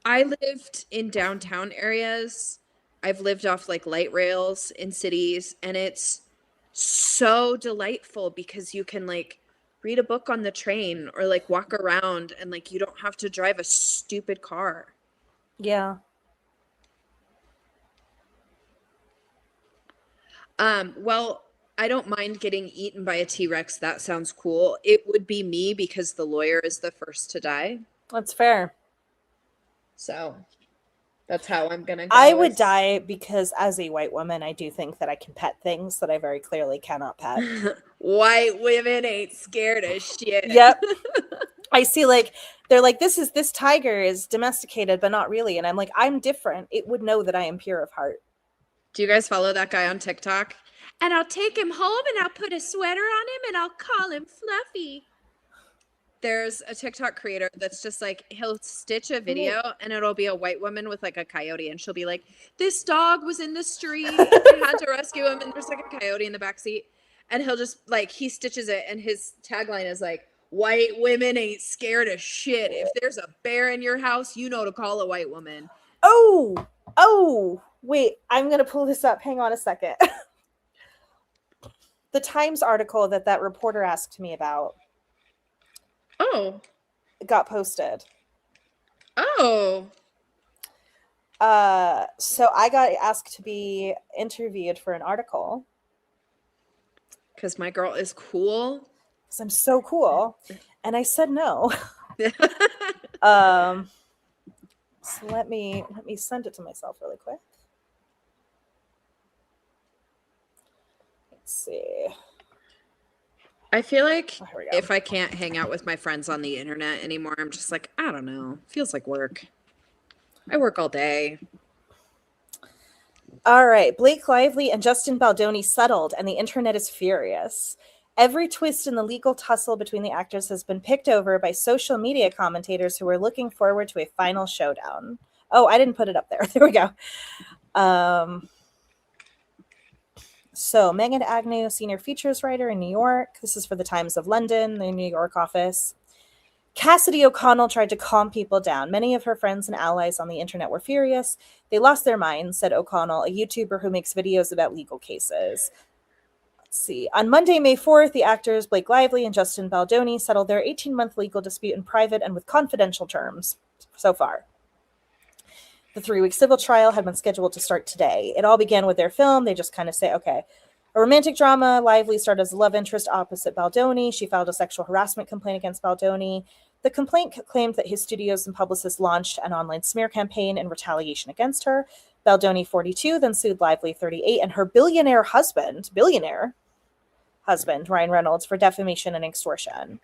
I lived in downtown areas. I've lived off like light rails in cities, and it's so delightful because you can like read a book on the train or like walk around and like you don't have to drive a stupid car. Yeah. Well, I don't mind getting eaten by a T-Rex. That sounds cool. It would be me because the lawyer is the first to die. That's fair. So that's how I'm going to go. I would die because as a white woman, I do think that I can pet things that I very clearly cannot pet. White women ain't scared of shit. Yep. I see like, they're like, this tiger is domesticated, but not really. And I'm like, I'm different. It would know that I am pure of heart. Do you guys follow that guy on TikTok? And I'll take him home and I'll put a sweater on him and I'll call him Fluffy. There's a TikTok creator that's just like, he'll stitch a video and it'll be a white woman with like a coyote. And she'll be like, this dog was in the street and I had to rescue him. And there's like a coyote in the backseat. And he'll just like, he stitches it. And his tagline is like, white women ain't scared of shit. If there's a bear in your house, you know to call a white woman. Oh, wait, I'm going to pull this up. Hang on a second. The Times article that reporter asked me about. Oh. Got posted. Oh. So I got asked to be interviewed for an article. Because my girl is cool. Because I'm so cool. And I said no. So let me send it to myself really quick. Let's see. I feel like if I can't hang out with my friends on the internet anymore, I'm just like, I don't know. Feels like work. I work all day. All right. Blake Lively and Justin Baldoni settled, and the internet is furious. Every twist in the legal tussle between the actors has been picked over by social media commentators who are looking forward to a final showdown. Oh, I didn't put it up there. There we go. So Megan Agnew, senior features writer in New York. This is for the Times of London, the New York office. Cassidy O'Connell tried to calm people down. Many of her friends and allies on the internet were furious. They lost their minds, said O'Connell, a YouTuber who makes videos about legal cases. Let's see. On Monday, May 4th, the actors Blake Lively and Justin Baldoni settled their 18-month legal dispute in private and with confidential terms so far. The 3-week civil trial had been scheduled to start today. It all began with their film. They just kind of say, okay, a romantic drama. Lively started as a love interest opposite Baldoni. She filed a sexual harassment complaint against Baldoni. The complaint claimed that his studios and publicists launched an online smear campaign in retaliation against her. Baldoni, 42, then sued Lively, 38, and her billionaire husband, Ryan Reynolds, for defamation and extortion.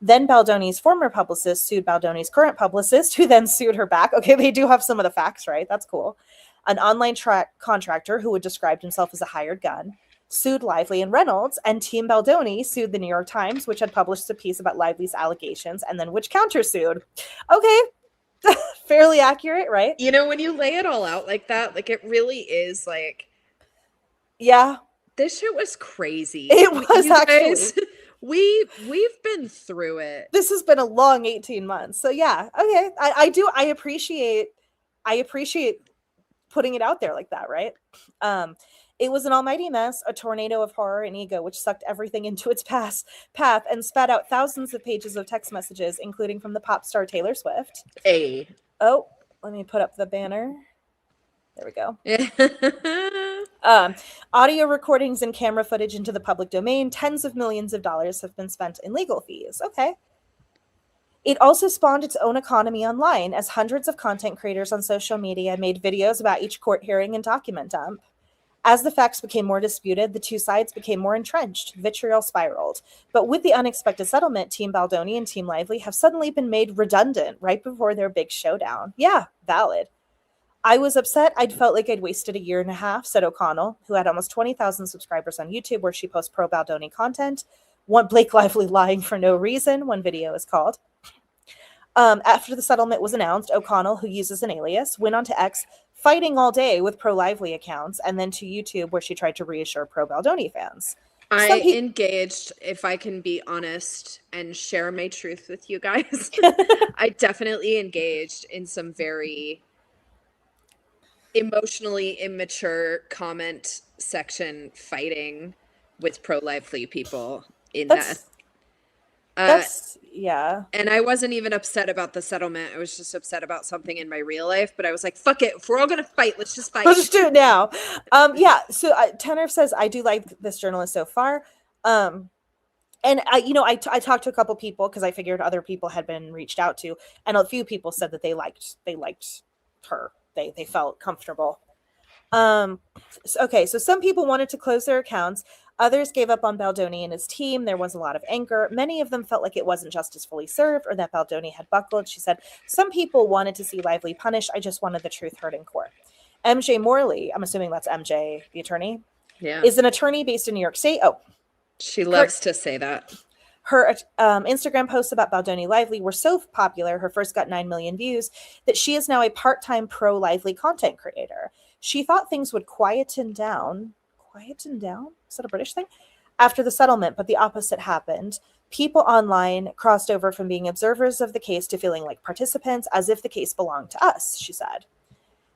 Then Baldoni's former publicist sued Baldoni's current publicist, who then sued her back. Okay, they do have some of the facts, right? That's cool. An online contractor who would describe himself as a hired gun sued Lively and Reynolds, and Team Baldoni sued the New York Times, which had published a piece about Lively's allegations, and then which countersued. Okay, fairly accurate, right? You know, when you lay it all out like that, like it really is like, yeah, this shit was crazy. It was actually. Guys, we've been through it. This has been a long 18 months. So yeah, okay, I appreciate putting it out there like that, right? It was an almighty mess, a tornado of horror and ego, which sucked everything into its path and spat out thousands of pages of text messages, including from the pop star Taylor Swift. Hey. Oh, let me put up the banner. There we go. Audio recordings and camera footage into the public domain. Tens of millions of dollars have been spent in legal fees. Okay. It also spawned its own economy online, as hundreds of content creators on social media made videos about each court hearing and document dump. As the facts became more disputed, the two sides became more entrenched. Vitriol spiraled. But with the unexpected settlement, Team Baldoni and Team Lively have suddenly been made redundant right before their big showdown. Yeah, valid. I was upset. I'd felt like I'd wasted a year and a half, said O'Connell, who had almost 20,000 subscribers on YouTube, where she posts pro-Baldoni content. One Blake Lively lying for no reason, one video is called. After the settlement was announced, O'Connell, who uses an alias, went on to X, fighting all day with pro-Lively accounts, and then to YouTube, where she tried to reassure pro-Baldoni fans. I engaged, if I can be honest and share my truth with you guys, I definitely engaged in some very emotionally immature comment section fighting with pro-Lively people in yeah. And I wasn't even upset about the settlement. I was just upset about something in my real life. But I was like, fuck it. If we're all going to fight, let's just fight. Let's just do it now. Yeah. So Tenor says, I do like this journalist so far. And I talked to a couple people because I figured other people had been reached out to. And a few people said that they liked her. They felt comfortable. Okay. So some people wanted to close their accounts. Others gave up on Baldoni and his team. There was a lot of anger. Many of them felt like it wasn't justice fully served or that Baldoni had buckled. She said, some people wanted to see Lively punished. I just wanted the truth heard in court. MJ Morley, I'm assuming that's MJ, the attorney, is an attorney based in New York State. Oh, she loves to say that. Her Instagram posts about Baldoni Lively were so popular, her first got 9 million views, that she is now a part-time pro-Lively content creator. She thought things would quieten down? Is that a British thing? After the settlement, but the opposite happened. People online crossed over from being observers of the case to feeling like participants, as if the case belonged to us, she said.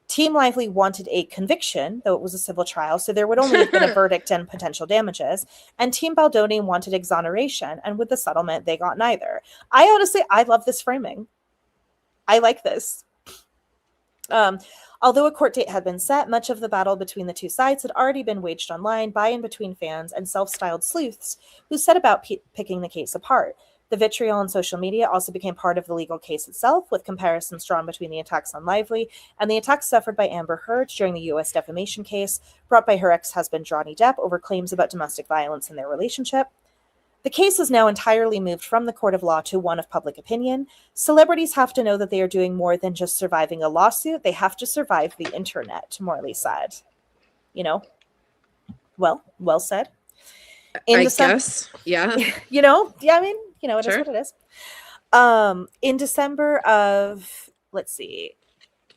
Team Lively wanted a conviction, though it was a civil trial, so there would only have been a verdict and potential damages. And Team Baldoni wanted exoneration, and with the settlement, they got neither. I love this framing. I like this. Although a court date had been set, much of the battle between the two sides had already been waged online by and between fans and self-styled sleuths who set about picking the case apart. The vitriol on social media also became part of the legal case itself, with comparisons drawn between the attacks on Lively and the attacks suffered by Amber Heard during the U.S. defamation case brought by her ex-husband Johnny Depp over claims about domestic violence in their relationship. The case is now entirely moved from the court of law to one of public opinion. Celebrities have to know that they are doing more than just surviving a lawsuit. They have to survive the internet, Morley said. Well said. I guess. Yeah. I mean, it is what it is.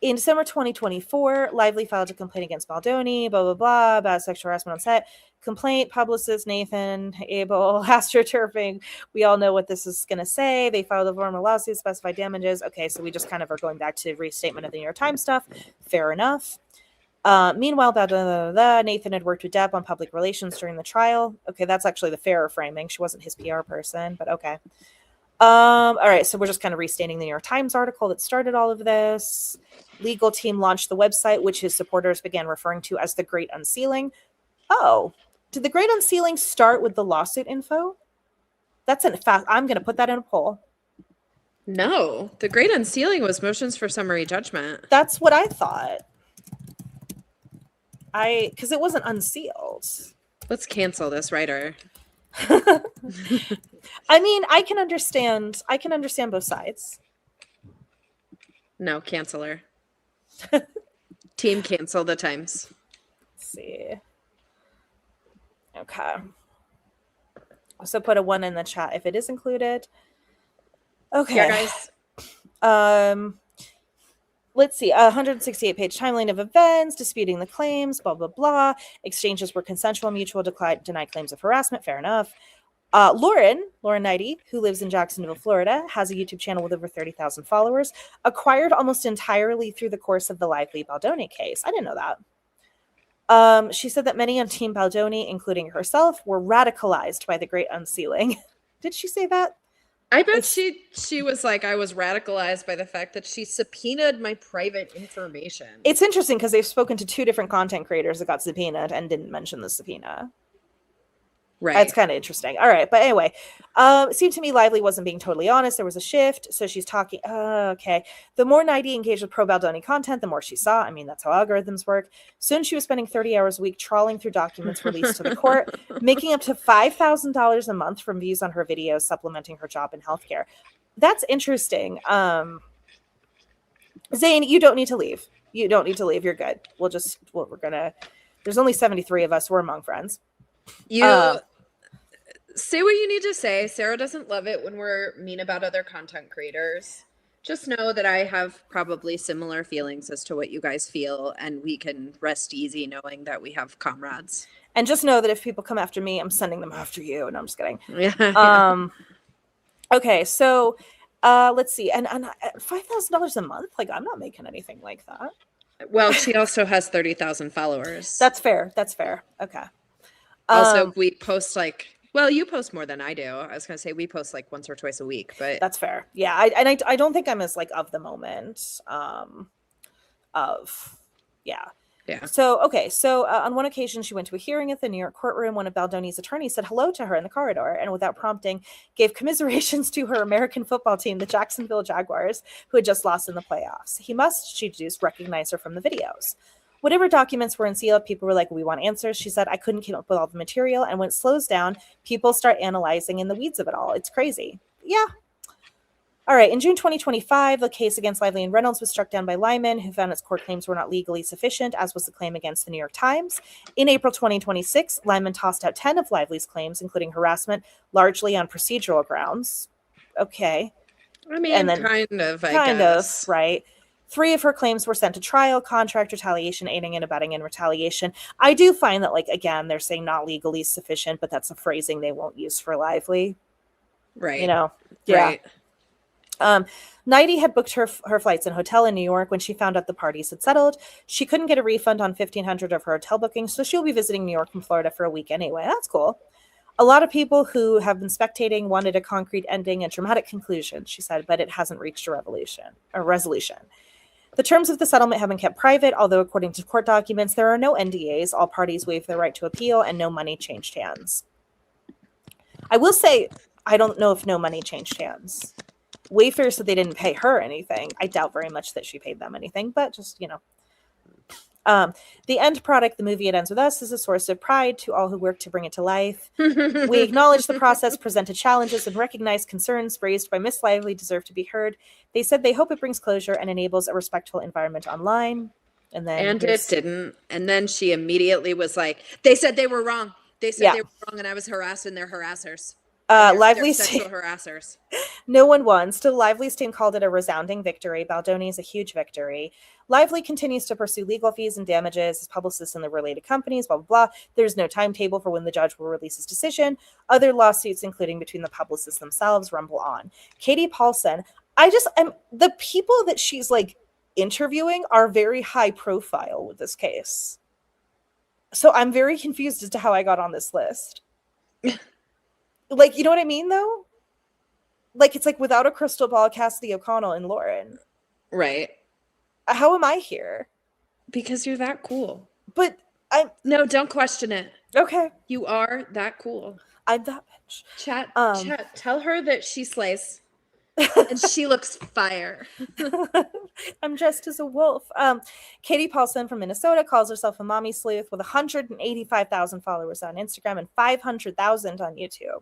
In December 2024, Lively filed a complaint against Baldoni, blah, blah, blah, about sexual harassment on set. Complaint, publicist Nathan Abel, astroturfing. We all know what this is going to say. They filed a formal lawsuit, specified damages. Okay, so we just kind of are going back to restatement of the New York Times stuff. Fair enough. Meanwhile, Nathan had worked with Depp on public relations during the trial. Okay, that's actually the fairer framing. She wasn't his PR person, but okay. All right, so we're just kind of restating the New York Times article that started all of this. Legal team launched the website, which his supporters began referring to as the Great Unsealing. Oh, did the Great Unsealing start with the lawsuit info? That's in fact, I'm going to put that in a poll. No, the Great Unsealing was motions for summary judgment. That's what I thought. Because it wasn't unsealed. Let's cancel this writer. I mean, I can understand both sides. No, cancel her. Team cancel the Times. Let's see. Okay. So put a 1 in the chat if it is included. Okay. Yeah, guys. Let's see. 168-page timeline of events, disputing the claims, blah, blah, blah. Exchanges were consensual, mutual, deny claims of harassment. Fair enough. Lauren Knighty, who lives in Jacksonville, Florida, has a YouTube channel with over 30,000 followers, acquired almost entirely through the course of the Lively Baldoni case. I didn't know that. She said that many on Team Baldoni, including herself, were radicalized by the Great Unsealing. Did she say that? I bet she was like, I was radicalized by the fact that she subpoenaed my private information. It's interesting because they've spoken to 2 different content creators that got subpoenaed and didn't mention the subpoena. Right. That's kind of interesting. All right. But anyway, it seemed to me Lively wasn't being totally honest. There was a shift. So she's talking. Okay. The more Knighty engaged with pro Baldoni content, the more she saw. I mean, that's how algorithms work. Soon she was spending 30 hours a week trawling through documents released to the court, making up to $5,000 a month from views on her videos, supplementing her job in healthcare. That's interesting. Zane, you don't need to leave. You don't need to leave. You're good. There's only 73 of us. We're among friends. Say what you need to say. Sarah doesn't love it when we're mean about other content creators. Just know that I have probably similar feelings as to what you guys feel, and we can rest easy knowing that we have comrades. And just know that if people come after me, I'm sending them after you. And I'm just kidding. Yeah. Okay, so let's see. And $5,000 a month? Like, I'm not making anything like that. Well, she also has 30,000 followers. That's fair. Okay. Also, we post well, you post more than I do. I was going to say we post like once or twice a week, but that's fair. Yeah. I don't think I'm as like of the moment Yeah. So, okay. So on one occasion, she went to a hearing at the New York courtroom. One of Baldoni's attorneys said hello to her in the corridor and without prompting gave commiserations to her American football team, the Jacksonville Jaguars, who had just lost in the playoffs. He must, she deduced, recognize her from the videos. Whatever documents were unsealed, people were like, we want answers. She said, I couldn't keep up with all the material. And when it slows down, people start analyzing in the weeds of it all. It's crazy. Yeah. All right. In June 2025, the case against Lively and Reynolds was struck down by Lyman, who found its court claims were not legally sufficient, as was the claim against the New York Times. In April 2026, Lyman tossed out 10 of Lively's claims, including harassment, largely on procedural grounds. Okay. I mean, and then, I guess. Right. 3 of her claims were sent to trial: contract retaliation, aiding and abetting, and retaliation. I do find that, like, again, they're saying not legally sufficient, but that's a phrasing they won't use for Lively. Right. You know? Yeah. Right. Knighty had booked her flights and hotel in New York when she found out the parties had settled. She couldn't get a refund on $1,500 of her hotel booking, so she'll be visiting New York and Florida for a week anyway. That's cool. A lot of people who have been spectating wanted a concrete ending and dramatic conclusion, she said, but it hasn't reached a resolution. The terms of the settlement have been kept private, although according to court documents, there are no NDAs. All parties waived their right to appeal, and no money changed hands. I will say, I don't know if no money changed hands. Wayfair said they didn't pay her anything. I doubt very much that she paid them anything, but just, you know. The end product, the movie It Ends With Us, is a source of pride to all who work to bring it to life. We acknowledge the process presented challenges and recognize concerns raised by Miss Lively deserve to be heard. They said they hope it brings closure and enables a respectful environment online. And then And it didn't. And then she immediately was like, they said they were wrong. They said they were wrong, and I was harassing their harassers. Lively's sexual harassers. No one won. Still, Lively's team called it a resounding victory. Baldoni is a huge victory. Lively continues to pursue legal fees and damages as publicists and the related companies, blah, blah, blah. There's no timetable for when the judge will release his decision. Other lawsuits, including between the publicists themselves, rumble on. Katie Paulson, the people that she's like interviewing are very high profile with this case. So I'm very confused as to how I got on this list. Like, you know what I mean, though? Like, it's like without a crystal ball, Cassidy O'Connell and Lauren. Right. How am I here? Because you're that cool. But No, don't question it. Okay. You are that cool. I'm that bitch. Chat, tell her that she slays. And she looks fire. I'm dressed as a wolf. Katie Paulson from Minnesota calls herself a mommy sleuth with 185,000 followers on Instagram and 500,000 on YouTube.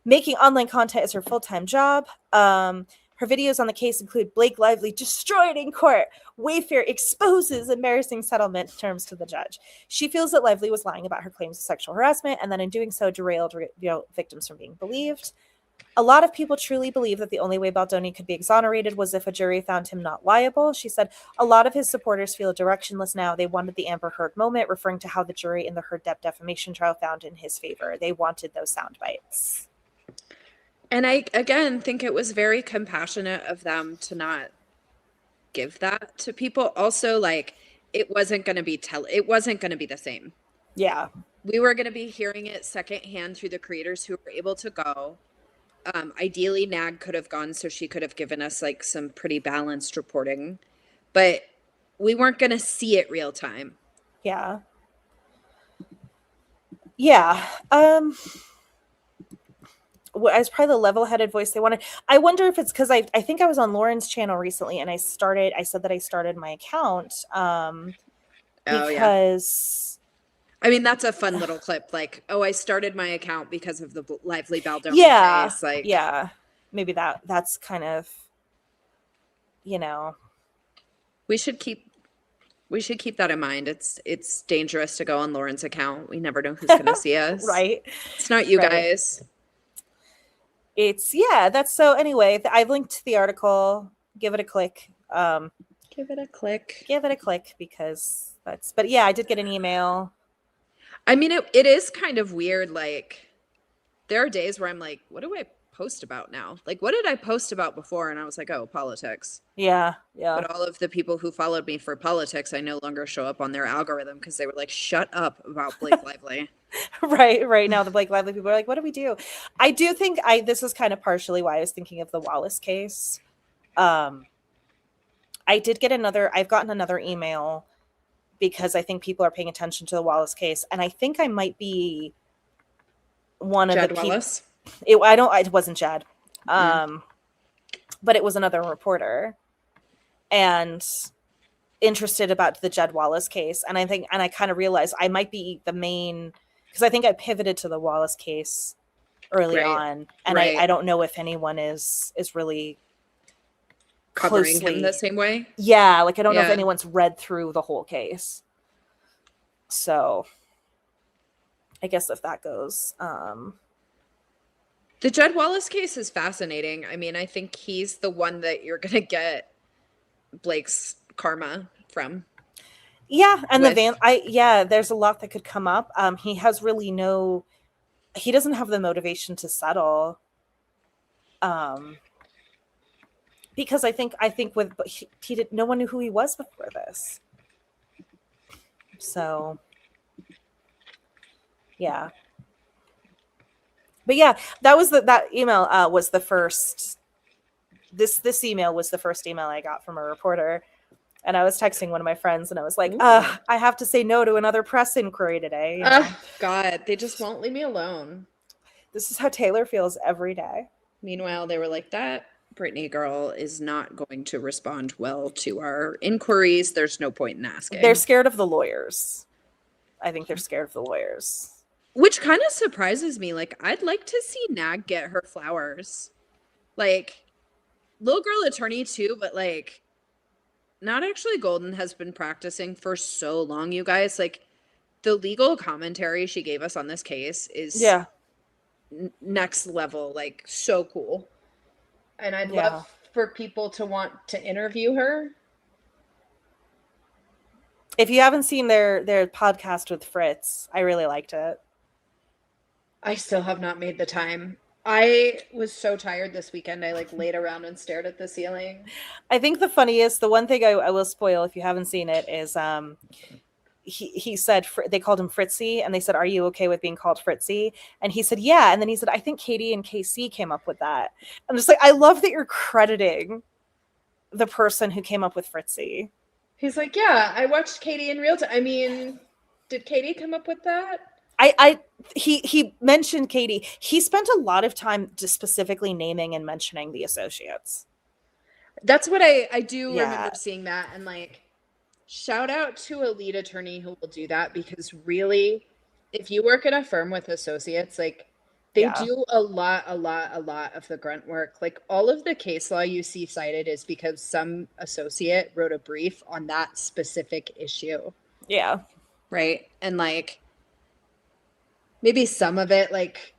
Making online content is her full-time job. Her videos on the case include Blake Lively destroyed in court. Wayfair exposes embarrassing settlement terms to the judge. She feels that Lively was lying about her claims of sexual harassment and that in doing so derailed victims from being believed. A lot of people truly believe that the only way Baldoni could be exonerated was if a jury found him not liable. She said, a lot of his supporters feel directionless now. They wanted the Amber Heard moment, referring to how the jury in the Heard defamation trial found in his favor. They wanted those sound bites. And I, again, think it was very compassionate of them to not give that to people. Also, like, it wasn't going to be the same. Yeah. We were going to be hearing it secondhand through the creators who were able to go. Ideally, Nag could have gone, so she could have given us like some pretty balanced reporting, but we weren't going to see it real time. Yeah. Yeah. It's probably the level-headed voice they wanted. I wonder if it's because I think I was on Lauren's channel recently and I said that I started my account because I mean, that's a fun little clip. Like, oh, I started my account because of the Lively Baldoni case. Like, yeah, maybe that's kind of, you know, we should keep that in mind. It's dangerous to go on Lauren's account. We never know who's going to see us. Right. It's not you guys. That's so anyway, I've linked the article. Give it a click. Give it a click because but yeah, I did get an email. I mean, it is kind of weird. Like, there are days where I'm like, what do I post about now? Like, what did I post about before? And I was like, oh, politics. Yeah. But all of the people who followed me for politics, I no longer show up on their algorithm because they were like, shut up about Blake Lively. Right now the Blake Lively people are like, what do we do? I do think this is kind of partially why I was thinking of the Wallace case. I've gotten another email because I think people are paying attention to the Wallace case, and I think I might be one of the people. Wallace? It wasn't Jed. But it was another reporter and interested about the Jed Wallace case, and I kind of realized I might be the main, because I think I pivoted to the Wallace case early on, and I don't know if anyone is really covering him the same way. Yeah, like I don't know if anyone's read through the whole case. So I guess if that goes. The Jed Wallace case is fascinating. I mean, I think he's the one that you're going to get Blake's karma from. Yeah, and there's a lot that could come up. He has really he doesn't have the motivation to settle. Because I think he did, no one knew who he was before this. So yeah. But yeah, that email was the first. This email was the first email I got from a reporter, and I was texting one of my friends, and I was like, I have to say no to another press inquiry today. You know? God, they just won't leave me alone. This is how Taylor feels every day. Meanwhile, they were like, that Brittany girl is not going to respond well to our inquiries. There's no point in asking. They're scared of the lawyers. I think they're scared of the lawyers. Which kind of surprises me. Like, I'd like to see Nag get her flowers. Like, little girl attorney too, but like, not actually Golden has been practicing for so long, you guys. Like, the legal commentary she gave us on this case is next level, like, so cool. And I'd love for people to want to interview her. If you haven't seen their podcast with Fritz, I really liked it. I still have not made the time. I was so tired this weekend. I like laid around and stared at the ceiling. I think the funniest, the one thing I will spoil if you haven't seen it is he said, they called him Fritzy, and they said, "Are you okay with being called Fritzy?" And he said, "Yeah." And then he said, "I think Katie and KC came up with that." I'm just like, I love that you're crediting the person who came up with Fritzy. He's like, "Yeah, I watched Katie in real time." I mean, did Katie come up with that? He mentioned Katie. He spent a lot of time just specifically naming and mentioning the associates. That's what I do remember seeing that, and like, shout out to a lead attorney who will do that, because really, if you work at a firm with associates, like, they do a lot of the grunt work. Like, all of the case law you see cited is because some associate wrote a brief on that specific issue. Yeah. Right. And like, maybe some of it, like,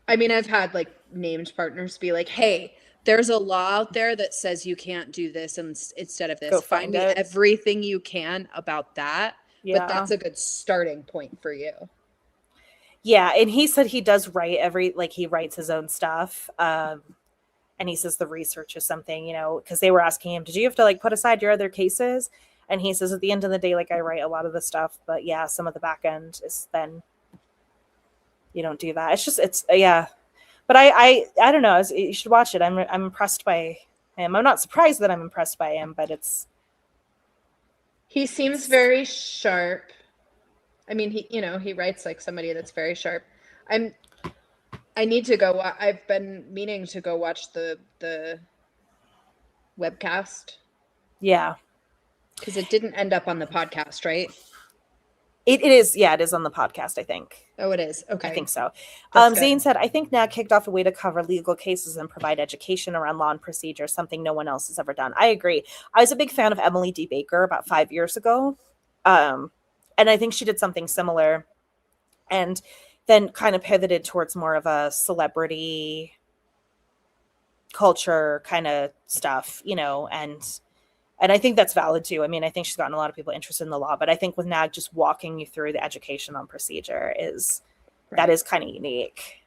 I mean, I've had like named partners be like, "Hey, there's a law out there that says you can't do this instead of this. Go find me everything you can about that." Yeah. But that's a good starting point for you. Yeah. And he said he does write he writes his own stuff. And he says the research is something, because they were asking him, "Did you have to like put aside your other cases?" And he says, at the end of the day, like, I write a lot of the stuff, but yeah, some of the back end is then you don't do that. But I don't know. You should watch it. I'm impressed by him. I'm not surprised that I'm impressed by him, but he seems very sharp. I mean, he writes like somebody that's very sharp. I need to go. I've been meaning to go watch the webcast. Yeah. Because it didn't end up on the podcast, right? It is. Yeah, it is on the podcast, I think. Oh, it is. Okay. I think so. Zane said, "I think NAG kicked off a way to cover legal cases and provide education around law and procedure, something no one else has ever done." I agree. I was a big fan of Emily D. Baker about 5 years ago. And I think she did something similar and then kind of pivoted towards more of a celebrity culture kind of stuff, and I think that's valid too. I mean, I think she's gotten a lot of people interested in the law, but I think with NAG just walking you through the education on procedure that is kind of unique.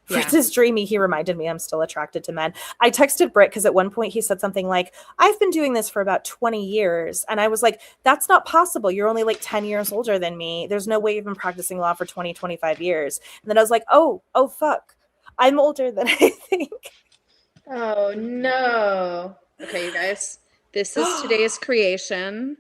Yeah. Fritz's dreamy, he reminded me I'm still attracted to men. I texted Britt because at one point he said something like, "I've been doing this for about 20 years. And I was like, "That's not possible. You're only like 10 years older than me. There's no way you've been practicing law for 20, 25 years. And then I was like, oh, fuck. I'm older than I think." Oh, no. Okay, you guys. This is today's creation.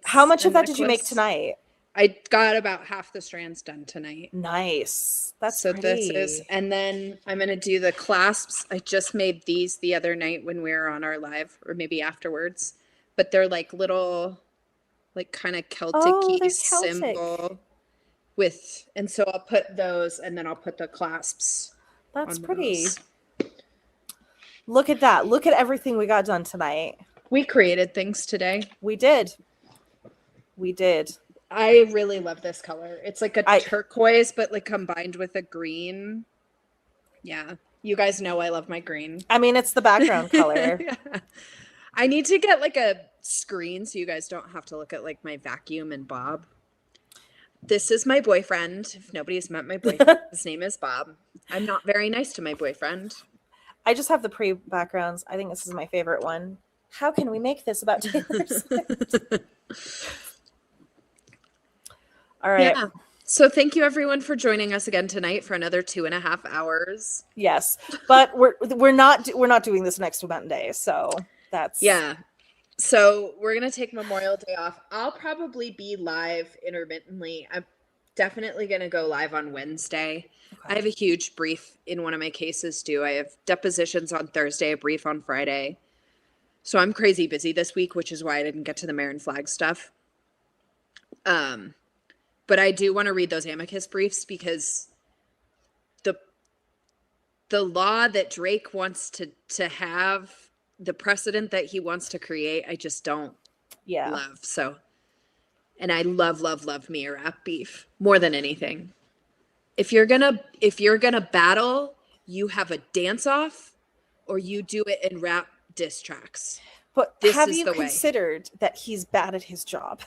How much of that did you make tonight? I got about half the strands done tonight. Nice. That's so pretty. This is, and then I'm going to do the clasps. I just made these the other night when we were on our live, or maybe afterwards. But they're like little, like kind of Celtic-y symbol with, and so I'll put those, and then I'll put the clasps. That's pretty. Those. Look at that. Look at everything we got done tonight. We created things today. We did. I really love this color. It's like a turquoise, but like combined with a green. Yeah. You guys know I love my green. I mean, it's the background color. Yeah. I need to get like a screen so you guys don't have to look at like my vacuum and Bob. This is my boyfriend. If nobody's met my boyfriend, his name is Bob. I'm not very nice to my boyfriend. I just have the pre-backgrounds. I think this is my favorite one. How can we make this about Taylor Swift? All right. Yeah. So thank you everyone for joining us again tonight for another 2.5 hours. Yes, but we're not doing this next Monday, so that's So we're gonna take Memorial Day off. I'll probably be live intermittently. I'm definitely gonna go live on Wednesday. Okay. I have a huge brief in one of my cases due. I have depositions on Thursday, a brief on Friday. So I'm crazy busy this week, which is why I didn't get to the Marin Flagg stuff. But I do want to read those amicus briefs because the law that Drake wants to have, the precedent that he wants to create, I just don't Yeah. love. So, and I love, love, love me a rap beef more than anything. If you're gonna battle, you have a dance off or you do it in rap diss tracks. But This have is you the way. considered that he's bad at his job?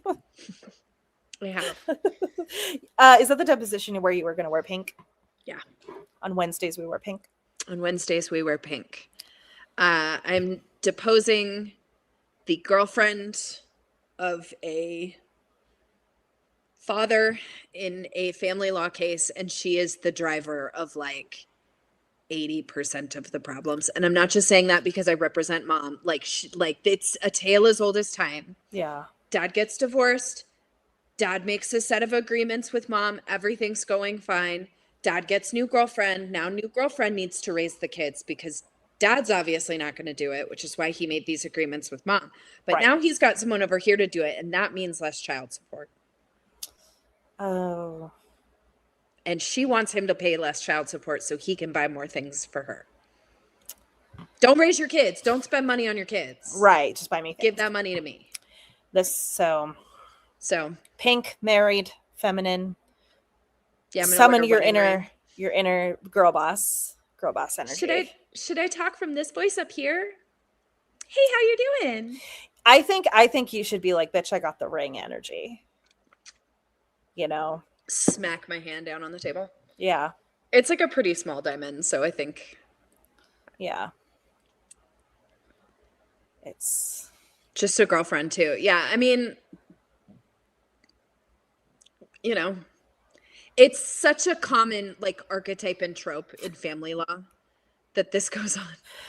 I have. Is that the deposition where you were going to wear pink? Yeah. On Wednesdays we wear pink. On Wednesdays we wear pink. I'm deposing the girlfriend of a father in a family law case, and she is the driver of like 80% of the problems. And I'm not just saying that because I represent mom. Like it's a tale as old as time. Yeah. Dad gets divorced. Dad makes a set of agreements with mom. Everything's going fine. Dad gets new girlfriend. Now new girlfriend needs to raise the kids because dad's obviously not going to do it, which is why he made these agreements with mom. But now he's got someone over here to do it, and that means less child support. Oh. And she wants him to pay less child support so he can buy more things for her. Don't raise your kids. Don't spend money on your kids. Right. Just buy me things. Give that money to me. So pink, married, feminine. Yeah, summon your inner girl boss energy. Should I talk from this voice up here? Hey, how you doing? I think you should be like, bitch, I got the ring energy. You know? Smack my hand down on the table. Yeah. It's like a pretty small diamond, so I think. Yeah. It's just a girlfriend too. Yeah, I mean, you know, it's such a common like archetype and trope in family law that this goes on.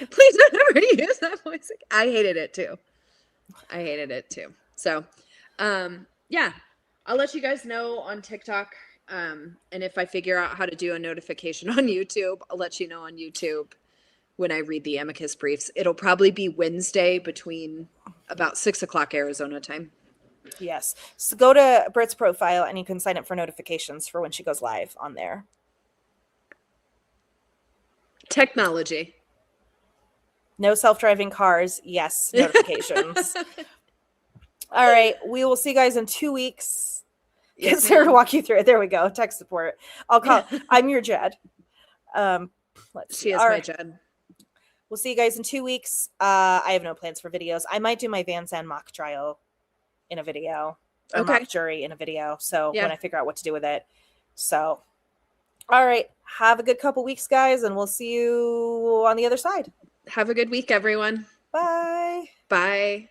Please don't ever use that voice. I hated it too. So, yeah, I'll let you guys know on TikTok. And if I figure out how to do a notification on YouTube, I'll let you know on YouTube when I read the amicus briefs. It'll probably be Wednesday between about 6:00 Arizona time. Yes. So go to Britt's profile and you can sign up for notifications for when she goes live on there. Technology. No self-driving cars. Yes. Notifications. All right. We will see you guys in 2 weeks. Get Sarah to walk you through it. There we go. Tech support. I'll call. I'm your Jed. She is my Jed. We'll see you guys in 2 weeks. I have no plans for videos. I might do my Van Zandt mock trial in a video. Or mock jury in a video. So when I figure out what to do with it. So, all right. Have a good couple weeks, guys. And we'll see you on the other side. Have a good week, everyone. Bye. Bye.